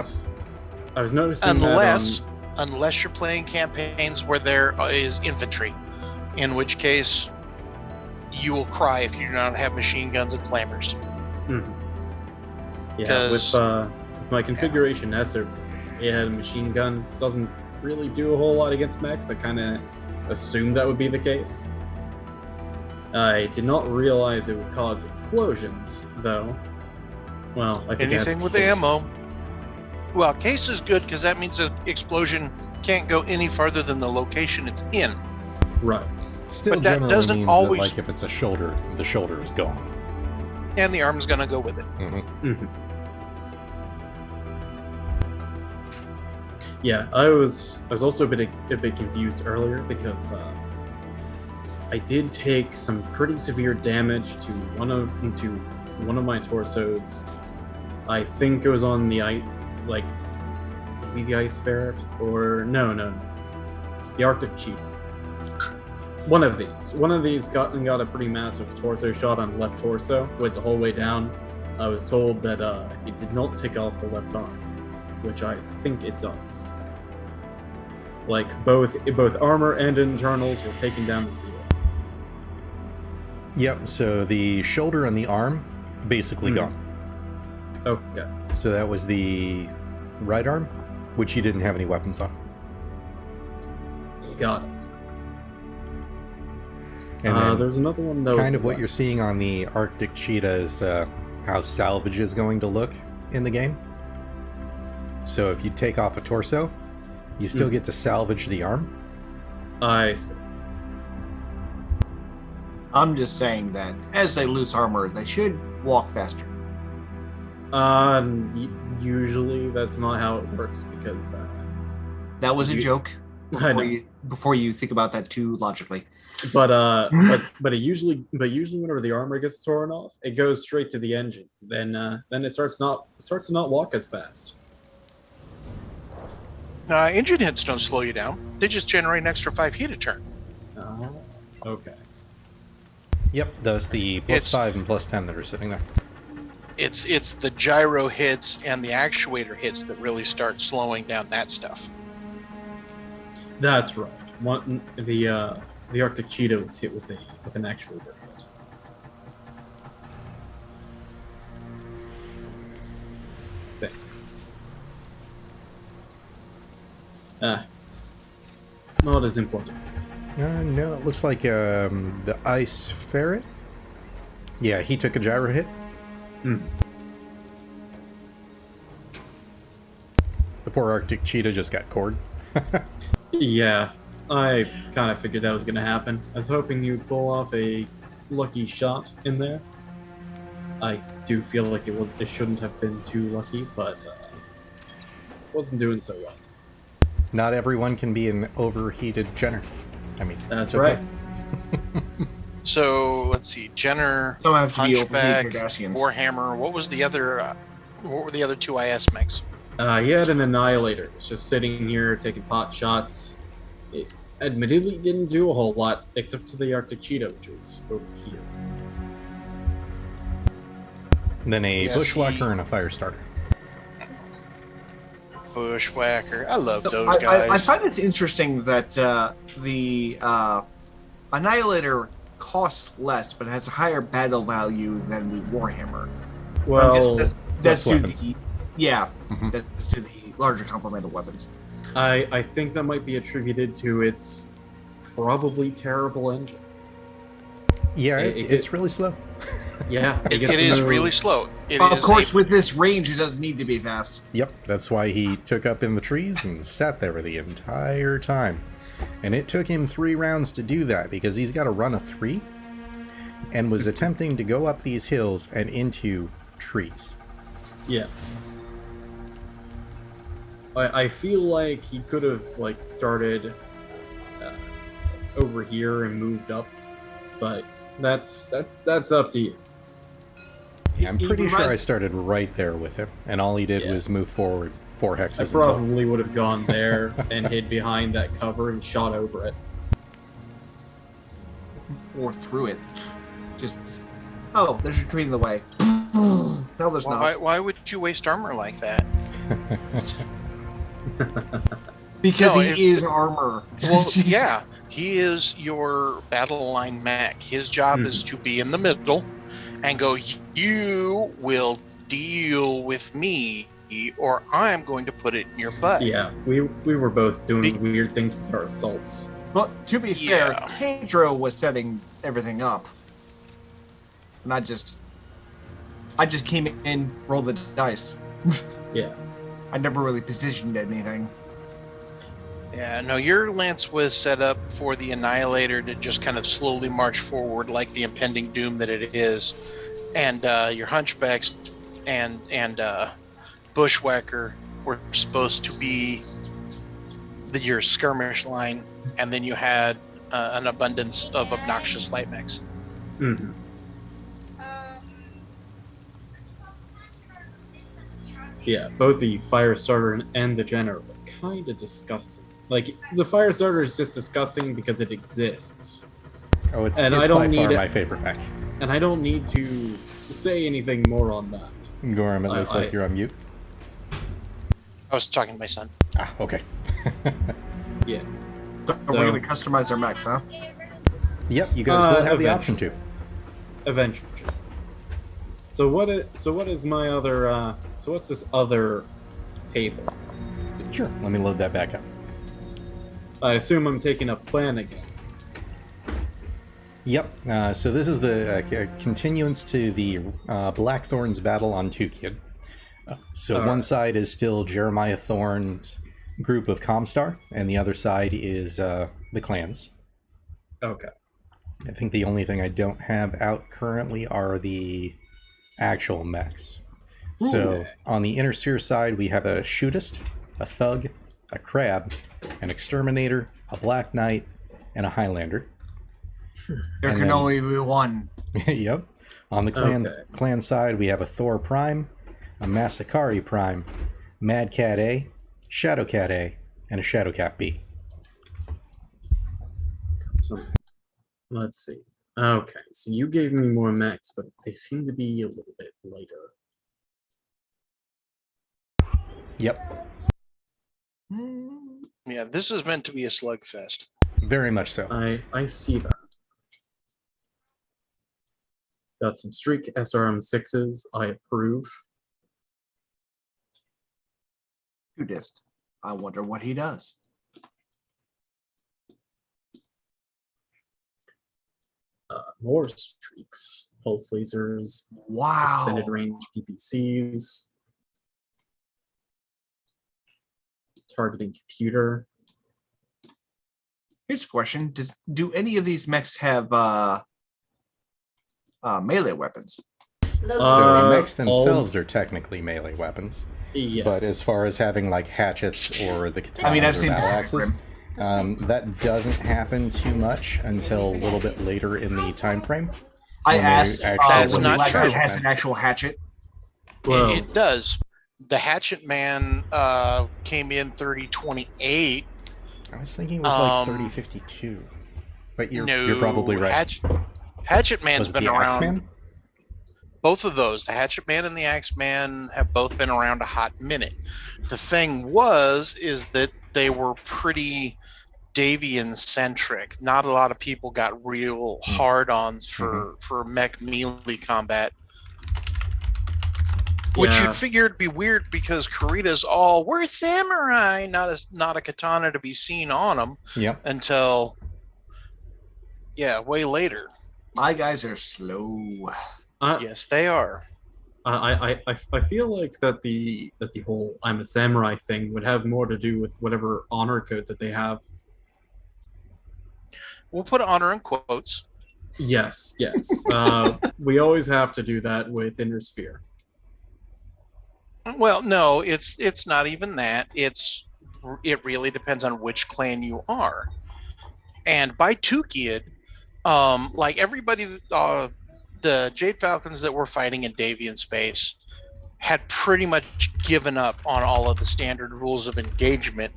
was noticing unless you're playing campaigns where there is infantry, in which case you will cry if you do not have machine guns and flammers. Yeah, with my configuration ESSER, it had a machine gun. Doesn't really do a whole lot against mechs. I kind of assumed that would be the case. I did not realize it would cause explosions, though. Well, I think anything with ammo. Well, case is good because that means the explosion can't go any farther than the location it's in. Right. Still, but that doesn't means always. That, like if it's a shoulder, the shoulder is gone. And the arm's gonna go with it. Yeah, I was also a bit confused earlier because I did take some pretty severe damage to one of my torsos. I think it was on the maybe the ice ferret, or no, the Arctic cheetah. One of these got a pretty massive torso shot on left torso, went the whole way down. I was told that it did not take off the left arm, which I think it does. Like both armor and internals were taken down to zero. Yep. So the shoulder and the arm basically gone. Okay. So that was the right arm, which you didn't have any weapons on. Got it. And then there's another one that kind of what you're seeing on the Arctic cheetah is how salvage is going to look in the game. So if you take off a torso, you still get to salvage the arm. I see. I'm just saying that as they lose armor, they should walk faster. Usually that's not how it works because that was a joke. Before you think about that too logically. But usually whenever the armor gets torn off, it goes straight to the engine. Then it starts to not walk as fast. Engine hits don't slow you down. They just generate an extra 5 heat a turn. Okay. Yep, that's the +5 and +10 that are sitting there. It's the gyro hits and the actuator hits that really start slowing down that stuff. That's right. The Arctic cheetah was hit with an actuator hit. Thank you. Not as important. No, it looks like the ice ferret. Yeah, he took a gyro hit. The poor Arctic cheetah just got cored. Yeah, I kind of figured that was going to happen. I was hoping you'd pull off a lucky shot in there. I do feel like it shouldn't have been too lucky, but wasn't doing so well. Not everyone can be an overheated Jenner. I mean, that's okay. right. So let's see, Jenner, Don't have to be Hunchback, overheated Cardassians. Warhammer. What was the other? What were the other 2 IS mechs? He had an Annihilator. It's just sitting here taking pot shots. It admittedly didn't do a whole lot, except to the Arctic cheetah, which was over here. then a Yes, bushwhacker and a fire starter. Bushwhacker. I love those I guys. find it's interesting that the Annihilator costs less, but has a higher battle value than the Warhammer. Well, that's due weapons. to the Mhm. that's to the larger complement of weapons. I think that might be attributed to its probably terrible engine. Yeah, It- it's really slow. Yeah, It gets to is move- really slow. It Of is course, a- with this range, it doesn't need to be fast. Yep, that's why he took up in the trees and sat there the entire time. And it took him 3 rounds to do that because he's got a run of 3 and was attempting to go up these hills and into trees. Yeah. I feel like he could have like started over here and moved up, but that's up to you. Yeah, I'm He pretty sure I reminds- started right there with him, and all he did Yeah. was move forward 4 hexes. I until- probably would have gone there and hid behind that cover and shot over it. Or through it. Just, oh, there's a tree in the way. No, there's not. Why would you waste armor like that? Because No, he if- is armor. Well, yeah, he is your battle line mech. His job is to be in the middle and go, you will deal with me, or I'm going to put it in your butt. Yeah, we were both doing weird things with our assaults. But to be fair, Yeah. Pedro was setting everything up. And I just came in, rolled the dice. Yeah. I never really positioned anything. Yeah, no, your lance was set up for the Annihilator to just kind of slowly march forward like the impending doom that it is. And your Hunchbacks and Bushwhacker were supposed to be your skirmish line, and then you had an abundance of obnoxious light mechs. Mhm. Yeah, both the fire starter and the general are kind of disgusting. Like, the fire starter is just disgusting because it exists. Oh, it's And I by don't far need it- my favorite mech. And I don't need to say anything more on that. Gorham, it looks like I- you're on mute. I was talking to my son. Ah, okay. Yeah. So we're going to customize our mechs, huh? Yep, you guys will have the eventually. option to. Eventually. So what is my other so what's this other table? Sure, let me load that back up. I assume I'm taking up plan again. Yep, so this is the continuance to the Black Thorns battle on Tukid. So All one right. side is still Jeremiah Thorn's group of Comstar, and the other side is the clans. Okay. I think the only thing I don't have out currently are the actual mechs. So on the Inner Sphere side, we have a Shootist, a Thug, a Crab, an Exterminator, a Black Knight, and a Highlander. There And can then- only be one. Yep. On the clan side, we have a Thor Prime, a Massacari Prime, Mad Cat A, Shadow Cat A, and a Shadow Cat B. So let's see. Okay, so you gave me more mechs, but they seem to be a little bit lighter. Yep, Yeah, this is meant to be a slugfest. very much so. I see that. Got some streak SRM6s. I approve. Shootist. I wonder what he does. More streaks. Pulse lasers. Wow. Extended range PPCs. Targeting computer. Here's a question: do any of these mechs have melee weapons? Those So Uh, the mechs all- themselves are technically melee weapons, Yes. but as far as having like hatchets or the katanas I mean, I've or seen the battle second axes, grim. that doesn't happen too much until a little bit later in the time frame. I When they asked actually- That's when not Black Knight true. has an actual hatchet. Well, It does. The Hatchet Man came in 3028. I was thinking it was like 3052, but you're probably right. Hatchet Man's Was it been the around. Axeman? Both of those, the Hatchet Man and the Axe Man, have both been around a hot minute. The thing is that they were pretty Davian centric. Not a lot of people got real hard-ons for mech melee combat. Which Yeah. you'd figure it'd be weird because Kurita's all, we're samurai, not a katana to be seen on them Yep. until, way later. My guys are slow. Yes, they are. I feel like that the whole I'm a samurai thing would have more to do with whatever honor code that they have. We'll put honor in quotes. Yes. We always have to do that with Inner Sphere. Well, no, it's not even that. It really depends on which clan you are. And by Tukid, like everybody, the Jade Falcons that were fighting in Davian space had pretty much given up on all of the standard rules of engagement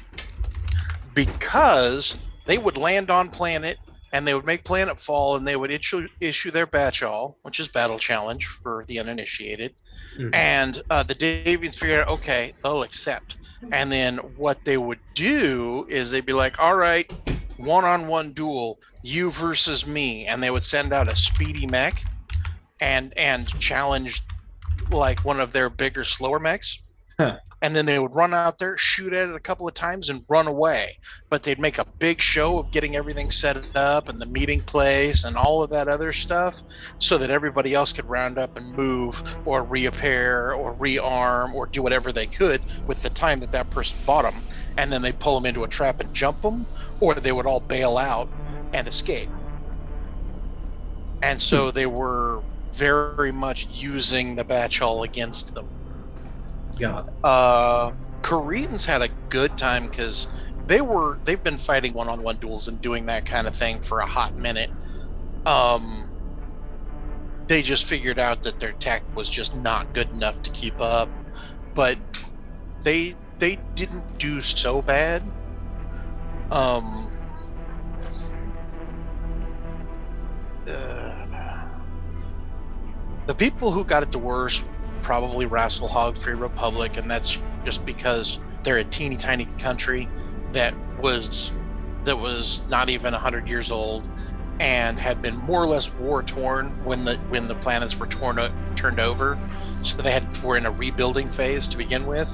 because they would land on planet and they would make planet fall and they would issue their batch-all, which is battle challenge for the uninitiated. Mhm. And the Davians figured out, okay, they'll accept. And then what they would do is they'd be like, all right, one-on-one duel, you versus me. And they would send out a speedy mech and challenge like one of their bigger, slower mechs. And then they would run out there, shoot at it a couple of times, and run away. But they'd make a big show of getting everything set up and the meeting place and all of that other stuff so that everybody else could round up and move or reappear or rearm or do whatever they could with the time that person bought them. And then they'd pull them into a trap and jump them, or they would all bail out and escape. And so they were very much using the batch-all against them. Got it. Koreans had a good time because they've been fighting one-on-one duels and doing that kind of thing for a hot minute. They just figured out that their tech was just not good enough to keep up, but they didn't do so bad. The people who got it the worst probably Rasselhog Free Republic, and that's just because they're a teeny tiny country that was not even 100 years old and had been more or less war torn when the planets were turned over, so they were in a rebuilding phase to begin with,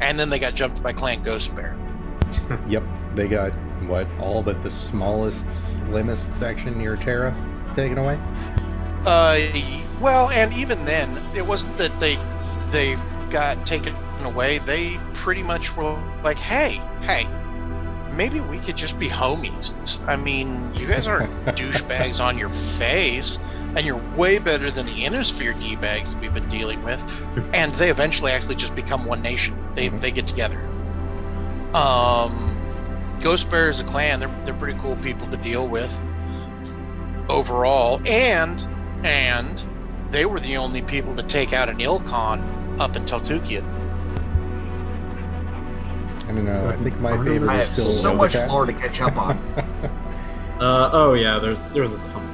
and then they got jumped by Clan Ghost Bear. Yep, they got all but the smallest, slimmest section near Terra taken away. Well, and even then, it wasn't that they got taken away. They pretty much were like, hey, maybe we could just be homies. I mean, you guys aren't douchebags on your face, and you're way better than the Innosphere D-bags that we've been dealing with. And they eventually actually just become one nation. They get together. Ghost Bear is a clan. They're pretty cool people to deal with overall, and they were the only people to take out an Ilkon up until Tukid. I don't know. I think my favorite I is have still so much Novacats. lore to catch up on. Oh yeah, there was a ton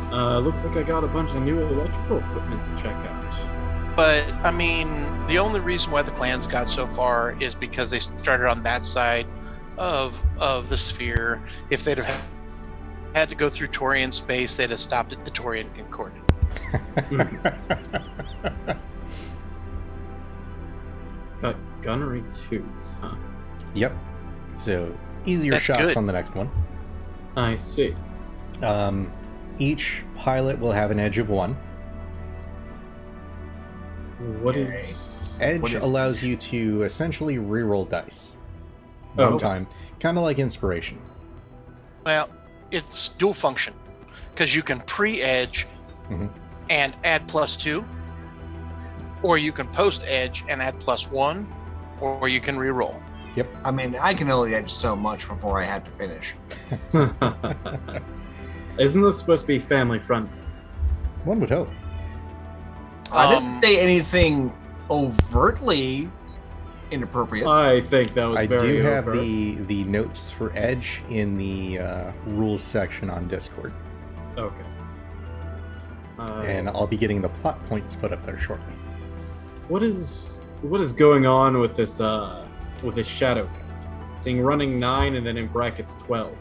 of it. Looks like I got a bunch of new electrical equipment to check out. But I mean, the only reason why the clans got so far is because they started on that side of the sphere. If they'd have had to go through Torian space, they'd have stopped at the Torian Concordant. Got gunnery 2s, huh? Yep. So easier That's shots good. on the next one. I see. Each pilot will have an edge of 1. What is... Edge What is allows you to essentially reroll dice. One okay. time. Kind of like inspiration. Well, it's dual function because you can pre-edge Mhm. and add +2, or you can post-edge and add +1, or you can re-roll. I mean, I can only edge so much before I have to finish. Isn't this supposed to be family friendly? One would hope. I didn't say anything overtly inappropriate. I think that was I very do have overt. the notes for Edge in the rules section on Discord. Okay. And I'll be getting the plot points put up there shortly. What is going on with this shadow count? Seeing running 9 and then in brackets 12.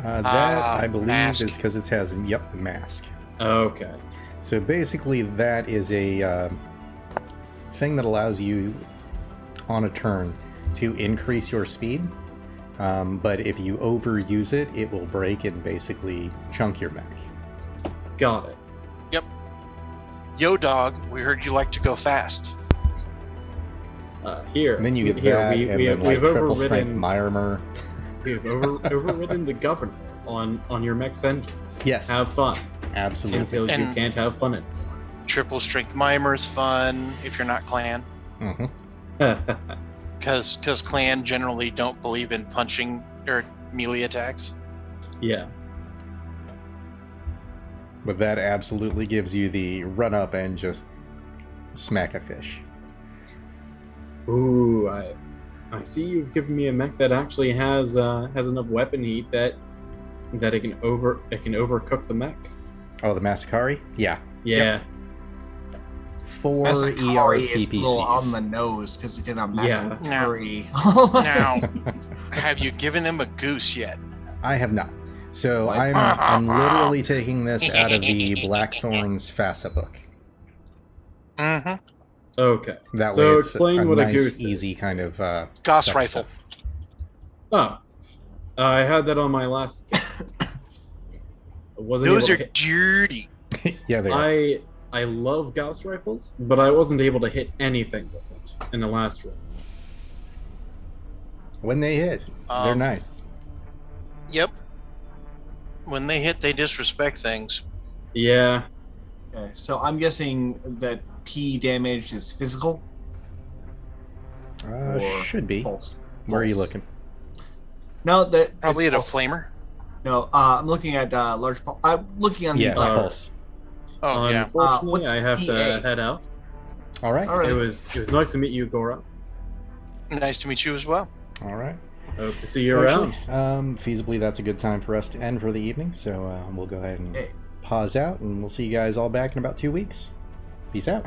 That, I believe, mask. is because it has, yep, mask. Okay. So basically, that is a thing that allows you, on a turn, to increase your speed. But if you overuse it, it will break and basically chunk your mech. Got it. Yo, dog, we heard you like to go fast. Here. And then you get here, that, we, and we, then we've triple strength overridden. Myrmer. We've overridden the governor on your mech's engines. Yes. Have fun Absolutely. until you And- can't have fun Triple strength mimer's fun if you're not clan, Mhm. anymore. because clan generally don't believe in punching or melee attacks. Yeah. But that absolutely gives you the run up and just smack a fish. Ooh, I see you've given me a mech that actually has enough weapon heat that it can overcook the mech. Oh, the Masakari? Yeah. Yeah. 4 Masakari is a little on ERPCs. the nose because it can have Yeah. Masakari. Now, have you given him a goose yet? I have not. So What? I'm literally taking this out of the Black Thorns FASA book. Mm-hmm. Okay. That so way it's explain a what nice, a goose is. easy kind of Gauss set rifle. Oh, I had that on my last game. I wasn't Those able are to hit. dirty. stuff. Yeah, they are. I love Gauss rifles, but I wasn't able to hit anything with it in the last round. When they hit, they're Um, nice. Yep. When they hit, they disrespect things. Yeah. Okay, so I'm guessing that P damage is physical or Should be. pulse. Where are you Pulse. looking? No, that Probably at it's a pulse. flamer. No, I'm looking at large. I'm looking on Yeah, the black. pulse. Oh, yeah. Unfortunately, what's I have to PA? head out. All right. All right. It was nice to meet you, Gora. Nice to meet you as well. All right. Hope to see you around. Actually, feasibly, that's a good time for us to end for the evening. So we'll go ahead and Hey. pause out, and we'll see you guys all back in about 2 weeks. Peace out.